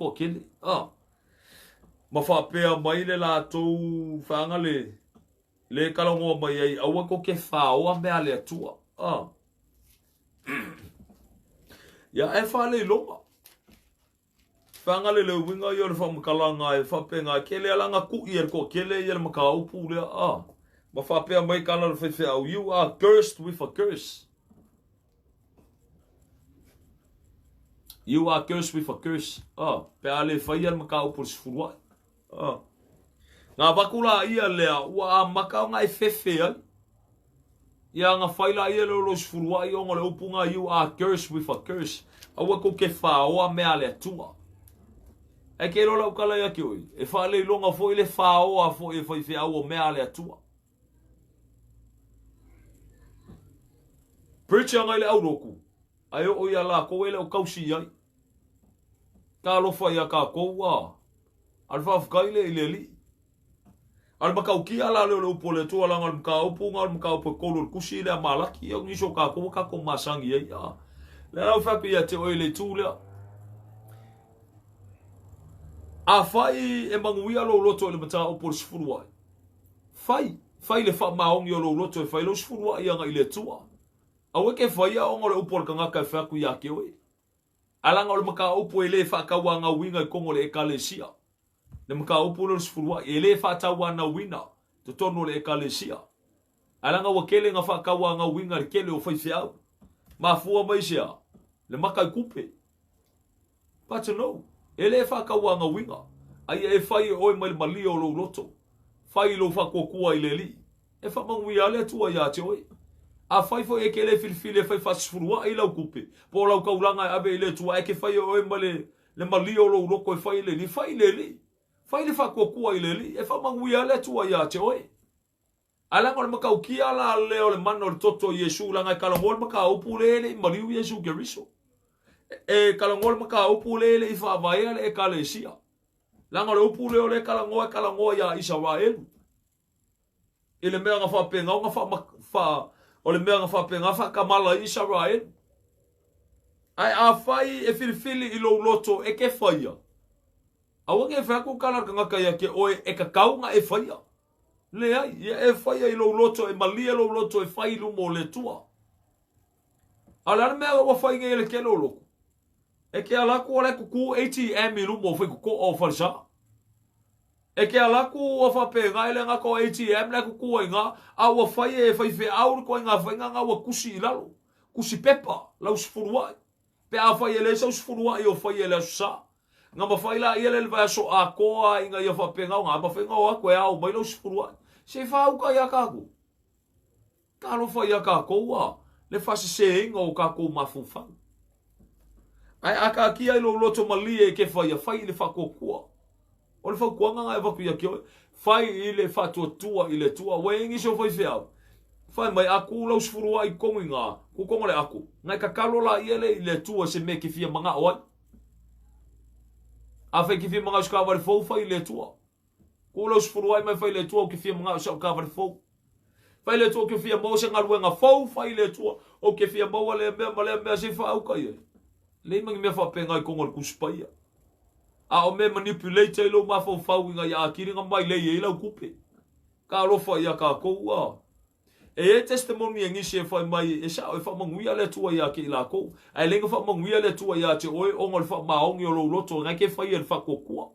Ma fa pea mai le la to fanga le kalango ba ye awa ko ke fa o me ale tua. Ya e fa le longa. Fanga le winga yo le fa mkalanga e fa penga kele alanga ku yer ko kele yer maka upu le ma fa pe mai kana le fe au you are cursed with a curse. You are cursed with a curse. Pe ale fa yer maka upu sfurwa. Nga bakula ia le wa maka nga e fefe ai. Ya nga faila ia lo sfurwa yo ngole upunga you are cursed with a curse. Awa ko ke fa o me ale tua. E ke rola ukala ya kioi. E fa le longa fo ile fa o fo e fa fe o me ale tua. Preacher nga ile auroku. Ayo o ya la ko ile o kausi ai. Ka lo fa ya ka ko wa. Alfa fa ile ile li. Al makau ala le upo le tua langa al makau punga al makau po kolor kusi le malaki yo ni so ka ko masangi ya. Le au fa pe ya te o le tula. A fai e manguia lo loto le mata o por sfurua. Fai le fa maong yo lo loto e fai lo sfurua ia nga ile tua. A weke fai a ongo le upor kanga ka fa ku ya ke we. Alanga o le maka upo ele fa ka wa nga winga i kongo le ekalesia. Le maka upo le sfurua ele fa ta wa na wina to tono le ekalesia. Alanga wa kele nga fa ka wa nga winga le kele o fai fia. Ma fua mai sia. Le maka kupe. But no. Ele fa ka wa nga winga. Ai e fai oi mai mali o lo loto. Fai lo fa kokua ile li. E fa mangui ale tua ya te oi. A fai fo e kele filfile fai fa sfurua i lau kupe. Po lau kaulanga abe ile tua e ke fai oi mai le mali o lo loko e fai ile li. Fai ile li. Fai le fa kokua ile li. E fa mangui ale tua ya te oi. Alanga le makau ki ala leo le mano le toto Yesu langa kalangol makau pulele i mariu Yesu geriso. E kalangol maka upulele i whaavaea le ekalesia. Langa le upuleo le kalangoa ya Israel. I le mea nga whapenga o le mea nga whapenga whakamala i Israel. Ai a whai e filifili i lo loto e ke whaia. A wange e whaku kalaranga kaya ke oe e kakaunga e whaia. Le ai, e whaia i lo loto e malia lo loto e whai lumo le tua. Ala mea wa whainga i le ke lo loko. E ke alaku ole kuku ATM i lumo whi kuko o wharisa. E ke alaku o whapenga ele nga ko ATM le kuku inga a wa whai e whai aur ko inga whainga nga wa kusi i lalo. Kusi pepa, lau sifuruai. Pe a whai ele sa sifuruai o whai ele sa. Nga ma whai la i ele vai so a koa inga i a whapenga o nga ma whainga o a koe au mai lau sifuruai. Se whauka i a kako. Kalo whai a kako wa. Le whasi se inga o kako mafufang. Ai aka ki ai lo loto malie ke fai le fakokua. O le fakua nga e vaku ia ki oi. Fai i le fatua i le tua. Wengi so fai feau. Fai mai aku lau sfurua i kongi ngā. Ku kongo le aku. Ngai ka kalola i le tua se me ki fia manga oai. A fai ki fia manga uska wari fau fai le tua. Ku lau sfurua i mai fai le tua o ki fia manga uska wari fau. Fai le tua ki fia mau se ngaruenga fau fai le tua. O ki fia mau le mea se fa au kai e. Le mangi mea whapenga i kongo le kuspaia. A o me manipulate i lo ma fau inga ia akiringa mai le i lau kupe. Ka alofa ia ka koua. E testimony e ngisi e whai mai e sa o e whamanguia le tua ia ki la kou. Ai lenga whamanguia le tua ia te oe ongo le whamaongi o lo loto ngai ke whai e le whakokua.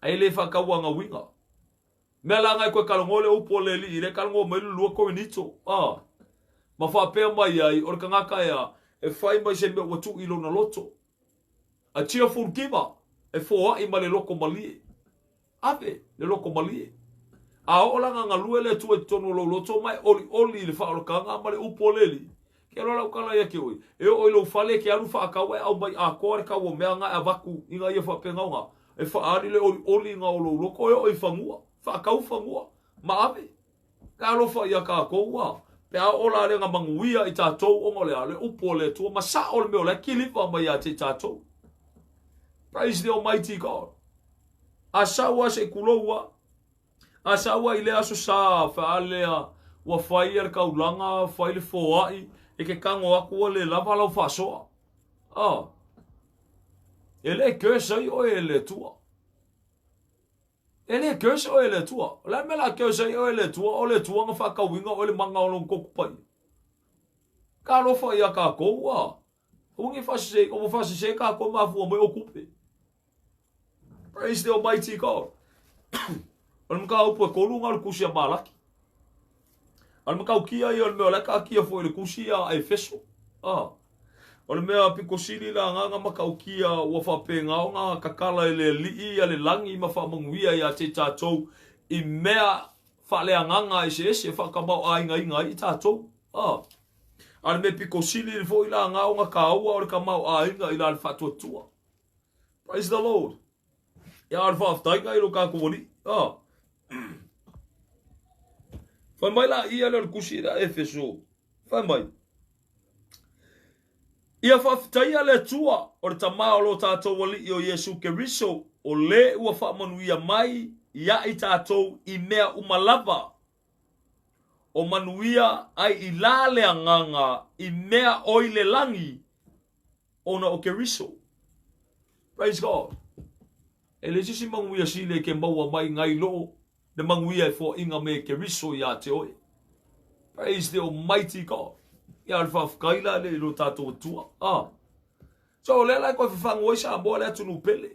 ai le whakawanga winga. Mea la ngai koe kalongole upo le li, le kalongo mai lua koe nito. Ma whapea mai ai, ora ka ngaka ea, e whai mai se mea watu ilo na loto. A cheerful giver, e fōa i ma le loko malie. Ave, le loko malie. A olanga ngā lue le tu e tono lo loto mai, oli le whaolokanga, ma le upo le li. Ke alo lau kala ia ke oi. E oi lo fale ke aru whaakawe au mai a kore ka o mea ngā a waku, i ngā ia whapea ngaunga. E whaari le oli ngā o lo loko, e oi whangua. Whaakau whangua. Ma ave. Ka alo wha ia ka koua. Pe a ola le ngā manguia i tātou ongo le ale upo le tua. Ma sa ole meo le kilipa mai a te tātou. Praise the Almighty God. Asawa se kuloua. Asawa i le aso sa whaalea wa whai ar kaulanga, whai le fōai. E ke kango akua le lava lau whasoa. E le kēsai o e le tua. E le kēsai o e le tua. Le me la kēsai o e le tua ngā whakawinga o le manga o long kokupai. Ka rofa ia ka koua. Ungi whasise, o whasise ka koe mafua mai o kupe. Praise the Almighty God. Ole mga upu e kolunga le kusia malaki. Ole mga ukia i ole mea leka kia fo le kusia a Efeso. Ole mea pikosini la nganga maka ukia ua whapenga o ngā kakala i le lii a le langi ma whamanguia i a te tātou i mea whalea nganga i se ese whakamau a inga i tātou. Ole mea pikosini le fo i la ngā o ngā kaua o le kamau a inga i la le whatuatua. Praise the Lord. Ia ar whaftainga i lo kākuwani. Whai mai la ia le kusi da Efeso. Whai mai. Ia whaftaia le tua o le tamao lo tātou wali i o Yesu Keriso o le ua whamanuia mai ia i tātou i mea umalava. O manuia ai i la le anganga i mea oile langi ona o Keriso. Praise God. E le sisi manguia sile ke maua mai ngai lo, ne manguia e fo inga me ke riso ia te oe. Praise the Almighty God. Ia alfa whakaila le ilo tātou tua. So le lai koe whawhango isa a moa le atunu pele.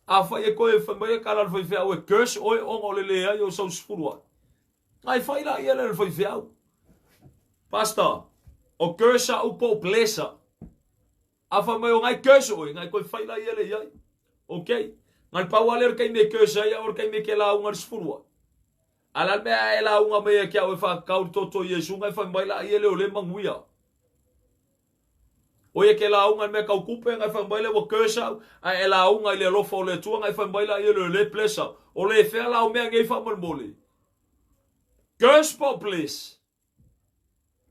A whai e koe whamai e kala whai whiau e curse oe ongo le lea i o sau spurua. Ngai whaila ia le whai whiau. Pastor, o curse a upo blessa. A whamai o ngai curse oe, ngai koe whaila ia le iai. Okay? Ngal pawale or kay me kēsaya or kay me ke launga spurua. Alal me a launga me ke au fa kau toto Yesu ngai fa mai la ile o le manguia. O ye ke launga me kau kupe ngai fa mai le o kēsa a launga ile lo fo le tua ngai fa mai la ile le plesa. O le fe la o me ngai fa mal mole. Gospel bliss.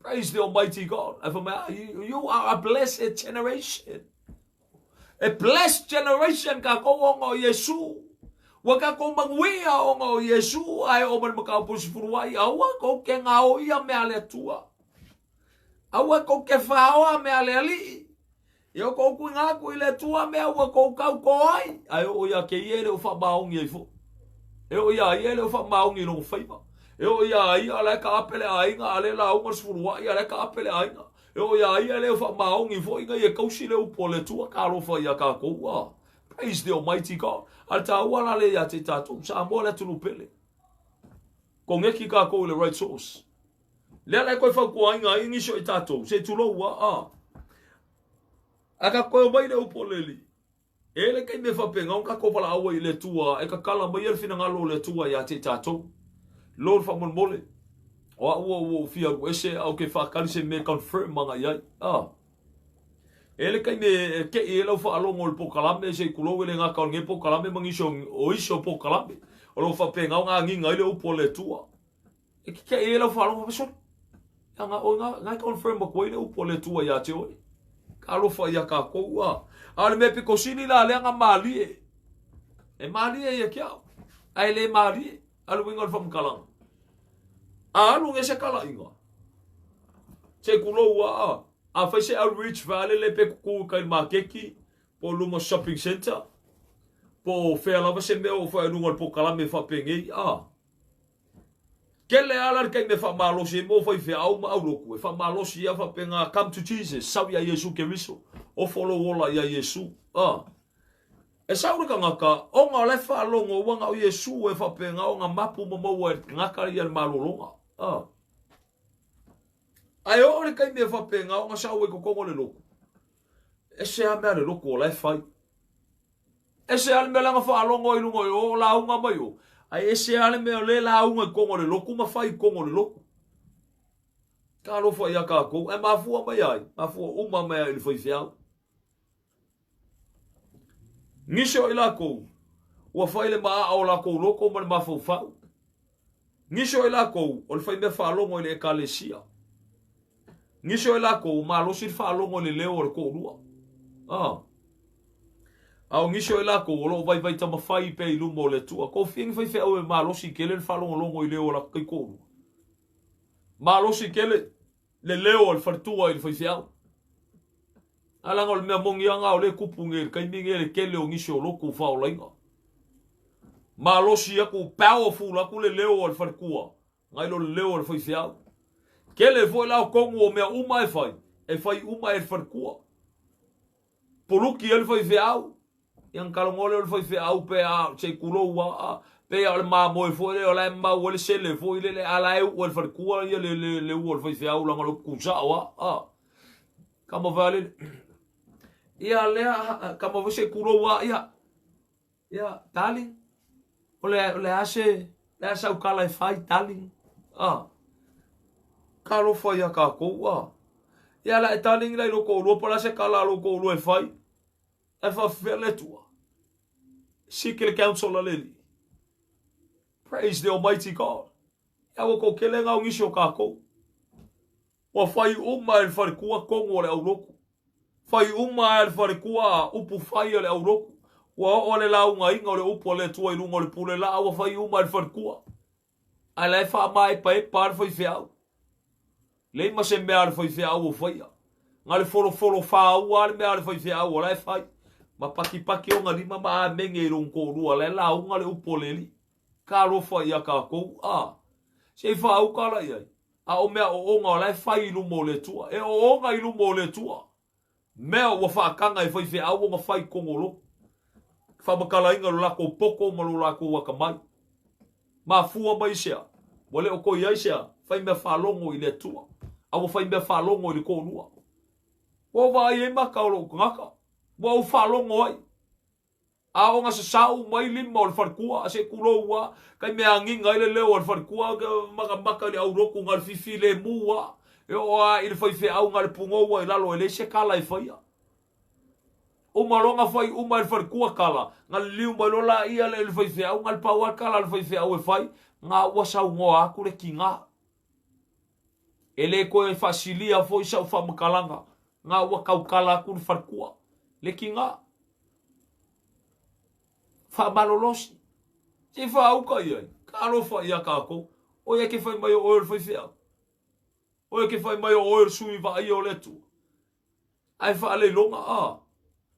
Praise the Almighty God. You are a blessed generation. A blessed generation ka ko o Yesu. Wa ka ko manguia o Yesu ai o man maka pusifuruai awa ko ke ngao ia me ale tua. Awa ko ke fao me ale ali. Yo ko ku nga ku ile tua me awa ko ka ko ai. Ai o ya ke ele o fa baung ye fo. E o ya ele o fa baung no faiba. E o ya ai ala ka apele ai nga ale la o pusifuruai ala ka apele ai nga. Eu ia ia le fa maongi fo inga ia kausi le upo le tua ka rofa ia ka koua. Praise the Almighty God. Al ta wala le ia te tatu sa mo le tulu pele. Ko ngeki ka ko le right source. Le ala ko fa ko inga ingi so tatu se tulo wa Aka ko mai le upo le li. Ele kai me fa penga ka ko pala awa i le tua e ka kala mai el fina ngalo le tua ia te tatu. Lord fa mon mole. O fia wese au ke whakari se me confirm manga iai. Ele kai me ke e lau wha alongo le pokalame se kulowe le ngā kaunge pokalame mangiso o iso pokalame. O lau wha pengau ngā nginga ile upo le tua. E ke e lau wha alongo pasori. Ngā confirm ma koe le upo le tua ia te oi. Ka alofa ia ka koua. Ale me piko sini la le ngā maalie. E maalie ia kia. Ai le maalie. Alu winga le whamkalanga. Alu nge se kala inga. Se kuloua a fai se outreach vale le pe kuku kai makeki po lunga shopping center. Po fea lava se meo fai lunga po kalame fa pengei Kele alar kai me fa malosi mo fai fea au ma auloku. Fa malosi ia fa penga come to Jesus. Sau ia Yesu Keriso. O follow ola ia Yesu. E saure ka ngaka, o ngā le whaalongo wanga o Yesu e whapenga o ngā mapu mamau e ngaka i al malolonga. Ai o le kai mea whapenga o ngā sau e kokongo le loko. E se a mea le loko o lai whai. E se ale mea langa whaalongo i lungo i o launga mai o. Ai e se ale mea le launga i kongo le loko, ma whai kongo le loko. Ka lofa i a kako, e mafua mai ai, mafua uma mai ai le whai whiau. Ngisho i lako, ua whaile maa o lako loko ma le mafau fau. Ngisho i lako, o le whai mea whaalongo i le ekalesia. Ngisho i lako, maa losi whaalongo i le leo o le kōrua. Au ngisho i lako, o lo vai vai tama whai pe i lumo le tua. Ko whiengi whai whiau e maa losi kele le whaalongo longo i leo o la kai kōrua. Maa losi kele le leo o le whartua i le whai whiau. Alanga o le mea mongi anga o le kupunge, kai minge le kele o ngisho loko whao lainga. Ma losi aku powerful aku le leo o le wharkua. Ngai lo le leo o le whai whiau. Kele foi lao kongu o mea uma e whai. E whai uma e le wharkua. Poluki e le whai whiau. Iang kalongole o le whai whiau pe a che kuloua. Pe a le maa moe foi le o le mau o le sele foi le ala e o le wharkua ia le ua o le whai whiau langa lo kusa oa. Kama vale. Ia lea kama vose kuroa ia darling ole ase u kala e fai darling kalo foi a ka ko ia la darling la loko lo pola se kala loko lo e fai e fa fele tua sikele council la leli. Praise the Almighty God. Ia wo ko kelenga ngi sho ka ko wa fai uma e fai kua kongo le au loko. Fai uma e whare kua upu whai le au roku. Wa o le launga inga o le upu le tua i lunga o le pule la awa whai uma e whare kua. Ai lai wha mai pa e pār whai whiau. Lei ma se mea le whai whiau o whaia. Ngā le wholo whau a le mea le whai whiau o lai whai. Ma paki o ngā lima ma a menge i rung kōrua le launga le upu le li. Ka ro whai a ka kou Se i whau ka lai ai. A o mea o onga o lai whai i lumo le tua. E o onga i lumo le tua. Mea ua whaakanga e whai whiau o ngā whai kongolo. Whamakala inga lo lako poko ma lo lako waka mai. Ma fua mai sea. Wale o koi ai sea. Whai mea whalongo i le tua. Awa whai mea whalongo i le kōrua. Wa vai e maka o lo ngaka. Wa o whalongo ai. A o ngā sasau mai lima o le wharkua. A se kuroua. Kai mea nginga i le leo o le wharkua. Maka le auroku ngā le fifi le mua. E o a i le whai whiau ngā le pungoua i lalo e le se kala i whaia. O malonga whai uma i le wharkua kala. Ngā le liu mai lola ia le whai whiau ngā le paua kala le whai whiau e whai. Ngā ua sau ngoa aku le ki ngā. E le koe e whasilia fo i sau whamakalanga. Ngā ua kaukala aku le wharkua. Le ki ngā. Whamalolosi. Se whauka iai. Ka alo whai a kako. O ia ke whai mai o le whai whiau. Oe ke whai mai o oer sui wa ai o letu. Ai wha le longa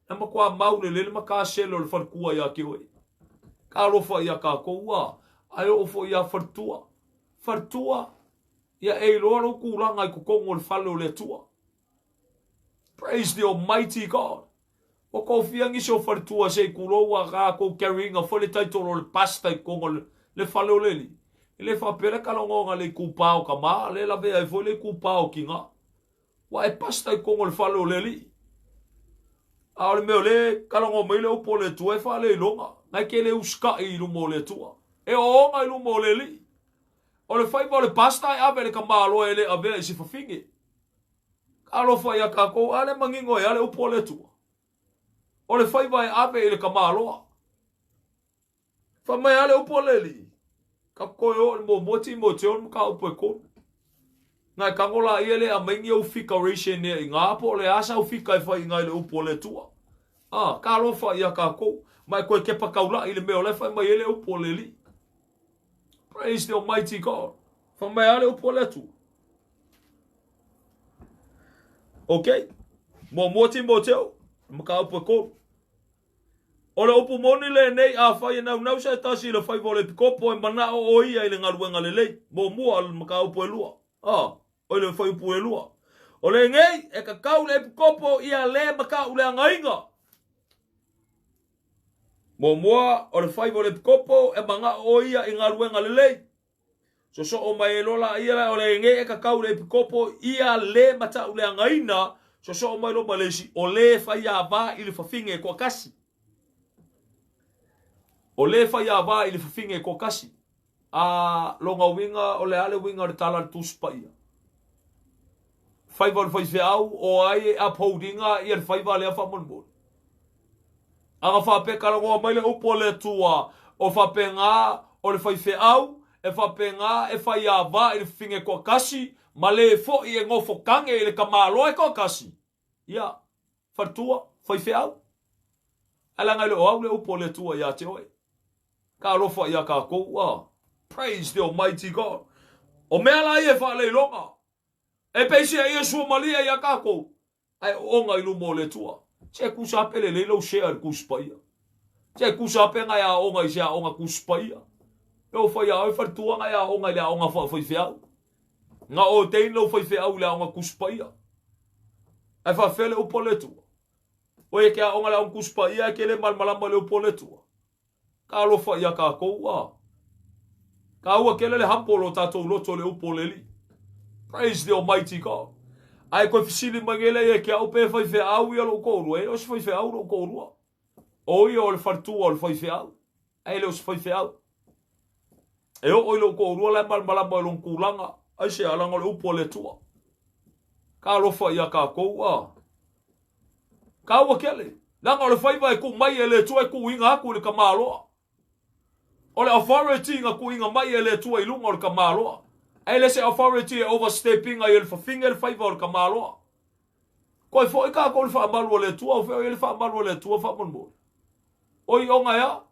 E makua maule lele maka selo le wharkua ia ke oe. Ka rofa ia ka koua. Ai o fo ia whartua. Whartua. Ia e loro kulanga i kukongo le whale o le tua. Praise the Almighty God. O ko fiangi so whartua se kuroua ka ko carrying a fully title o le pasta i kongo le whale o leli. Le fa pere kalonga le kupao ka ma le la vea foi le kupao ki nga. Wa e pasta i kongo le falo le li. A le meo le kalonga mai le upo le tua e fa le longa. Ngai ke le uska i lumo le tua. E o onga i lumo le li. O le fai pa le pasta e ave le ka ma aloa e le ave e si fafingi. Ka lo fai a kako a le mangingo e a le upo le tua. O le fai pa e ave e le ka ma aloa. Fa mai a le upo le li. Ka koe o mo moti mo te on ka upo e konu. Ngai kangola i ele a maingi au fika reishe nea i ngā po le asa au fika e whai ngai le upo le tua. Ka lofa i a ka kou. Mai koe ke pakaula i le meo le whai mai ele upo le li. Praise the Almighty God. Whai mai ale upo le tua. Okay. Mo moti mo te o. Maka upo e konu. O le upu moni le nei a whai e nau sa tasi le whai vole pikopo e mana o ia i le ngaruenga le lei. Mo mua al maka upu e lua. O le whai upu e lua. O le ngei e ka kau le pikopo ia le maka ule angainga. Mo moa o le fai o le kopo e manga o ia i ngā ruenga lelei. So o mai lola ia o le nge e kakau le kopo ia le mata ule ngaina. So o mai lo malesi o le fai a va i le fafinge ko kasi. O le fai a va i le fafinge ko kasi. A longa winga o le ale winga le tala tu spaia. Fai fe au o ai a poudinga i le fai va le fa mon. Anga fa pe kala ngo mai le upo le tua o fa penga o le fai fe au e fa penga e fai a va i le finge ko kasi ma le fo i e ngofo kange i le kamalo e ko kasi. Ia, fartua, fai fe au. Ala ngai le o au le upo le tua ia te oe. Ka rofa ia ka koua. Praise the Almighty God. O mea la ie fa le longa. E peisi e Yesu malia ia ka kou. Ai onga ilu mo le tua. Se kusa pele le lo share kuspaia. Se kusa pe nga ya onga ia onga kuspaia. Eu foi a fartua nga ya onga le onga foi fiau. Nga o tein lo foi fiau le onga kuspaia. Ai fa fele o poletua. O e ke a onga le onga kuspaia ke le malmalama le o poletua. Ka lo fa ia ka koua. Ka ua ke le hampolo tatou loto le o poleli. Praise the Almighty God. Ai ko fisili mangele e ke au pe fai fe au ia lo koru e o fai fe au lo koru. O ia o le fartua o le fai fe au. Ai le o fai fe au. E o lo koru la malmalama lo kulanga. Ai se alanga le upo le tua. Ka lo fa ia ka koua. Ka ua kele. Langa le fai vai ku mai ele tua ku inga aku le kamaloa. O le authority nga ku inga mai ele tua ilunga o le kamaloa. Ai le se authority e overstepping ai le fafinga le fai vai o le kamaloa. Ko foi ka ko le fa malu le tua o fe le fa malu le tua fa mon. Oi onga ya.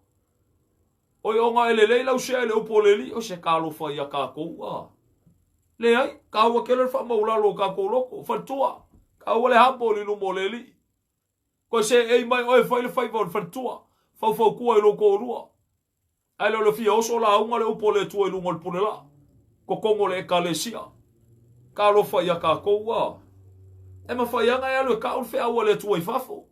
Oi onga ele le la se le upoleli o se ka lo fa ia ka koua. Le ai ka ua kele fa maula lo ka ko loko fa tua. Ka ua le hapo le no moleli. Ko se ei mai oi foi le fai vai fa tua. Fa ku ai lo ko rua. Ai lo fia o so la unga le upole tua i lunga le punela. Ko kongo le ekalesia. Ka lo fa ia ka koua. E ma fa ia ngai alo ka ul fe au le tua i fafo.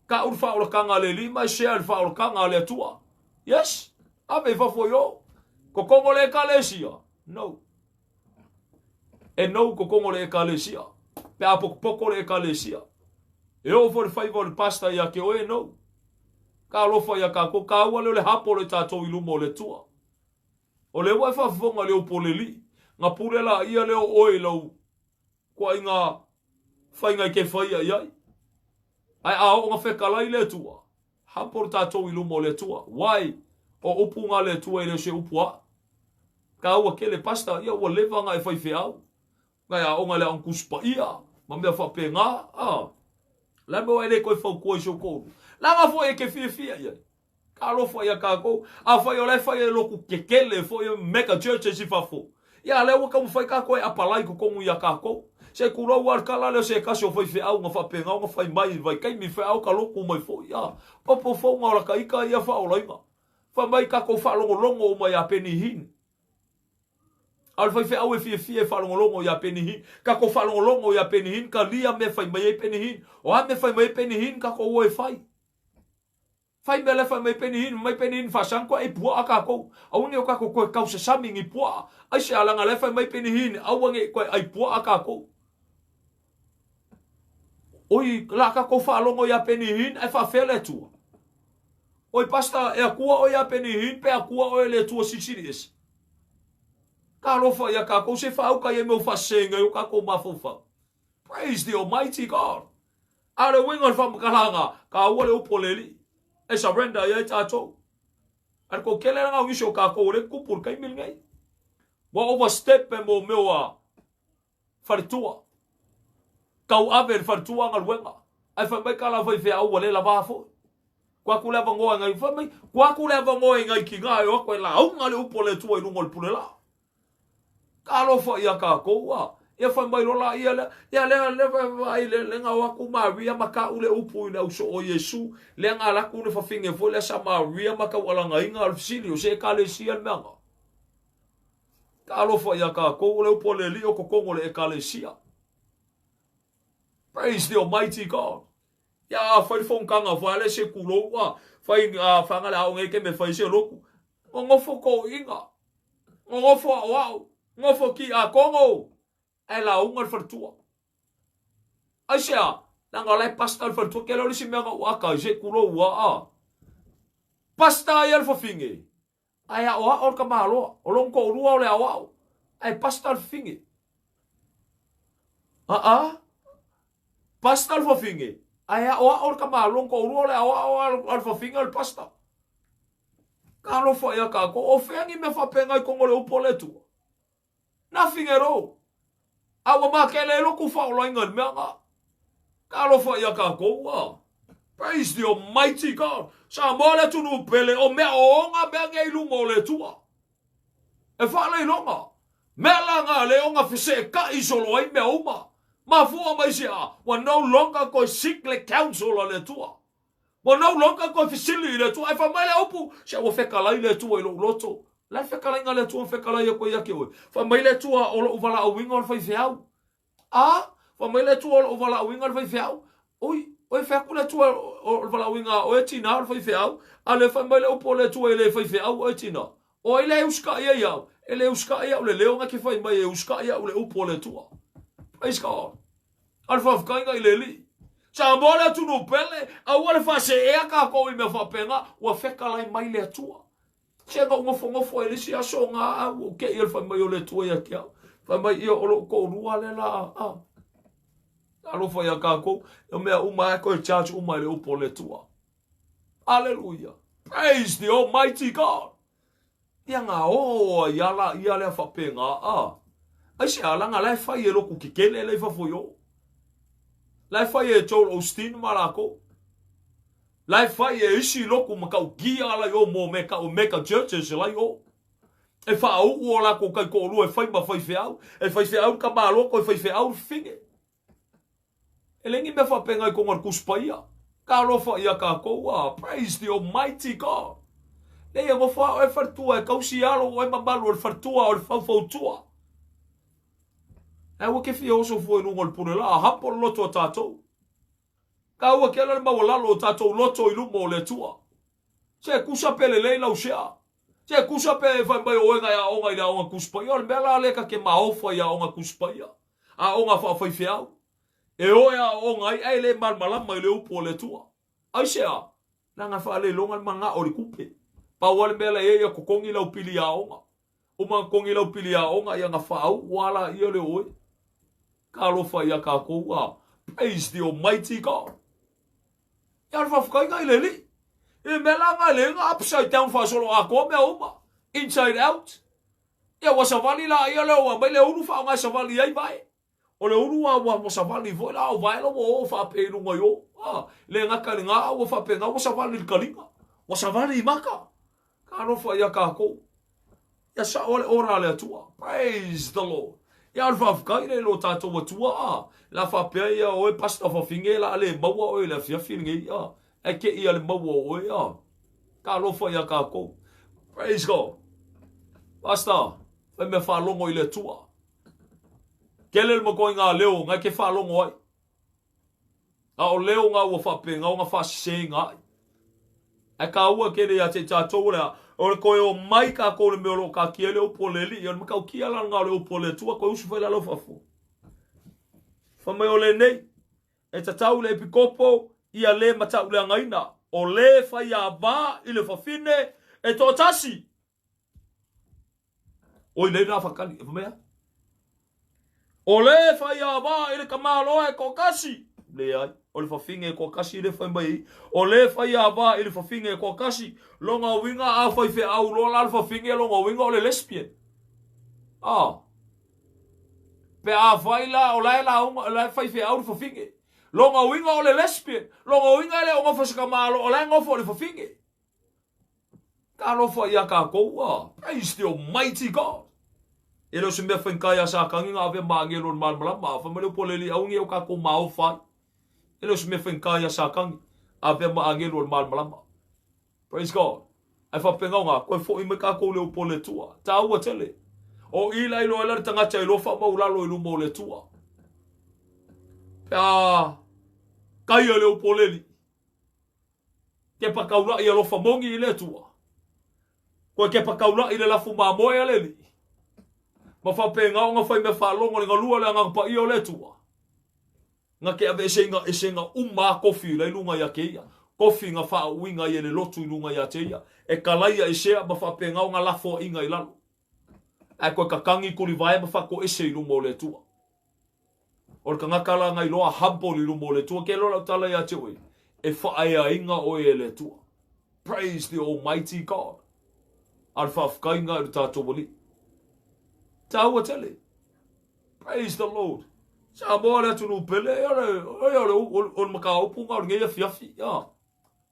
Ka ul fa o kanga le lima se al fa o kanga le tua. Yes. Ave fafo yo. Ko kongo le ekalesia. No. E no ko kongo le ekalesia. Pe a poko le ekalesia. E o for fai vol pasta ia ke o e no. Ka lo fa ia ka ko ka ua le hapo le tatou i lumo le tua. O le wa fa fonga le opoleli. Nga pulela ia le o e lo. Ko inga fai ngai ke fai ai. Ai a o nga fekalai le tua. Hapo tatou i lumo le tua. Why? O upunga le tua i le se upua. Ka ua ke le pasta ia ua leva nga e fai feau. Ngai a o nga le ankuspa ia. Ma mea fa penga. La me wa ele ko fa ko so ko. La nga fo e ke fia ia. Ka lo fo ia ka ko. A fa yo le fa ye lo ku kekele fo yo mega church si fa fo. Ya le wa ka mo fa ka ko e apalai ko mu ia ka ko. Se ku ro war kala le se ka so foi fe au nga fa penga nga fa mai vai kai mi fa au ka lo ku mai fo ya. Popo fo nga la ka ika ia fa o laima. Fa mai ka ko fa longo longo mai a peni hin. Al fai fe au e fie fa longo ya peni hin. Ka ko fa longo ya peni hin ka lia me fai mai peni hin. O ha me fai mai peni hin ka ko o e fai. Fai me le fai mai peni hin fa sang ko e pua ka ko. Au ni o ka ko ka se sami ngi pua. Ai se alanga le fai mai peni hin au nge ko ai pua ka ko. Oi la ka ko fa longo ya peni hin e fa fele tu. Oi pasta e akua o ya peni hin pe akua o le tu sisiris. Ka lo fa ia ka ko se fa au ka ye me fa senga yo ka ko mafofa. Praise the Almighty God. Ara winga fa kalanga ka o le upoleli. E surrender ya tato. Ar ko kele nga wisho ka ko le kupur kai mil ngai. Wa overstep e mo mewa fartua. Kau ave fartua ngal wenga. Ai fa mai kala fa fe au le la bafo. Kwa kula va ngoa ngai fa mai. Kwa kula va ngoa ngai ki ngai o ko la au ngale upole tu i ngol pulela. Ka lo fa ia ka koua. Ia fa mai rola ia le vai le nga wa ku Maria maka ule upu ile uso o Yesu le nga la ku le fa finge fo le sa Maria maka wala nga inga al silio se ka le sia le nga. Ka lo fa ia ka ko le upu le li o ko kongo le ekalesia. Praise the Almighty God. Ya fai fong kanga vale se kulo wa fai fanga la o ngeke me fai se loku. Ngofo ko inga. Ngofo wow. Ngofo ki a kongo. E la unga fartua. Asia, nanga lai pasta fartua ke lo si me wa ka je kulo wa a. Pasta ya fo finge. Aya o or kamalo, o long ko ruo le wa. Ai pasta finge. Pasta fo finge. Aya o or kamalo ko ruo le wa fo finge al pasta. Kalo fo ya ka ko o fengi me fa penga ko ngole upole tu. Na fingero. Awa makele lo ku fa lo ingal me nga. Kalo fo ya ka ko wa. Praise the Almighty God. Sa mole tu no pele o me o nga be ngai lu mole tu. E fa le longa. Me la nga le o nga fise ka isolo ai me uma. Ma fu mai sia. Wa no longer ko sickle council le tu. Wa no longer ko fisili le tu. E fa mai le opu. Se wo fe kala le tu e lo loto. La fe kala nga le tu fe kala ye ko ya ke o. Fa mai le tu o lo vala o wingo fa fiau. Fa mai le tu o vala o wingo fa fiau. Oi. Oi fe kula tu o vala winga o etina o fa fiau. Ale fa mai le opo le tu e le fa fiau o etina. O ele uska ia ia. Ele uska ia o le leo nga ke fa mai uska ia o le opo le tu. Praise God. Alfa fkanga ile li. Sa mola tu no pele, a wale fa se e ka ko i me fa penga, wa feka lai mai le tua. Se nga ngofo ele si aso nga o ke il fa mai o le tua ya kia. Fa mai i o ko rua le la a. Alo fa ya ka ko, o me uma ko e charge uma le upo le tua. Hallelujah. Praise the Almighty God. Ia nga o ia le fa penga a. Ai se ala nga lai fa i lo ku kikele le fa fo yo. Lai fai e Joel Osteen marako. Lai fai e isi loku makau gia ala yo mo meka o meka churches la yo. E fa au o la ko kai ko lu e fai ma fai feau. E fai feau ka ba loko e fai feau finge. E lengi me fa penga ko ngar kuspaia. Ka lo fa ia ka ko wa praise the Almighty God. Le e mo fa e fartua e kausi alo o e mabalu e fartua o e fau tua. E wa ke fia oso foi no ngol pure la hapo loto tato. Ka wa ke la ma wala lo tato loto i lumo le tua. Se kusa pele le la usia. Se kusa pe fa mai o nga ya o nga ila o kuspa yo me la le ka ke ma ofa ya o nga kuspa ya. A o nga fa foi fiao. E o ya o nga ai le mal mala mai le upo le tua. Ai se a na nga fa le longa manga o le kupe. Pa wala me la e ko kongi la upili ya o nga. O ma kongi la upili ya o nga ya nga fa au wala i le oi. Kalofa ia ka koua. Praise the Almighty God. Ia fa fkai ngai leli. E mela ngai le nga upside down fa solo a ko me uma. Inside out. Ia wa savali la ia le wa mai le unu fa nga savali ai vai. O le unu wa savali vo la o vai lo o fa pe lu nga yo. Le nga ka nga o fa pe nga o savali kalinga. O savali maka. Kalofa ia ka ko. Ia sa ole ora le tua. Praise the Lord. Ia alfa fkai le lo tato wa tua a. La fa pe ia o e pasta fa finge la le maua o e la fia finge ia. E ke ia le maua o e ia. Ka lofa ia ka ko. Praise God. Pasta. Fai me fa longo i le tua. Kele le mako ngā leo ngai ke fa longo ai. A o leo ngā ua fa pe ngā o ngā fa se ngai. E ka ua kere ia te tato lea. O le koe o mai ka kore me olo ka kia le upo le li. Ia makau kia la ngā le upo le tua koe usu whai la lo fafu. Whamai o le nei. E tatau le pikopo ia le matau le angaina. O le whai a vā i le whawhine e tō tasi. O i le nā whakali. E whamea? O le whai a vā i le kamaloa e ko kasi. Le ai. O le whawhinge ko kasi le whai mai. O le whai a vā i le whawhinge ko kasi. Longa winga a whai whi au lola le whawhinge longa winga o le lesbian. Pe a whai la o lai la whai whi au le whawhinge. Longa winga o le lesbian. Longa winga le o ngawhasaka malo o lai ngofo o le whawhinge. Ka lofa ia ka koua. Praise the Almighty God. E lo se mea whankaya sa kangi ngā vea maangelo na malmalama. Whamaleo poleli aungi au ka kou mao whai. E lo se mea whankaya sa kangi. A vea maangelo na malmalama. Praise God. Ai whapengau ngā. Koe fo i me ka kou leo po le tua. Ta ua tele. O ila ilo elari tangata ilo wha maulalo ilu mo le tua. Pea. kai le upoleli ke pakaula ia lo famongi le tua ko ke pakaula ile la fuma moya le ma fa pe nga fai me fa longo nga lua le nga pa io le tua nga ke ave senga uma kofi le lunga ya keia kofi nga fa winga ye le lotu lunga ya teia e kalaia e sea ma fa pe nga la fo inga ilalo ai ko kakangi kuli vai ma fa ko ese lungo le tua o ka ngakala ngai loa hampo li lungo le tua ke lo tala ya te oi e fa ai inga o e le tua. Praise the Almighty God. Alfa fkainga i tato wali. Taua tele. Praise the Lord. Sa moa tunu pele o maka upunga o ngeia fiafi.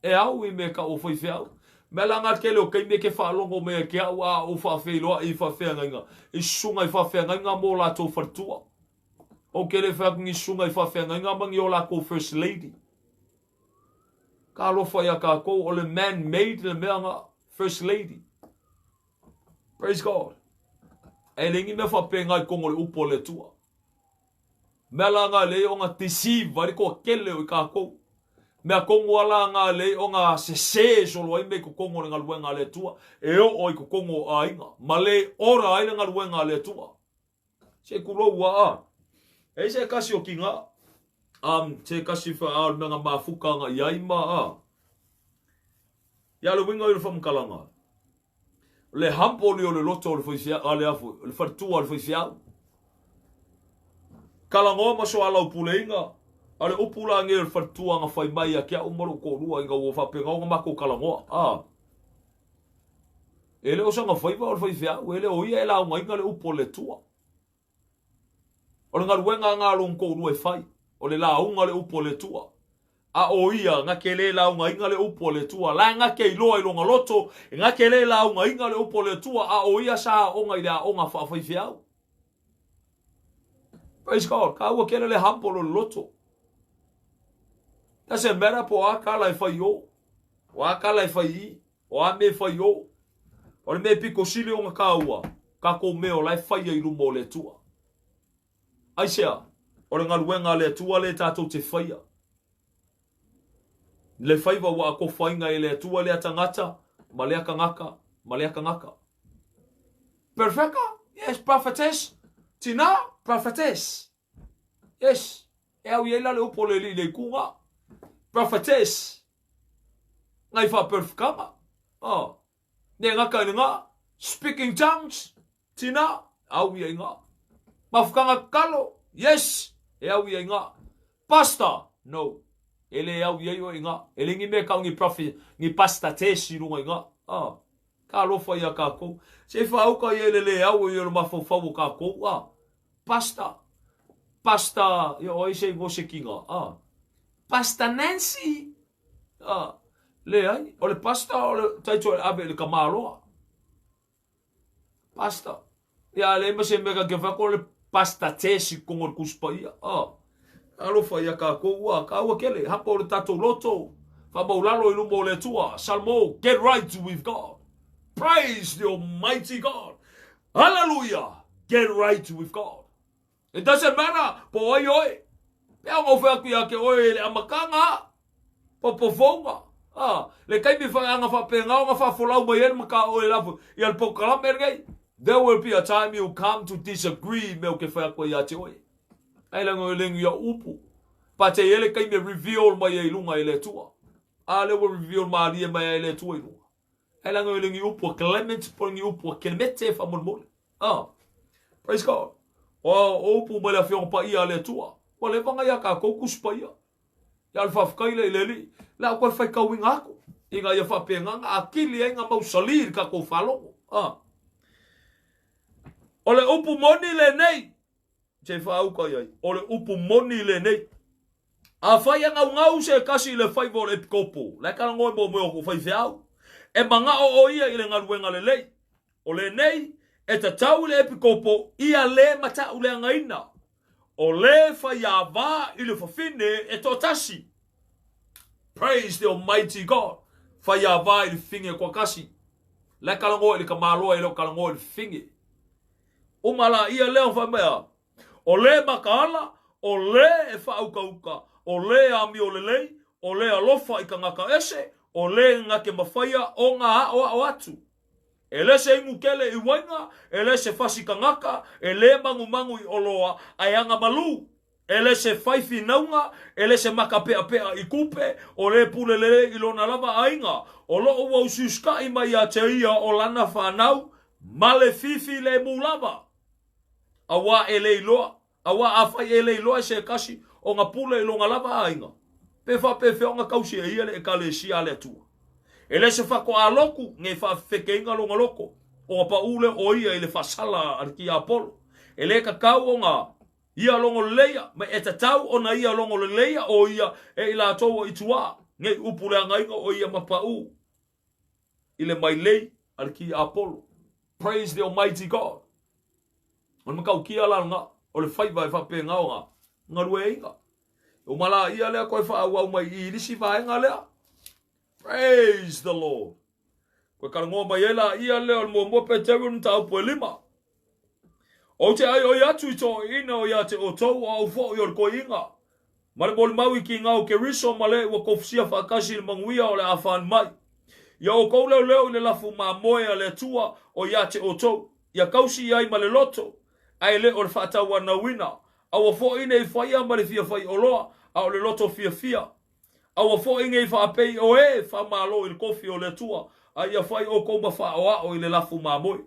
E au i me ka o fai fiau. Me langa kele o kei me ke whaalongo me ke au a o whawhiloa i whawhianga inga. I sunga i whawhianga inga mo la tō whartua. O kele whakungi sunga i whawhianga inga mangi o la ko First Lady. Ka lofa ia ka ko o le man-made le meanga First Lady. Praise God. E lengi me whapenga i kongo le upo le tua. Mela ngā le o ngā deceive vari ko kele o i ka kou. Mea kongo ala ngā le o ngā sese solo ai me ko kongo le ngā luenga le tua. E o i ko kongo a inga. Ma le ora ai le ngā luenga le tua. Se kuro ua a. E se kasi o ki ngā. Se kasi wha a me ngā mafuka ngā iai ma a. Ia le winga i le whamkalanga. Le hampo li o le loto o le whaifia a le afu. Le whartua le whaifia. Kalangoa maso ala upule inga. Ale upula nge le whartua ngā whai mai a kia umaru ko rua inga ua whapenga o ngā mako kalangoa. Ele o sanga whaiva o le whaifia. Ele o ia e la unga inga le upo le tua. O le ngā ruenga ngā long ko rua e whai. O le la unga le upo le tua. A o ia ngā kele la unga inga le upo le tua. La ngā ke iloa i longa loto. Ngā kele la unga inga le upo le tua. A o ia sa onga i lea onga whawhaifiau. Praise God. Ka ua kele le hampo lo loto. Tase mera po a kala i whai o. O a kala i whai i. O a me whai o. O le me piko sili o ngā ka ua. Ka ko meo lai whai i rumo le tua. Aisea. O le ngaluenga le tua le tātou te whaia. Le whaiva wa ko whainga i le tua le atangata. Ma le aka ngaka. Ma le aka ngaka. Perfeka? Yes, prophetess. Tina, prophetess. Yes. E au iela le upo le li le kunga. Prophetess. Ngai wha perfekanga. Ne ngaka i nga. Speaking tongues. Tina, au ia nga. Mafukanga kalo. Yes. E au ia nga. Pastor. No. Ele au ia i nga. Ele ngi me kau ngi prophet. Ngi pastor tesi runga i nga. Ka lofa ia ka kou. Se whauka i ele le au i ele mafawhawu ka kou. Pastor. Pastor. Ia oi se ngose kinga. Pastor Nancy. Le ai. O le pastor o le taito abe le kamaroa. Pastor. Ia le ma se mega ke whako le pastor tesi kongo kuspa ia. Alofa ia ka kou. Ka ua kele. Hapa o le tato loto. Whamaulalo i lumo le tua. Salmo. Get right with God. Praise the Almighty God. Hallelujah. Get right with God. It doesn't matter. Po oi oi. Pea ngau whaku ia ke oi le amakanga. Po fonga. Le kai mi whanga whapenga o ngā whafolau mai ene maka oi lafu. I al po kalamergei. There will be a time you come to disagree me o ke whaku ia te oi. Ai lango i lengu ia upu. Pa te ele kai me reveal mai e lunga i le tua. Le will reveal mai mai e le tua i lunga. Ai lango i lengu upu Clement po ngi upu Clemete whamon Praise God. O upu mai la whiong pa ia le tua. O le vanga ia ka koukus pa ia. Ia le whawhkai le leli. La o kwa whai kauinga ako. Inga ia whapenga a kili e ngā mausalir ka kou whalongo. O le upu moni le nei. Te whauka iai. O le upu moni le nei. A whai a ngau se kasi le whai vo le pikopo. Le ka ngoi mo meo ko whai whiau. E manga o ia i le ngaruenga le lei. O le nei. E ta tau le epikopo ia le mata ule ngaina. O le whaiava i le whawhine e tōtasi. Praise the Almighty God. Whaiava i le whinge kwa kasi. Le kalango i le kamaloa i le kalango i le whinge. Umala ia leo whamea. O le makaala, o le e whaukauka, o le ami o le lei, o le alofa I ka ngaka ese, o le ngake mawhaia o ngā o atu. E le se ingu kele I wainga, e le se fasi ka ngaka, e le mangu I oloa ai anga malu. E le se faifi naunga, e le se maka pea I kupe, o le pulele I lona lava ainga, o lo o wau suska I mai a te ia o lana whanau, male fifi le mulava. Awa e le iloa, awa awhai e le iloa se kasi, o ngā pule I longa lava ainga. Pefa pefe o ngā kausi e ia le e kale si ale atua. E le se whako a loku, nge whawheke inga longa loko, o ngā paule o ia I le whasala arki a Apollo. E le kakau o ngā, ia longo leia, me e tatau o na ia longo leia o ia e ila atoa I tua, nge upule angainga o ia mapau. I le mai lei, arki a Apollo. Praise the Almighty God. On makau kia langa, o le whaiva e whape ngā o ngā rue inga. O mala ia lea koe wha au mai I risi vaenga lea. Praise the Lord. Koe karangoa mai ela ia lea o le mua pe teru ta upo e lima. O te ai o iatu I tō ina o ia te o tau au fo I o le koe inga. Ma le mole maui ki ngā o ke riso ma le ua kofisia whakasi le manguia o le awhan mai. Ia o kou leo le lafu ma moe a le tua o ia te o tau. Ia kausi ai ma le loto. Ai le o le whataua na wina. Awa fo ina I whaia ma le fia whai o loa. A o le loto fia fia. Awa fo inga I whaapei o e whamalo I le kofi o le tua. A ia whai o kou ma whaoa o I le lafu ma moe.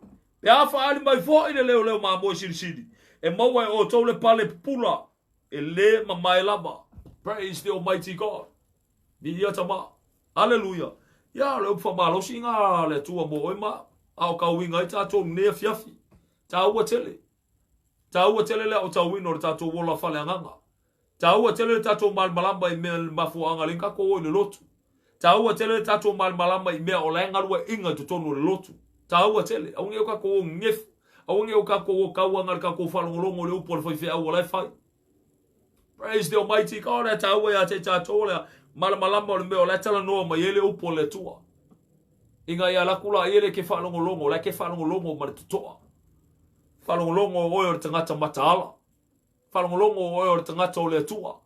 E a whaali mai fo ina leo ma moe siri. E maua o tau le pale pula. E le ma mai lava. Praise the Almighty God. Ni ia tama. Hallelujah. Ia le upa malosi ngā le tua mo oima. Ao kauinga I tātou nea fiafi. Tā ua tele. Tā ua tele le o tau wino le tātou wola whale anganga. Tā ua tele le tātou malmalamba I mea mafu anga linka ko o le lotu. Tā ua tele le tātou malmalamba I mea o le ngarua inga tutonu le lotu. Tā ua tele. Aunge o kako o ngefu. Aunge o kako o kauanga le kako o whalongolongo le upo le whaiwhi au o le whai. Praise the Almighty God. E tā ua ia te tātou le malmalamba o le mea o le tala noa mai ele upo le tua. Inga ia lakula ele ke whalongolongo. Le ke whalongolongo ma le tutoa. Whalongolongo o le tangata mataala. Whalongolongo o le tangata o le tua.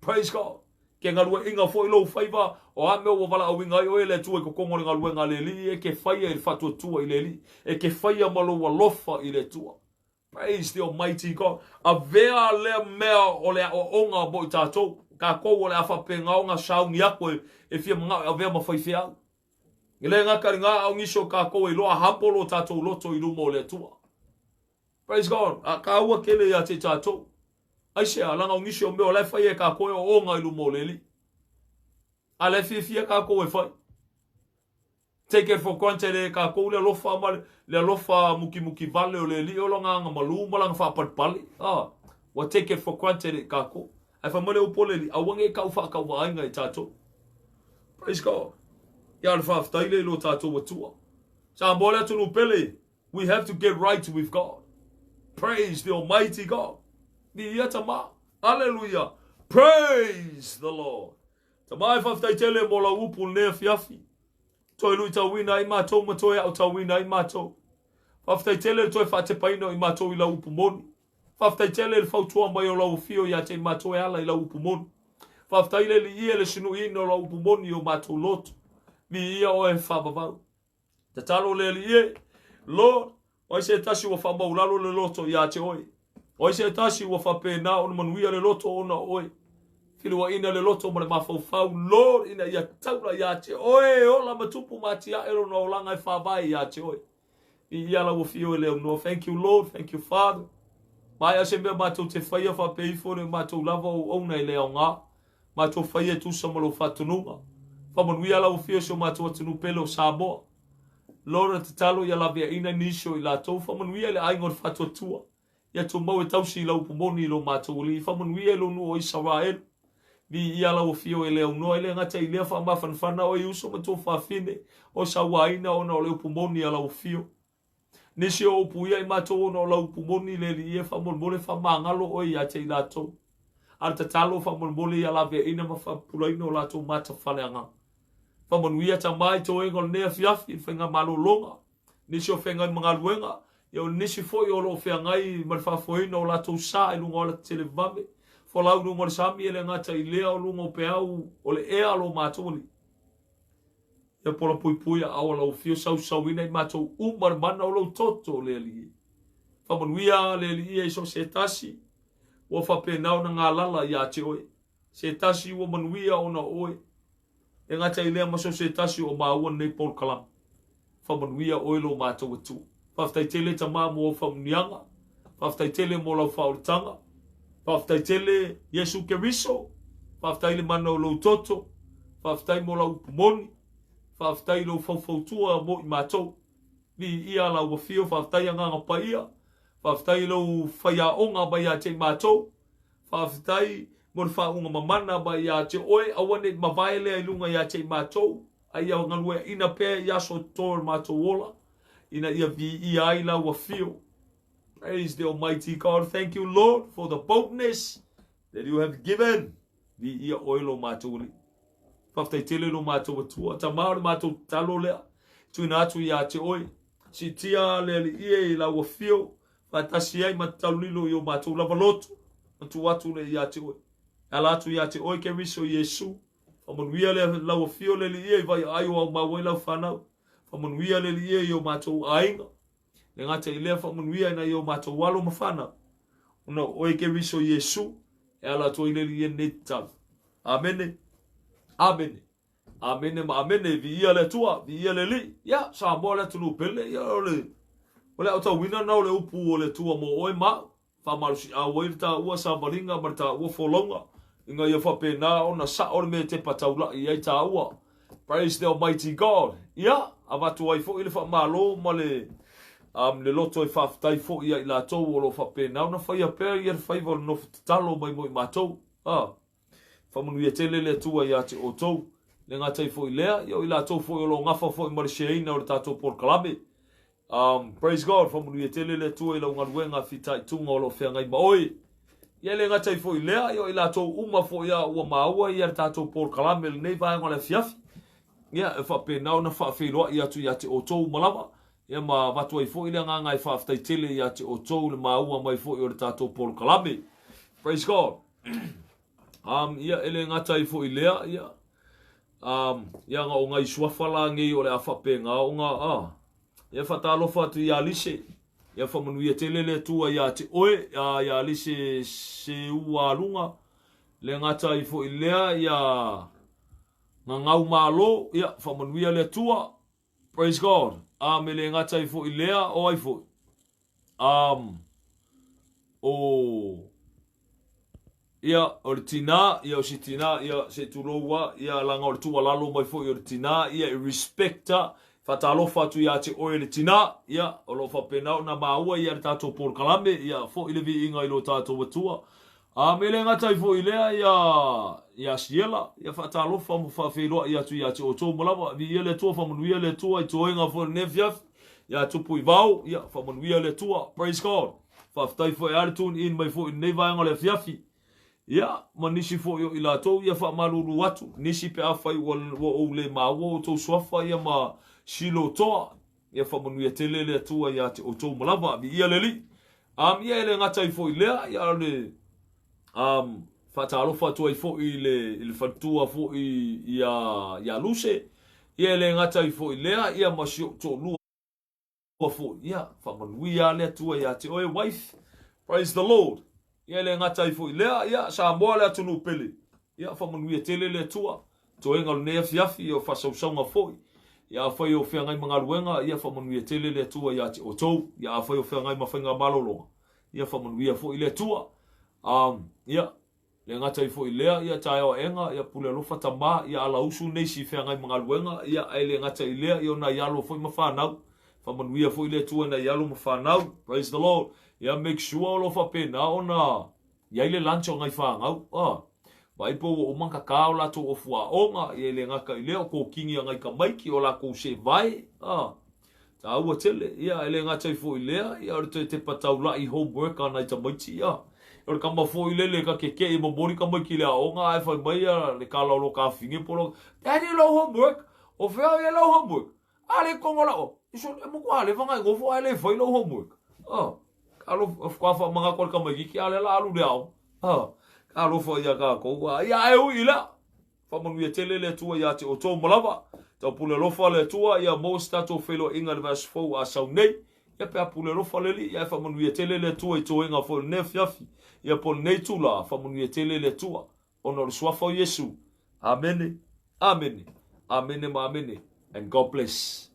Praise God. Ke ngalua inga fo ilo whaiva o ame o wala au inga o le tua ko kongo ngalua ngā le li e ke whaia I whatua tua I le li. E ke whaia malo wa lofa I le tua. Praise the Almighty God. A vea le mea o le o onga bo I tātou. Ka kou o le awhape ngā o ngā saungi ako e fia mga a vea mawhaiwhi au. I le ngā kari ngā au ngisho ka kou I loa hampolo tātou loto I lumo o le tua. Praise God. A ka ua kele ia te tātou. Aise a langa o ngisho meo le whai e ka koe o onga I lumo le li. A le fia ka koe e whai. Take it for granted e ka koe le lofa ma le lofa muki vale o le li o longa nga malu malanga whapalpali. Wa take it for granted e ka koe. Ai whamone upo le li. Awange e kau whakau wainga I tātou. Praise God. Ia le whaftaile lo tātou watua. Sa mbole atunu pele. We have to get right with God. Praise the Almighty God. Ni ia tama. Hallelujah. Praise the Lord. Tama e whaftaitele mo la upu nea fiafi. Toi lui tawina I mātou matoe au tawina I mātou. Whaftaitele toi whatepaino I mātou I la upu moni. Whaftaitele le whautua mai o la ufio I ate mātou ala I la upu moni. Whaftaile li ia le sinu ino la upu moni o mātou lotu. Mi ia o e whabavau. Te talo le li ie. Lord, oi se tasi wa whamaulalo le loto I ate oi. Oi se tasi wa whapena o manuia le loto ona oi. Filua ina le loto ma le mawhauwhau. Lord, ina ia taura I ate oi. Ola matupu mati a ero na olanga I whawai I ate oi. I ia la wafio e leo no. Thank you, Lord. Thank you, Father. Mai a se mea mātou te whaia whapei fore mātou lava o ona I leo ngā. Mātou whaia tu samalo whatununga. Whamanuia la wafio so mātou atunu pelo Samoa. Lord, te talo ia la vea ina nisho I la tau. Whamanuia le aingon whatuatua. Ia tō mau e tausi I lau pumoni I lo mātou li. Whamanuia lo nu o Israel. Vi ia lau fio e leo noa. Ele ngata I lea whamawhanwhana o I uso ma tō whawhine. O sawaina o na o leo pumoni a lau fio. Nisi o upuia I mātou o na o lau pumoni le li e whamolmole whamangalo o I ate I la tau. Ar te talo whamolmole ia la vea ina ma whapulaina o la tau mata whaleanga. Whamanuia ta mai tō engol nea fiafi whenga malo longa. Nisi o whenga I mga luenga. Ia o nisi foi o lo whengai man whafoina o la tau sa I lunga o la televame. Folau lungo le sami ele ngata I lea o lungo pe au o le ea lo mātoli. Ia pola pui au lau fio sau ina I mātou umar mana o lau toto le li. Whamanuia le li e so se tasi. Ua whapenau na ngā lala ia te oe. Se tasi ua manuia o na oe. E ngata I lea maso se tasi o maua nei Paul Kalam. Whamanuia oe lo mātou atu. Whaftai tele ta māmu o whamunianga. Whaftai tele mo lau whauritanga. Whaftai tele Yesu Keriso. Whaftai le mana o lau toto. Whaftai mo lau pumoni. Whaftai lau whautua mo I mātou. Ni ia lau wafio whaftai anganga paia. Whaftai lau whaiaonga ba ia te mātou. Whaftai mo le whaunga mamana ba ia te oe. Awane mawaele ai lunga ia te mātou. Ai au ngalue ina pē ia so tōr mātou ola. Ina ia vi ia ai lau wafio. Praise the Almighty God. Thank you, Lord, for the boldness that you have given. Vi ia oilo mātou li. Whaftai tele lo mātou atua. Ta maore mātou talo lea. Tuina atu ia te oe. Si tia lea li ie I lau wafio. Whatasi ai matalilo I o mātou lava lotu. Matu atu le ia te oe. Ala atu ia te oe ke riso Yesu. Whamanuia le lau wafio le li ie vai ai o au mawai lau whanau. Whamanuia le li ie I o mātou ainga. Le ngata I lea whamanuia ina I o mātou walo mawhana. Una oe ke riso Yesu. E ala toi le li ie netau. Amene. Amene. Amene ma amene vi ia le tua. Vi ia le li. Ya, sa moa le tunu pele. Ya ole. Ole au tau wina nao le upu o le tua mo oe ma. Whamarusi a oe ta ua sa maringa ma ta ua folonga. Inga ia whapena o na sa ore me te pataula I ai ta ua. Praise the Almighty God. Ya, avatu ai fo ili whamalo ma le loto I whaftai fo ia I la tau o lo whapena. Na whaia pēr ia whaiva no talo mai mo I mātou. Whamanuia tele le tua ia te o tau. Le ngatai fo I lea. Ia I la tau fo I lo ngafa fo I marisheina o le tatou Paul Kalame. Praise God. Whamanuia tele le tua I la ungaruenga fitai tunga o lo whengai maoi. Ia le ngatai fo I lea. Ia I la tau uma fo ia ua maua ia le tatou Paul Kalame le nei vaenga le fiafi. Ia e whapenau na whawhiroa ia tu ia te o tau malama. Ia ma watu ai fo I le nganga I whaftai tele ia te o tau le maua mai fo I o le tatou Paul Kalame. Praise God. Ia ele ngatai fo I lea. Ia. Ia nga o ngai suafala ngi o le awhapenga o nga ia whatalofa atu ia lise. Ia whamanuia tele le tua ia te oe. Ia lise se ua lunga. Le ngatai fo I lea ia nga ngau malo. Ia whamanuia le tua. Praise God. Me le ngatai fo I lea o ai fo. Ia o le tina, ia o si tina, ia se tuloua, ia langa o le tua lalo mai fo I o le tina, ia I respecta, whatalofa atu ia te oe le tina, ia o lo whapenau na maua ia le tatou Paul Kalame, ia fo I le vi inga I lo tatou watua. Me le ngatai fo I lea ia siela, ia whatalofa mo whawhiroa ia tu ia te o tō malawa, vi ia le tua whamanuia le tua I toenga fo le nefiaf, ia tupu I vau, ia whamanuia le tua, praise God. Whaftai fo I aritun in mai fo I nevaenga le fiafi. Ia, ma nisi fo I la tau, ia wha maruru atu. Nisi pe awhai wa o le maua o tau suafa, ia ma silo toa. Ia wha manuia tele le atua ia te o tau malava, vi ia le li. Ia ele ngatai fo I lea, ia le whatalofa atu ai fo I le whantua fo I ia luse. Ia ele ngatai fo I lea, ia ma sio to lua fo. Ia, wha manuia le atua ia te oe wife. Praise the Lord. Ia le ngatai fo I lea, ia sa moa le atunu pele. Ia whamanuia tele le tua. Toenga lo nea fiafi o whasausaunga fo. Ia whai o whiangai mga ruenga, ia whamanuia tele le tua ia te o tau. Ia whai o whiangai mawhainga malolonga. Ia whamanuia fo I le tua. Ia, le ngatai fo I lea, ia tae o enga, ia pule lofa tama, ia ala usu neisi whiangai mga ruenga, ia ai le ngatai lea, ia na ialo fo I mawhanau. Whamanuia fo I le tua na ialo mawhanau. Praise the Lord. Ia make sure lo whapena o na iai le lancho ngai whangau. Vai po o manka kao la to o fua onga, ia le ngaka I leo ko kingi a ngai ka maiki o la ko se vai. Ta ua tele, ia ele ngatai fo I lea, ia orte te patau la I homework anai ta maiti, ia. Ora kama fo I lele ka keke I mamori ka maiki lea onga, ai whai mai le ka laulo ka finge polo. Daddy lo homework, o whea ia lo homework. Ale kongola o, iso e mo kwa le whangai ngofo ai le whai lo homework. Alo of kwa fa mga kol ka mai ki ale la alu le au. Alofa ia ka ko wa ia e ui la. Whamanu ia tele le tua ia te o tō malawa. Tau pule lofa le tua ia mo stato whelo inga le vas fau a sau nei. Ia pe a pule lofa le li. Ia whamanu ia tele le tua i tō inga fau ne fiafi. Ia po nei tula whamanu ia tele le tua. Ono le suafa o Yesu. Amene. Amene. Amene ma amene. And God bless.